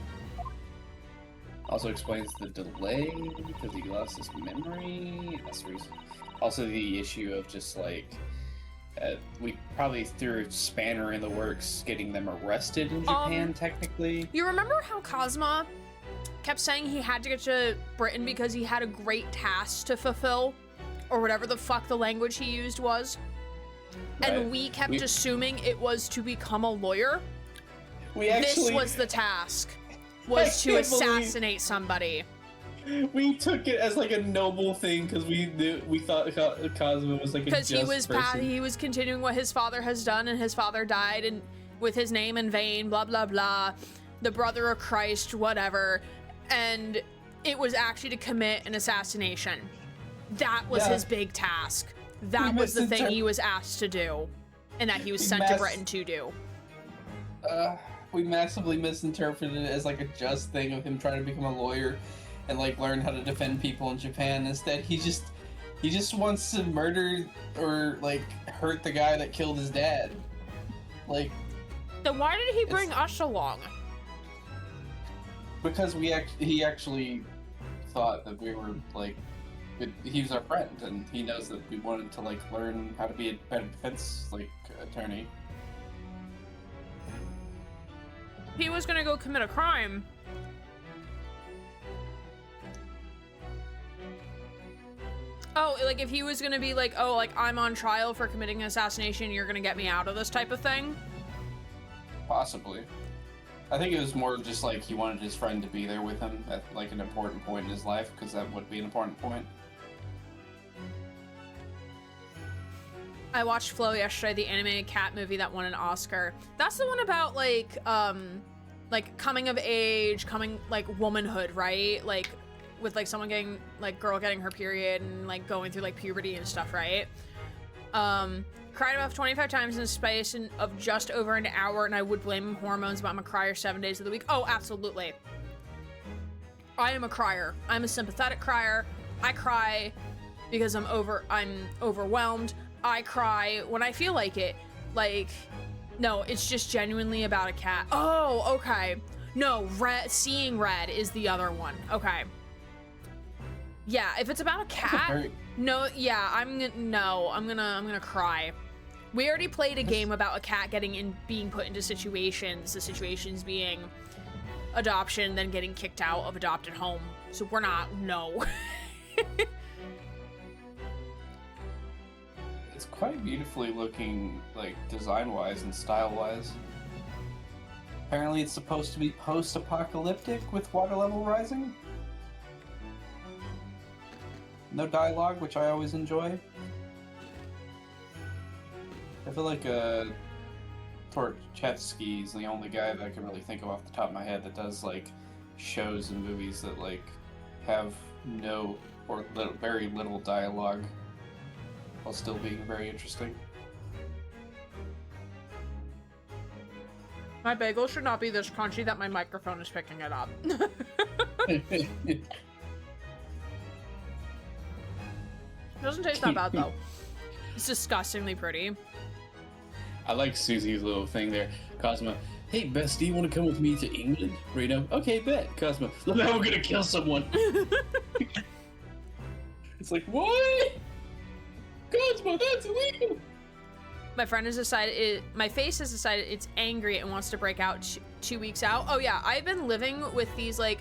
Also explains the delay because he lost his memory. That's the reason. Also the issue of just like we probably threw a spanner in the works getting them arrested in Japan technically. You remember how Cosmo kept saying he had to get to Britain because he had a great task to fulfill? Or whatever the fuck the language he used was. Right. And we kept assuming it was to become a lawyer. This was the task. Was to assassinate somebody. We took it as like a noble thing because we thought Cosmo was like a just person. He was continuing what his father has done, and his father died, and with his name in vain, blah blah blah, the brother of Christ, whatever, and it was actually to commit an assassination. That was his big task. That was the thing he was asked to do, and that he was sent to Britain to do. We massively misinterpreted it as like a just thing of him trying to become a lawyer and like learn how to defend people in Japan. Instead, he just wants to murder or like hurt the guy that killed his dad. Like, then why did he bring us along? Because he actually thought that we were like, he was our friend, and he knows that we wanted to like learn how to be a better defense like attorney. He was gonna go commit a crime. Oh, like if he was gonna be like, oh, like I'm on trial for committing an assassination, you're gonna get me out of this type of thing? Possibly. I think it was more just like he wanted his friend to be there with him at like an important point in his life, because that would be an important point. I watched Flow yesterday, the animated cat movie that won an Oscar. That's the one about like coming of age, like womanhood, right? Like with like someone getting like girl getting her period and like going through like puberty and stuff, right? Cried about 25 times in a space of just over an hour, and I would blame hormones, but I'm a crier 7 days of the week. Oh, absolutely. I am a crier. I'm a sympathetic crier. I cry because I'm overwhelmed. I cry when I feel like it. Like, no, it's just genuinely about a cat. Oh, okay. No, seeing red is the other one. Okay. Yeah, if it's about a cat, no, yeah, I'm gonna cry. We already played a game about a cat being put into situations, the situations being adoption, then getting kicked out of adopted home. So we're not, no. It's quite beautifully looking, like, design-wise and style-wise. Apparently it's supposed to be post-apocalyptic with water level rising. No dialogue, which I always enjoy. I feel like Torchevsky is the only guy that I can really think of off the top of my head that does, like, shows and movies that, like, have no or very little dialogue while still being very interesting. My bagel should not be this crunchy that my microphone is picking it up. Doesn't taste that bad though. It's disgustingly pretty. I like Susie's little thing there. Cosmo, hey Bess, do you want to come with me to England? Reno, okay, bet. Cosmo, look how we're gonna kill someone. It's like, what? Cosmo, that's illegal. My friend has decided, my face has decided it's angry and wants to break out 2 weeks out. Oh yeah, I've been living with these like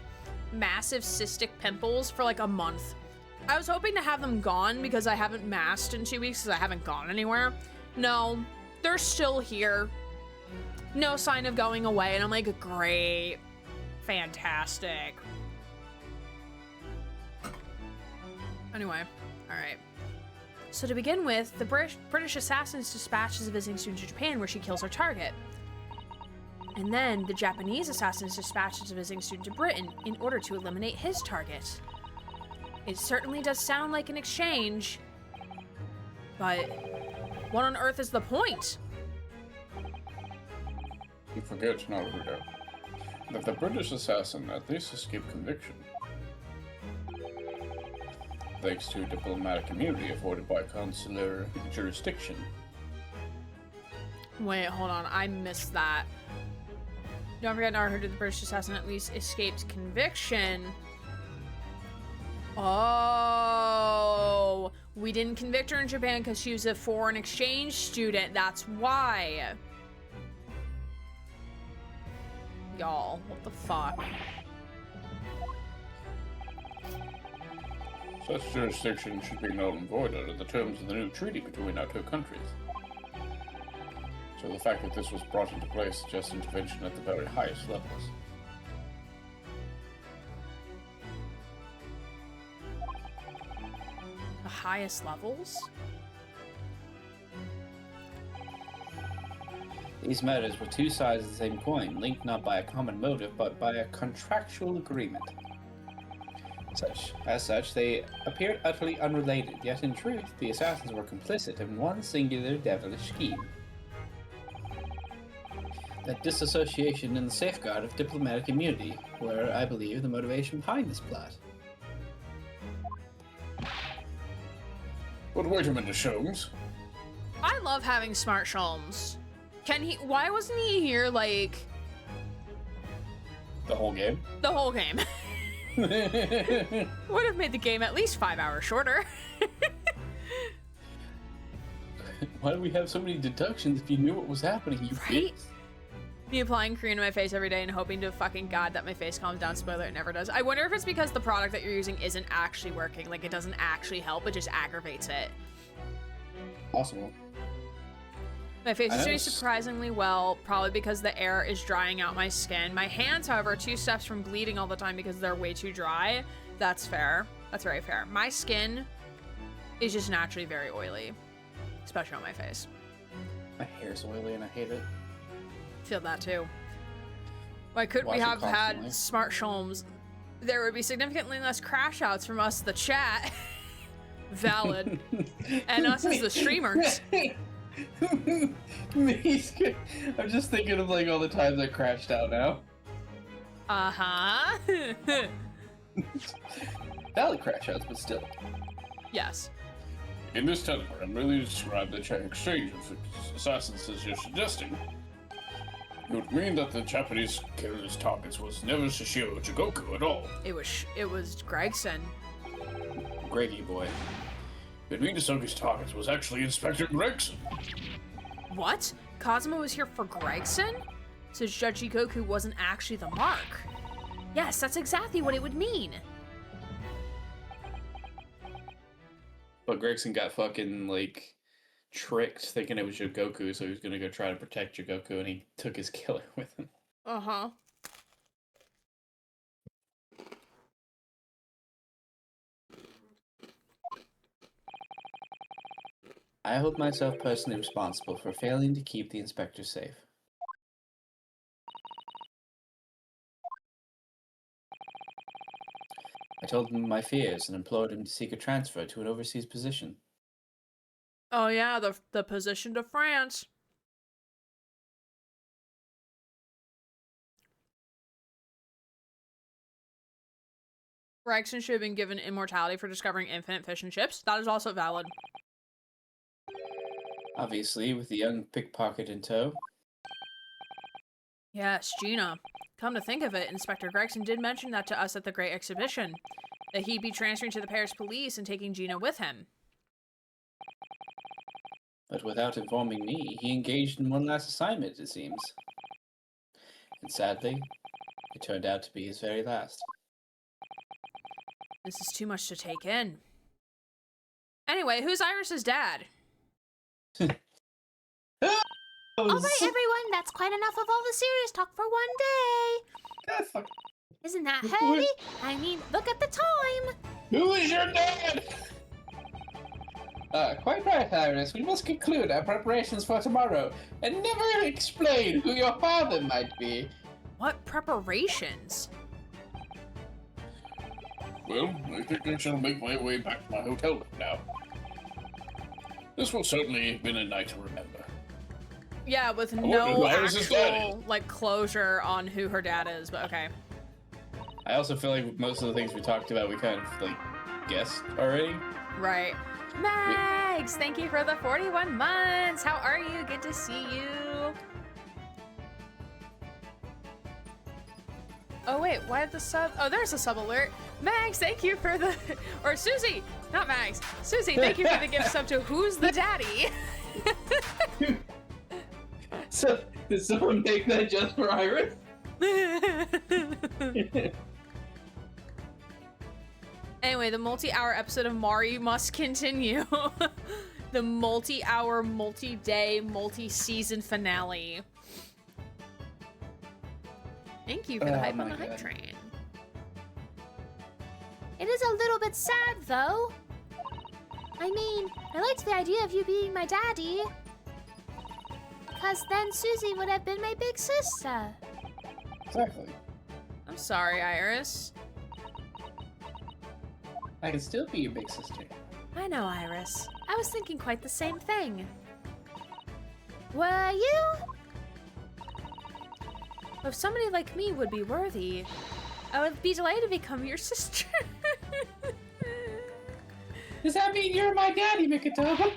massive cystic pimples for like a month. I was hoping to have them gone because I haven't masked in 2 weeks because I haven't gone anywhere. No, they're still here. No sign of going away. And I'm like, great, fantastic. Anyway, all right. So to begin with, the British assassin's dispatches a visiting student to Japan where she kills her target. And then the Japanese assassin's dispatches a visiting student to Britain in order to eliminate his target. It certainly does sound like an exchange, but what on earth is the point? You forget, Naruto, that the British assassin at least escaped conviction, thanks to diplomatic immunity afforded by consular jurisdiction. Wait, hold on, I missed that. Don't forget, Naruto, the British assassin at least escaped conviction. Oh, we didn't convict her in Japan because she was a foreign exchange student. That's why. Y'all, what the fuck? Such jurisdiction should be null and void under the terms of the new treaty between our two countries. So the fact that this was brought into place suggests intervention at the very highest levels. The highest levels? These matters were two sides of the same coin, linked not by a common motive, but by a contractual agreement. As such, they appeared utterly unrelated, yet in truth, the assassins were complicit in one singular devilish scheme. That disassociation and the safeguard of diplomatic immunity were, I believe, the motivation behind this plot. But wait a minute, Sholmes. I love having smart Sholmes. Why wasn't he here, like... The whole game? The whole game. Would have made the game at least 5 hours shorter. Why do we have so many deductions if you knew what was happening? You Right? bitch? Me applying cream to my face every day and hoping to fucking God that my face calms down. Spoiler, it never does. I wonder if it's because the product that you're using isn't actually working. Like, it doesn't actually help, it just aggravates it. Possible. My face I is know doing s- surprisingly well, probably because the air is drying out my skin. My hands, however, are 2 steps from bleeding all the time because they're way too dry. That's fair. That's very fair. My skin is just naturally very oily, especially on my face. My hair's oily and I hate it. Feel that too. Why couldn't we Wash it have constantly. had smart Sholmes? There would be significantly less crash outs from us, the chat. Valid. And us as the streamers. I'm just thinking of like all the times I crashed out now. Uh-huh. Valid crash outs, but still. Yes. In this telegram, really describe the exchange of assassins as you're suggesting. It would mean that the Japanese killer's targets was never Shishio Jigoku at all. It was Gregson. Greggy boy. It means Sogi's targets was actually Inspector Gregson. What? Kazuma was here for Gregson? So Judge Goku wasn't actually the mark. Yes, that's exactly what it would mean. But Gregson got fucking like tricked thinking it was Jigoku, so he was gonna go try to protect Jigoku and he took his killer with him. Uh-huh. I hold myself personally responsible for failing to keep the inspector safe. I told him my fears and implored him to seek a transfer to an overseas position. Oh yeah, the position to France. Gregson should have been given immortality for discovering infinite fish and chips. That is also valid. Obviously, with the young pickpocket in tow. Yes, Gina. Come to think of it, Inspector Gregson did mention that to us at the Great Exhibition. That he'd be transferring to the Paris police and taking Gina with him. But without informing me, he engaged in one last assignment, it seems. And sadly, it turned out to be his very last. This is too much to take in. Anyway, who's Iris's dad? All right, everyone, that's quite enough of all the serious talk for one day. God, fuck. Isn't that heavy? I mean, look at the time. Who is your dad? Quite right, Iris. We must conclude our preparations for tomorrow and never explain who your father might be. What preparations? Well, I think I shall make my way back to my hotel room now. This will certainly have been a night to remember. Yeah, with wonder no who Iris's daddy actual, like, closure on who her dad is, but okay. I also feel like most of the things we talked about, we kind of like guessed already. Right. Mags, thank you for the 41 months. How are you? Good to see you. Oh, wait, why did the sub? Oh, there's a sub alert. Mags, thank you for the, or Susie, not Mags. Susie, thank you for the gift sub to Who's the Daddy? So, did someone make that just for Iris? Anyway, the multi-hour episode of Mari must continue. The multi-hour, multi-day, multi-season finale. Thank you for the Oh hype on my the hype God. train. It is a little bit sad, though. I mean, I liked the idea of you being my daddy. Because then Susie would have been my big sister. Exactly. I'm sorry, Iris. I can still be your big sister. I know, Iris. I was thinking quite the same thing. Were you? If somebody like me would be worthy, I would be delighted to become your sister. Does that mean you're my daddy, Mikatoba?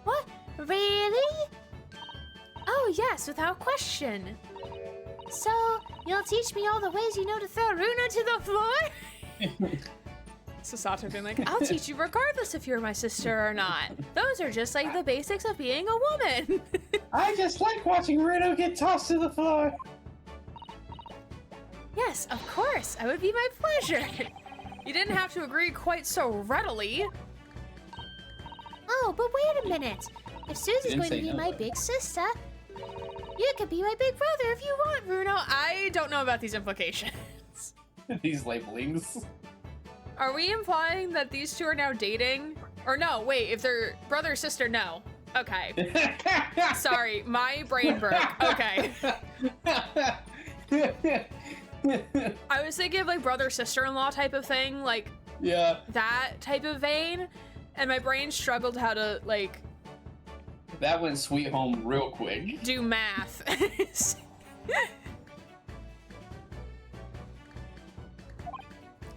What? Really? Oh, yes, without question. So, you'll teach me all the ways you know to throw Runa to the floor? Sasato being like, I'll teach you regardless if you're my sister or not. Those are just like the basics of being a woman. I just like watching Reno get tossed to the floor. Yes, of course. It would be my pleasure. You didn't have to agree quite so readily. Oh, but wait a minute. If Susie's Didn't going to say be no, my though. big sister, you could be my big brother if you want, Bruno, I don't know about these implications. These labelings. Are we implying that these two are now dating? Or no, wait, if they're brother or sister, no. Okay. Sorry, my brain broke. Okay. I was thinking of like brother sister-in-law type of thing, like Yeah. that type of vein, and my brain struggled how to like That went sweet home real quick. do math.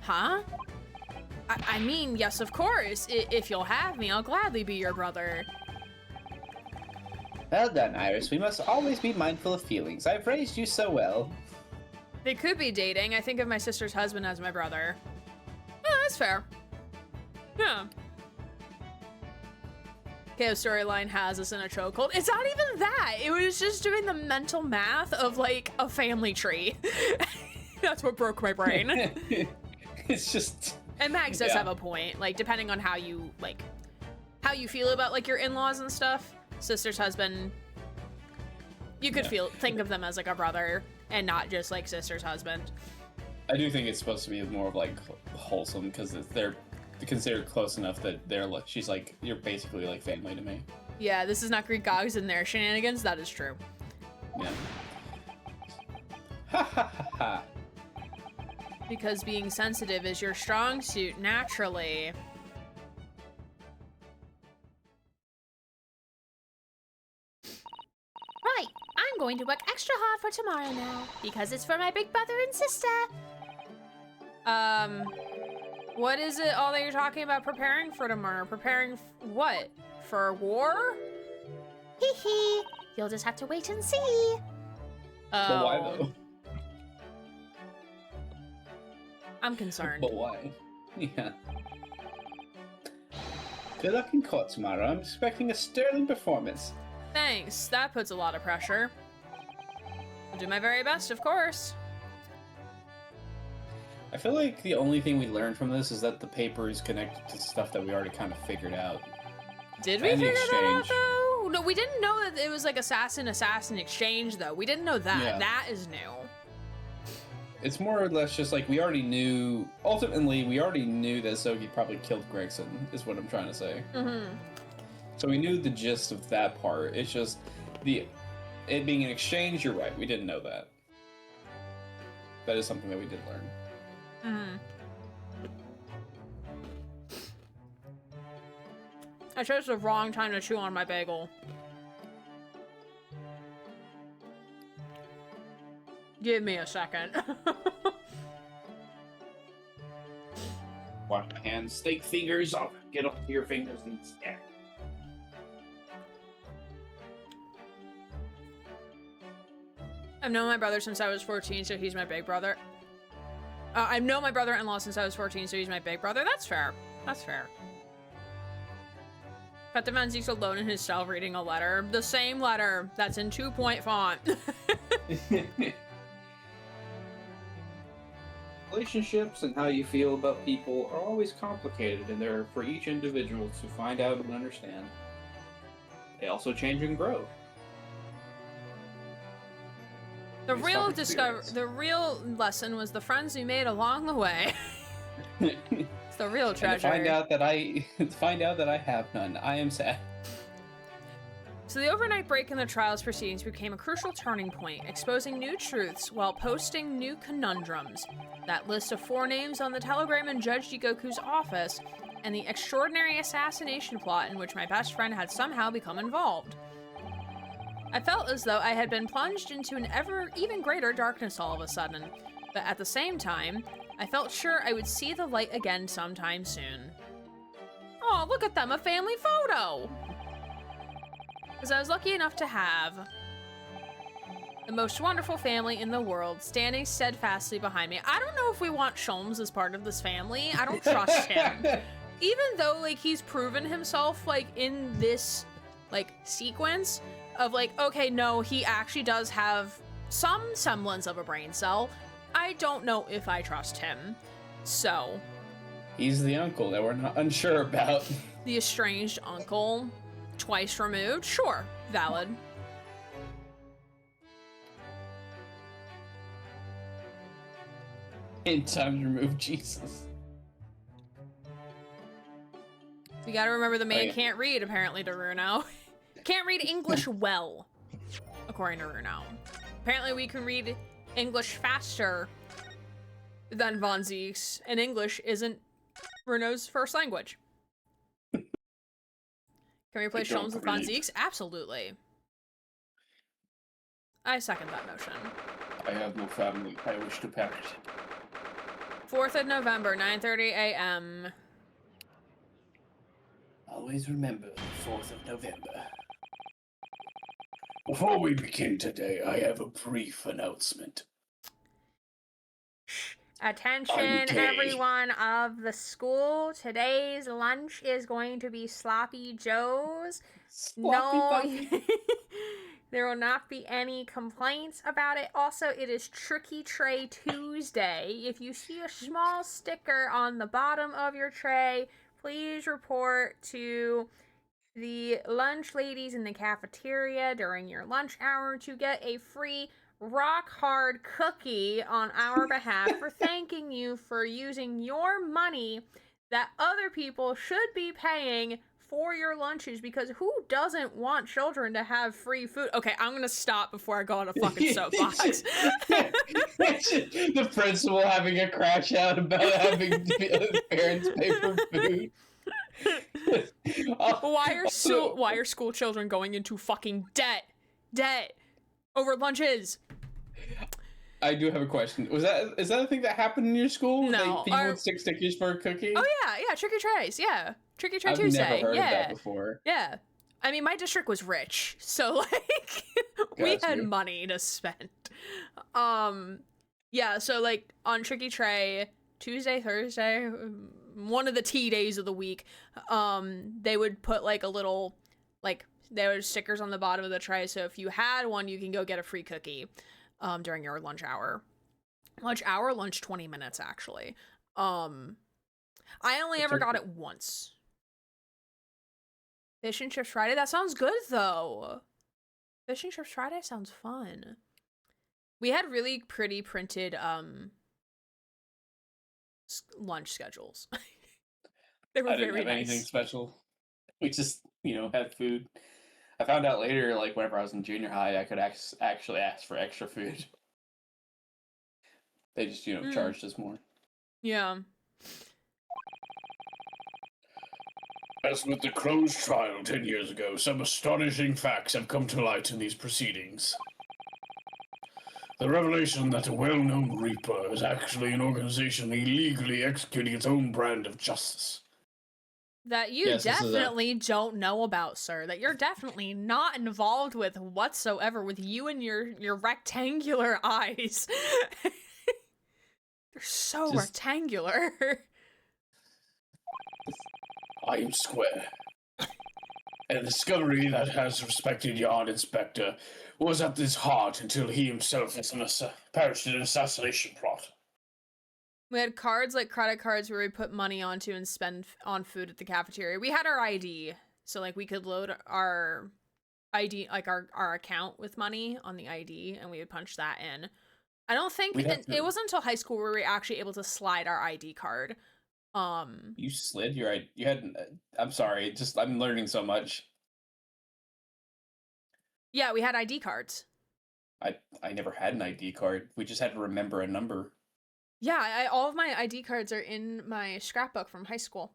Huh? I mean, yes, of course. If you'll have me, I'll gladly be your brother. Well done, Iris. We must always be mindful of feelings. I've raised you so well. They could be dating. I think of my sister's husband as my brother. Oh, that's fair. Yeah. KO storyline has us in a chokehold. It's not even that. It was just doing the mental math of like a family tree. That's what broke my brain. It's just. And Max does Yeah. have a point. Like depending on how you feel about like your in-laws and stuff. Sister's husband. You could think of them as like a brother and not just like sister's husband. I do think it's supposed to be more of like wholesome because they're considered close enough that they're like, she's like, you're basically like family to me. Yeah, this is not Greek gods and their shenanigans. That is true. Yeah. Ha ha ha ha. Because being sensitive is your strong suit naturally. Right, I'm going to work extra hard for tomorrow now, because it's for my big brother and sister. What is it all that you're talking about preparing for tomorrow? Preparing what? For war? Hee hee. You'll just have to wait and see. But why though? I'm concerned. But why? Yeah. Good luck in court tomorrow. I'm expecting a sterling performance. Thanks. That puts a lot of pressure. I'll do my very best, of course. I feel like the only thing we learned from this is that the paper is connected to stuff that we already kind of figured out. Did we And the figure that out, exchange. though? No, we didn't know that it was like assassin exchange, though. We didn't know that. Yeah. That is new. It's more or less just like we already knew. Ultimately, we already knew that Sogi probably killed Gregson. Is what I'm trying to say. Mm-hmm. So we knew the gist of that part. It's just it being an exchange. You're right. We didn't know that. That is something that we did learn. Mm-hmm. I chose the wrong time to chew on my bagel. Give me a second. Wash my hands, steak fingers off. Get off your fingers and stack. I've known my brother since I was 14, so he's my big brother. I've known my brother-in-law since I was 14, so he's my big brother. That's fair. That's fair. Petamanzi's alone in his cell reading a letter. The same letter that's in 2-point font. Relationships and how you feel about people are always complicated, and they're for each individual to find out and understand. They also change and grow. The Based real off experience. the real lesson was the friends we made along the way. It's the real And to treasure. find out that I have none. I am sad. So the overnight break in the trial's proceedings became a crucial turning point, exposing new truths while posting new conundrums. That list of 4 names on the telegram in Judge Jigoku's office, and the extraordinary assassination plot in which my best friend had somehow become involved. I felt as though I had been plunged into an even greater darkness all of a sudden, but at the same time, I felt sure I would see the light again sometime soon. Oh, look at them, a family photo! Because I was lucky enough to have The most wonderful family in the world, standing steadfastly behind me. I don't know if we want Sholmes as part of this family. I don't trust him. Even though, like, he's proven himself, like, in this, like, sequence of, like, okay, no, he actually does have some semblance of a brain cell. I don't know if I trust him. So. He's the uncle that we're not unsure about. The estranged uncle, twice removed, sure, valid. 10 times removed, Jesus. We gotta remember the man yeah. can't read, apparently, to Runo. Can't read English well, according to Runo. Apparently we can read English faster than Von Zeke's, and English isn't Runo's first language. Can we replace Sholmes with Von Zeke's? Absolutely. I second that motion. I have no family. I wish to parent. 4th of November, 9:30 a.m. Always remember the 4th of November. Before we begin today, I have a brief announcement. Attention, Okay. everyone of the school. Today's lunch is going to be Sloppy Joe's. There will not be any complaints about it. Also, it is Tricky Tray Tuesday. If you see a small sticker on the bottom of your tray, please report to the lunch ladies in the cafeteria during your lunch hour to get a free rock hard cookie on our behalf for thanking you for using your money that other people should be paying for your lunches, because who doesn't want children to have free food? Okay, I'm gonna stop before I go on a fucking soapbox. The principal having a crash out about having parents pay for food. Why are school children going into fucking debt over lunches? I do have a question. Is that a thing that happened in your school? No, Like, people would stick stickers for a cookie? Oh yeah, Tricky Trays, yeah. Tricky Tray I've Tuesday, never heard yeah. of that before. Yeah. I mean, my district was rich, so, like, we Got had you. money to spend. Yeah, so, like, on Tricky Tray, Tuesday, Thursday, one of the tea days of the week, they would put, like, a little, like, there were stickers on the bottom of the tray, so if you had one, you can go get a free cookie, during your lunch hour. Lunch 20 minutes, actually. I only ever got it once. Fish and Chips Friday? That sounds good, though. Fish and Chips Friday sounds fun. We had really pretty printed, lunch schedules. They were I didn't very have nice. anything special. We just, had food. I found out later, like, whenever I was in junior high, I could actually ask for extra food. They just, charged us more. Yeah. As with the Crow's trial 10 years ago, some astonishing facts have come to light in these proceedings. The revelation that a well-known Reaper is actually an organization illegally executing its own brand of justice. That you Yes, this is definitely don't know about, sir. That you're definitely not involved with whatsoever, with you and your rectangular eyes. They're so rectangular. I am square. A discovery that has respected Yard Inspector was at his heart until he himself perished in an assassination plot. We had cards, like credit cards, where we put money onto and spend on food at the cafeteria. We had our ID, so, like, we could load our ID, like, our account with money on the ID, and we would punch that in. I don't think it wasn't until high school where we were actually able to slide our ID card. You slid your ID? You had? I'm sorry. I'm learning so much. Yeah, we had ID cards. I never had an ID card. We just had to remember a number. Yeah, all of my ID cards are in my scrapbook from high school.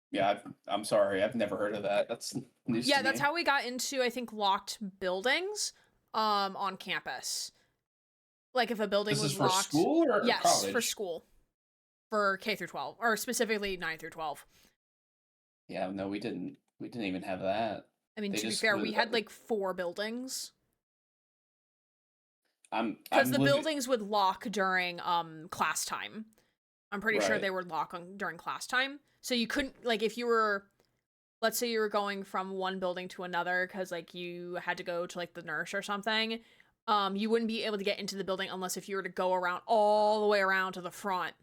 Yeah, I'm sorry. I've never heard of that. That's news to me. That's how we got into, I think, locked buildings on campus. Like, if a building This was is for locked. school or yes, college? for school. For K through 12, or specifically 9 through 12. Yeah, no, we didn't even have that. I mean, They to be just fair, split we it had up. like 4 buildings. Because the buildings would lock during class time. I'm pretty sure Right. they would lock during class time. So you couldn't, like, if you were, let's say you were going from one building to another because, like, you had to go to, like, the nurse or something, you wouldn't be able to get into the building unless if you were to go around all the way around to the front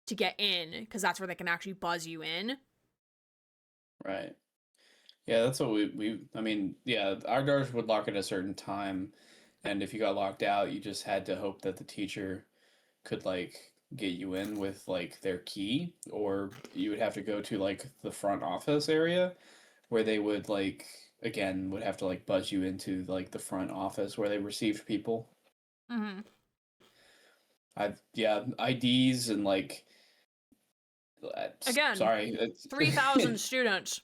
to get in, because that's where they can actually buzz you in. Right. Yeah, that's what I mean, yeah, our doors would lock at a certain time, and if you got locked out, you just had to hope that the teacher could, like, get you in with, like, their key, or you would have to go to, like, the front office area where they would, like, again, would have to, like, buzz you into, like, the front office where they received people. Mm-hmm. Yeah, IDs and, like, Again, sorry, 3,000 students.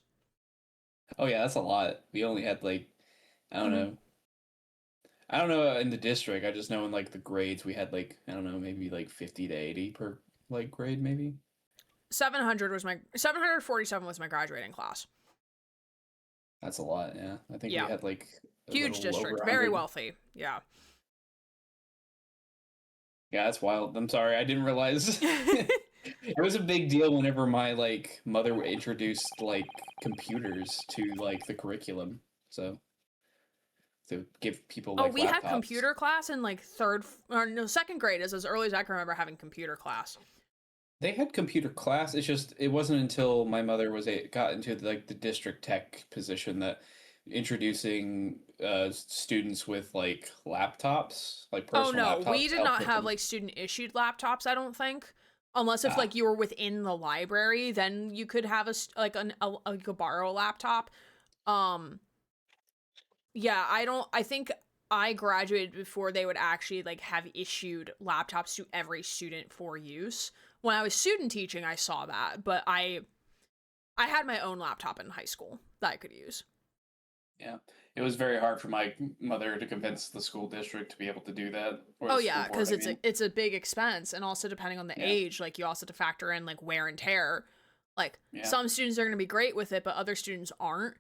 Oh yeah, that's a lot. We only had, like, I don't Mhm. know. I don't know in the district. I just know in, like, the grades we had, like, I don't know, maybe like 50 to 80 per, like, grade maybe. 747 was my graduating class. That's a lot, yeah. I think Yeah. we had, like, a Huge little district, over very 100. wealthy. Yeah. Yeah, that's wild. I'm sorry. I didn't realize. It was a big deal whenever my, like, mother introduced, like, computers to, like, the curriculum. So to give people, Oh, like, we laptops. had computer class in like second grade is as early as I can remember having computer class. They had computer class. It's just it wasn't until my mother got into, like, the district tech position that introducing students with, like, laptops, like Oh personal no, laptops. we did to not outfit have them. like student issued laptops, I don't think. Unless if Ah. like you were within the library, then you could have you could borrow a laptop. Yeah, I think I graduated before they would actually like have issued laptops to every student for use. When I was student teaching, I saw that, but I had my own laptop in high school that I could use. Yeah, it was very hard for my mother to convince the school district to be able to do that. Or Oh the yeah, school board, because I mean. it's a big expense, and also depending on the Yeah. age, like you also have to factor in like wear and tear. Like Yeah. some students are going to be great with it, but other students aren't.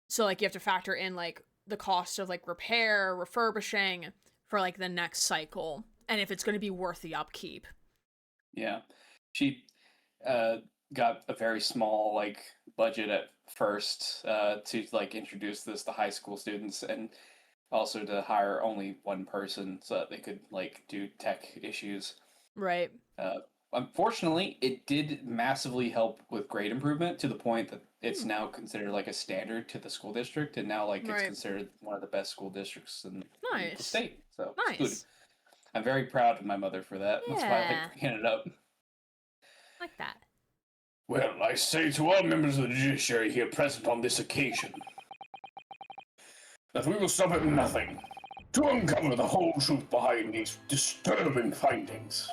So like you have to factor in like the cost of like repair, refurbishing for like the next cycle, and if it's going to be worth the upkeep. Yeah, she got a very small, like, budget at first to, like, introduce this to high school students, and also to hire only one person so that they could, like, do tech issues. Right. Unfortunately, it did massively help with grade improvement to the point that it's now considered, like, a standard to the school district, and now, like, it's Right. considered one of the best school districts in the Nice. state. So it's good. Nice. I'm very proud of my mother for that. That's why I Yeah. like bringing it up. Like that. Well, I say to all members of the judiciary here present on this occasion that we will stop at nothing to uncover the whole truth behind these disturbing findings.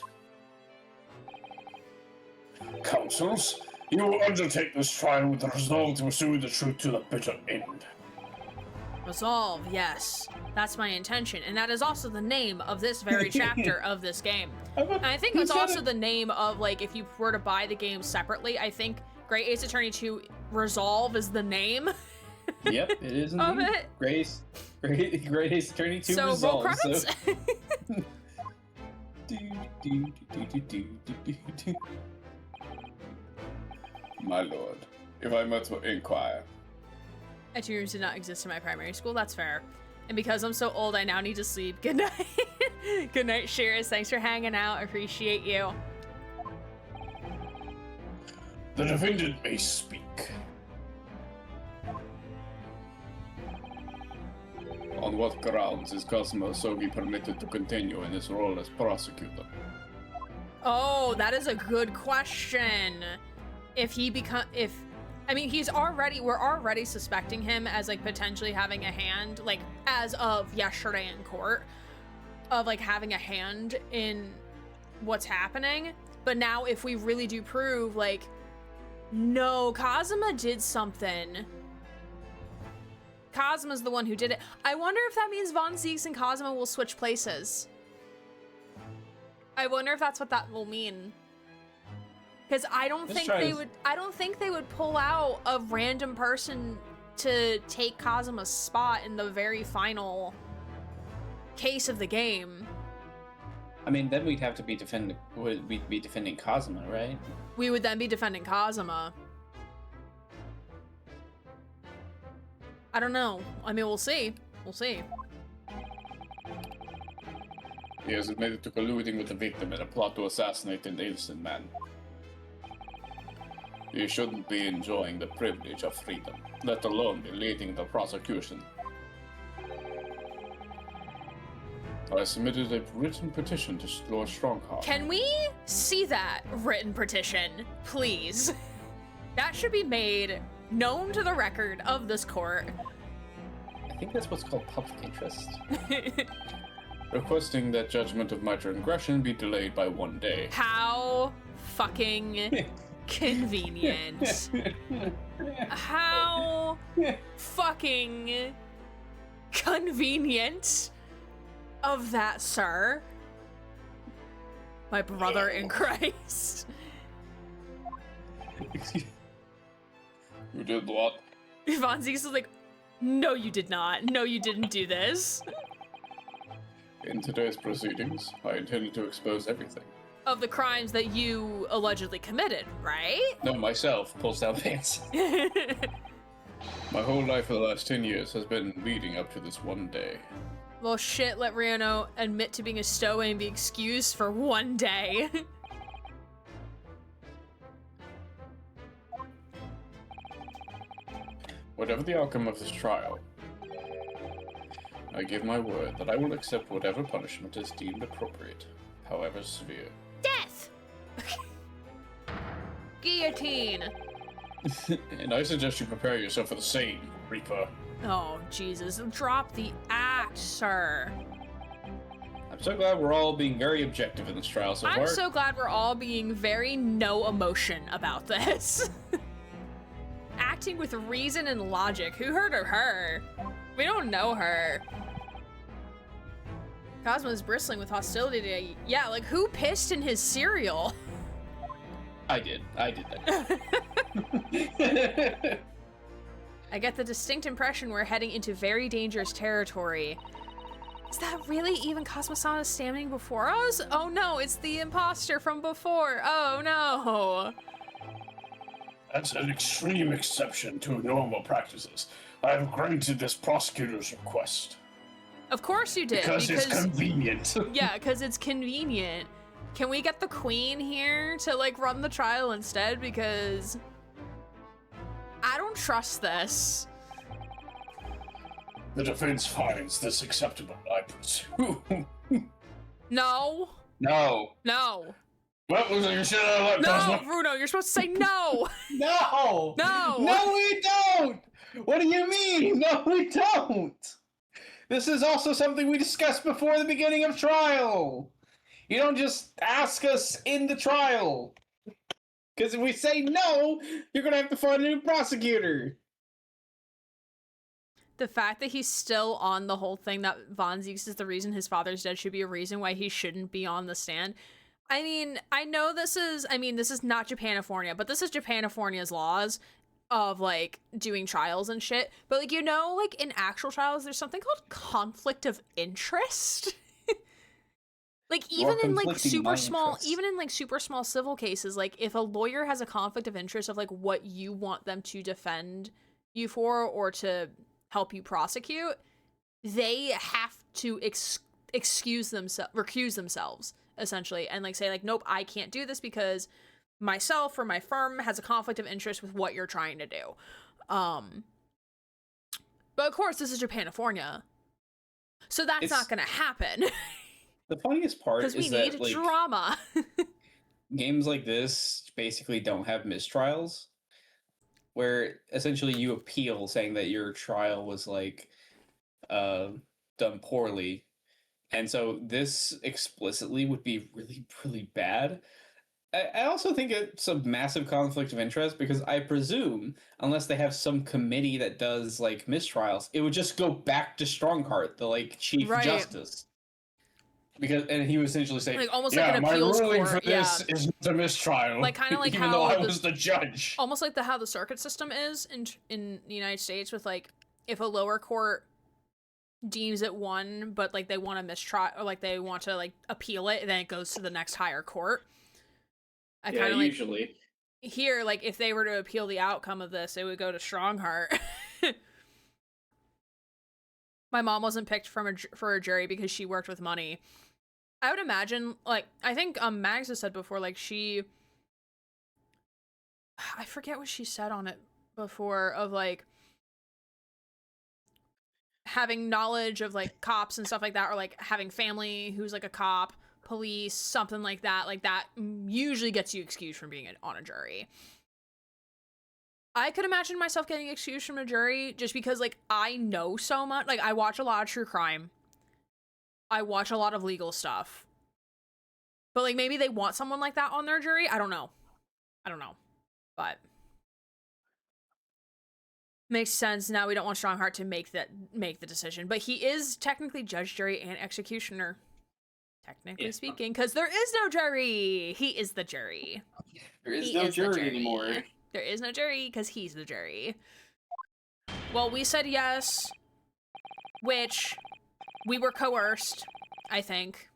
Councils, you will undertake this trial with the resolve to pursue the truth to the bitter end. Resolve, yes. That's my intention, and that is also the name of this very chapter of this game. And I think it's also the name of, like, if you were to buy the game separately, I think Great Ace Attorney 2 Resolve is the name. Yep, it is Of indeed. it. Great Ace Attorney 2 So roll Resolve. credits. My lord, if I might inquire. Two rooms did not exist in my primary school, that's fair. And because I'm so old, I now need to sleep. Good night. Good night, Shears. Thanks for hanging out. Appreciate you. The defendant may speak. On what grounds is Cosmo Sogi permitted to continue in his role as prosecutor? Oh, that is a good question. We're already suspecting him as like potentially having a hand, like as of yesterday in court, of like having a hand in what's happening. But now if we really do prove like, no, Kazuma did something. Kazuma's the one who did it. I wonder if that means Von Zieks and Kazuma will switch places. I wonder if that's what that will mean. Because I don't think they would pull out a random person to take Kazuma's spot in the very final case of the game. I mean, then we'd have to be we'd be defending Kazuma, right? We would then be defending Kazuma. I don't know. I mean, we'll see. We'll see. He has admitted to colluding with the victim in a plot to assassinate an innocent man. He shouldn't be enjoying the privilege of freedom, let alone be leading the prosecution. I submitted a written petition to Lord Strongheart. Can we see that written petition, please? That should be made known to the record of this court. I think that's what's called public interest. Requesting that judgment of my transgression be delayed by 1 day. How fucking convenient. How fucking convenient of that, sir. My brother in Christ. You did what? Von Ziegler is like, no, you did not. No, you didn't do this. In today's proceedings, I intended to expose everything. Of the crimes that you allegedly committed, right? No, myself pulls down pants. My whole life for the last 10 years has been leading up to this one day. Well, shit, let Rihanna admit to being a stowaway and be excused for 1 day. Whatever the outcome of this trial, I give my word that I will accept whatever punishment is deemed appropriate, however severe. Death! Guillotine! And I suggest you prepare yourself for the same, Reaper. Oh, Jesus. Drop the act, sir. I'm so glad we're all being very objective in this trial so far. I'm so glad we're all being very no emotion about this. Acting with reason and logic. Who heard of her? We don't know her. Cosmo's bristling with hostility today. Yeah, like who pissed in his cereal? I did that. I get the distinct impression we're heading into very dangerous territory. Is that really even Cosmo-sama standing before us? Oh no, it's the imposter from before. Oh no. That's an extreme exception to normal practices. I have granted this prosecutor's request. Of course you did. Because it's convenient. Yeah, because it's convenient. Can we get the queen here to like run the trial instead? Because I don't trust this. The defense finds this acceptable, I presume. No. No. No. What was it? You should have let No, Cosmo. Bruno, you're supposed to say no. No! No. No, we don't! What do you mean? No, we don't! This is also something we discussed before the beginning of trial. You don't just ask us in the trial. Because if we say no, you're going to have to find a new prosecutor. The fact that he's still on the whole thing that Von Zieks is the reason his father's dead should be a reason why he shouldn't be on the stand. I mean, I know this is not Japanifornia, but this is Japanifornia's laws of, like, doing trials and shit. But, like, you know, like, in actual trials, there's something called conflict of interest. Like, even in, like, super small civil cases, like, if a lawyer has a conflict of interest of, like, what you want them to defend you for or to help you prosecute, they have to recuse themselves, essentially, and, like, say, like, nope, I can't do this because myself or my firm has a conflict of interest with what you're trying to do. But of course, this is Japanifornia, so that's not gonna happen. The funniest part Because we is need that, like, drama. games like this basically don't have mistrials, where essentially you appeal saying that your trial was, like, done poorly. And so this explicitly would be really, really bad. I also think it's a massive conflict of interest because I presume, unless they have some committee that does, like, mistrials, it would just go back to Strongheart, the, like, Chief Justice. And he would essentially say, like almost like an appeals my ruling court. for this is a mistrial. Like kind of like even how though I was the judge. Almost like how the circuit system is in the United States with like if a lower court deems it won, but like they want to mistrial or like they want to like appeal it, and then it goes to the next higher court. I Yeah, kind of like usually. here, like if they were to appeal the outcome of this, it would go to Strongheart. My mom wasn't picked for a jury because she worked with money. I would imagine, like, I think Mags has said before, like I forget what she said on it before, of like having knowledge of like cops and stuff like that, or like having family who's like a cop, police, something like that usually gets you excused from being on a jury. I could imagine myself getting excused from a jury just because like I know so much. Like I watch a lot of true crime. I watch a lot of legal stuff. But like maybe they want someone like that on their jury. I don't know. But makes sense. Now we don't want Strongheart to make the decision. But he is technically judge, jury, and executioner. Technically speaking, because there is no jury. He is the jury. There is no jury anymore. There is no jury because he's the jury. Well, we said yes, which we were coerced, I think.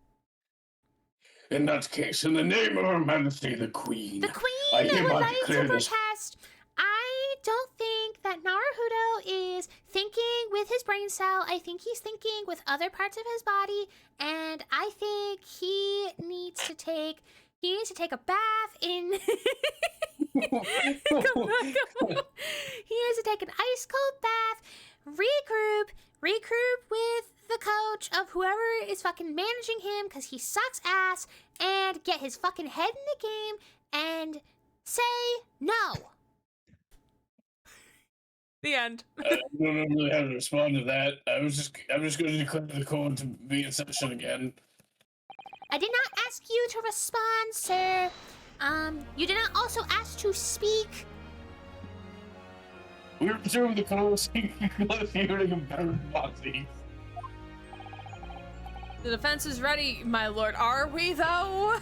In that case, in the name of Her Majesty the Queen, The Queen I would hereby like to declare this. protest. I don't think that Naruto is thinking with his brain cell. I think he's thinking with other parts of his body, and I think he needs to take a bath in He needs to take an ice cold bath, regroup with the coach of whoever is fucking managing him because he sucks ass, and get his fucking head in the game and say no. The end. I don't know really how to respond to that. I'm just going to declare the court to be in session again. I did not ask you to respond, sir. You did not also ask to speak. We resume the closing hearing of Baron Boxy. The defense is ready, my lord. Are we, though?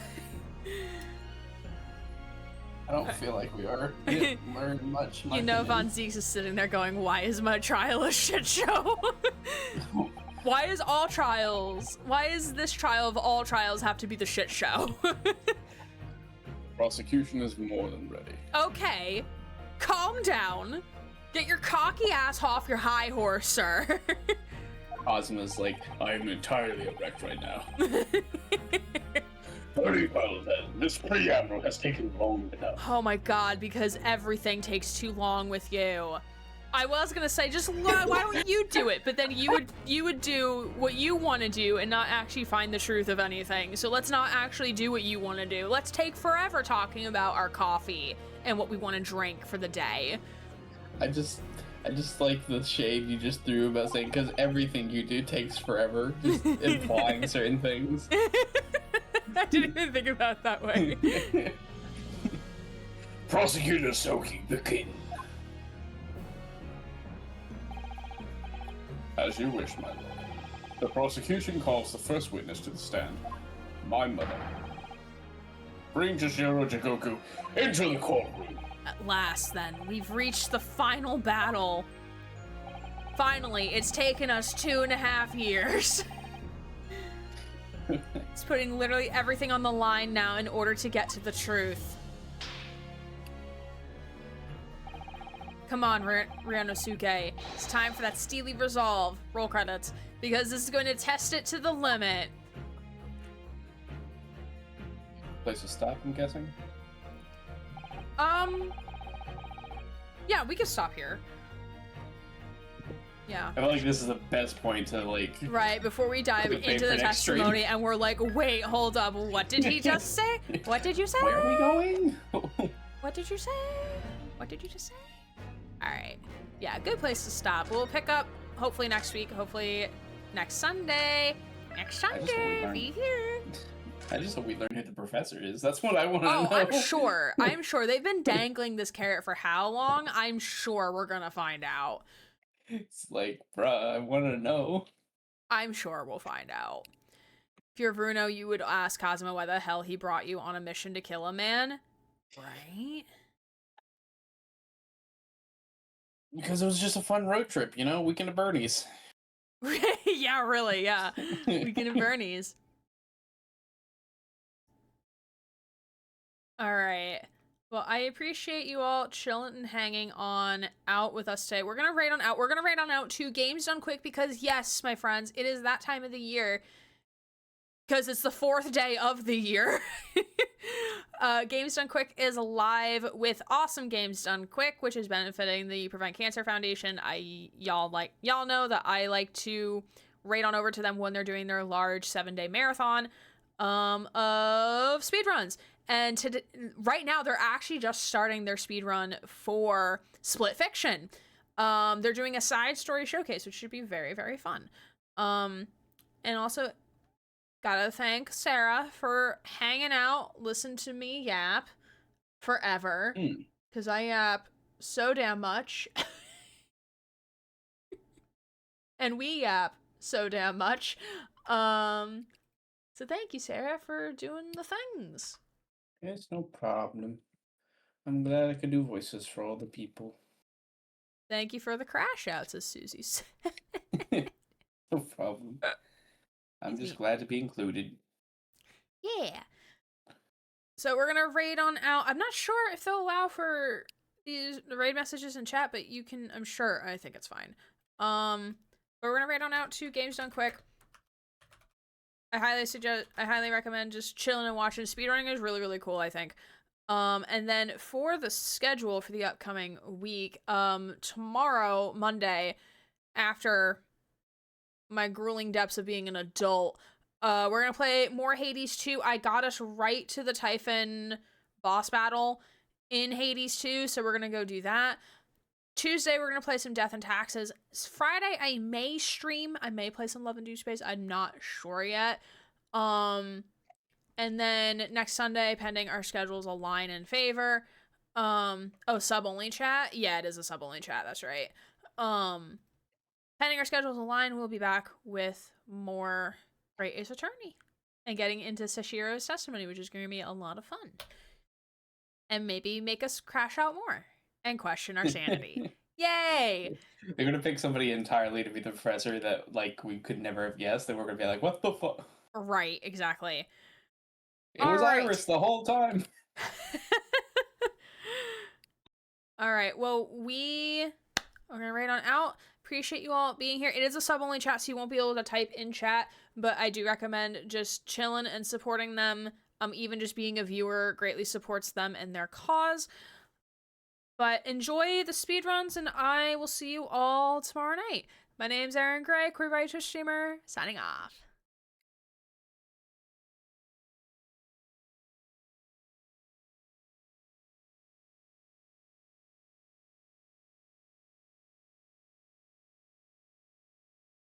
I don't feel like we are. We didn't learn much. in my You know opinion. Von Zeeks is sitting there going, why is my trial a shit show? Why is this trial of all trials have to be the shit show? Prosecution is more than ready. Okay, calm down. Get your cocky ass off your high horse, sir. Cosmo's like, I am entirely erect right now. Very well then. This preamble has taken long enough. Oh my god, because everything takes too long with you. I was gonna say, just why don't you do it? But then you would do what you want to do and not actually find the truth of anything. So let's not actually do what you want to do. Let's take forever talking about our coffee and what we want to drink for the day. I just like the shade you just threw about saying, because everything you do takes forever, just implying certain things. I didn't even think about it that way. Prosecutor Soki, begin. As you wish, my lord. The prosecution calls the first witness to the stand. My mother. Bring Jishiro Jigoku into the courtroom. At last, then, we've reached the final battle. Finally, it's taken us 2.5 years. It's putting literally everything on the line now in order to get to the truth. Come on, Ryanosuke. It's time for that steely resolve. Roll credits. Because this is going to test it to the limit. Place to stop, I'm guessing? Yeah, we can stop here. Yeah. I feel like this is the best point to, like... Right, before we dive Wait into for the next stream. testimony and we're like, wait, hold up, what did he just say? What did you say? Where are we going? What did you say? What did you just say? Alright. Yeah, good place to stop. We'll pick up hopefully next week, hopefully next Sunday. Next Sunday, be here. I just hope we learn who the professor is. That's what I want to know. Oh, I'm sure. I'm sure. They've been dangling this carrot for how long? I'm sure we're gonna find out. It's like, bruh, I want to know. I'm sure we'll find out. If you're Bruno, you would ask Cosmo why the hell he brought you on a mission to kill a man. Right? Because it was just a fun road trip, you know? Weekend of Bernie's. Yeah, really, yeah. Weekend at Bernie's. All right. Well, I appreciate you all chilling and hanging on out with us today. We're going to raid on out. We're going to raid on out 2 games done quick because, yes, my friends, it is that time of the year because it's the 4th day of the year. Games Done Quick is live with awesome Games Done Quick, which is benefiting the Prevent Cancer Foundation. Y'all know that I like to raid on over to them when they're doing their large 7-day marathon of speedruns. And right now, they're actually just starting their speedrun for Split Fiction. They're doing a side story showcase, which should be very, very fun. And also, gotta thank Sarah for hanging out, listen to me yap forever. Because I yap so damn much. And we yap so damn much. So thank you, Sarah, for doing the things. It's no problem. I'm glad I could do voices for all the people. Thank you for the crash outs, as Susie said. No problem. I'm just glad to be included. Yeah. So we're gonna raid on out. I'm not sure if they'll allow for the raid messages in chat, but you can. I'm sure. I think it's fine. But we're gonna raid on out 2 Games Done Quick. I highly recommend just chilling and watching. Speedrunning is really, really cool, I think. And then for the schedule for the upcoming week, tomorrow, Monday, after my grueling depths of being an adult, we're gonna play more Hades 2. I got us right to the Typhon boss battle in Hades 2, so we're gonna go do that. Tuesday, we're gonna play some Death and Taxes. Friday, I may stream. I may play some Love and Dew Space. I'm not sure yet. And then next Sunday, pending our schedules align in favor. Sub-only chat? Yeah, it is a sub-only chat, that's right. Pending our schedules align, we'll be back with more Great Ace Attorney. And getting into Sashiro's testimony, which is going to be a lot of fun. And maybe make us crash out more. And question our sanity. Yay! They're gonna pick somebody entirely to be the professor that, like, we could never have guessed, and we're gonna be like, what the fuck? Right, exactly. It was Iris the whole time. Alright, well, we're gonna raid on out. Appreciate you all being here. It is a sub-only chat, so you won't be able to type in chat, but I do recommend just chilling and supporting them. Even just being a viewer greatly supports them and their cause. But enjoy the speedruns, and I will see you all tomorrow night. My name's Aaron Gray, Queer Writer Streamer, signing off.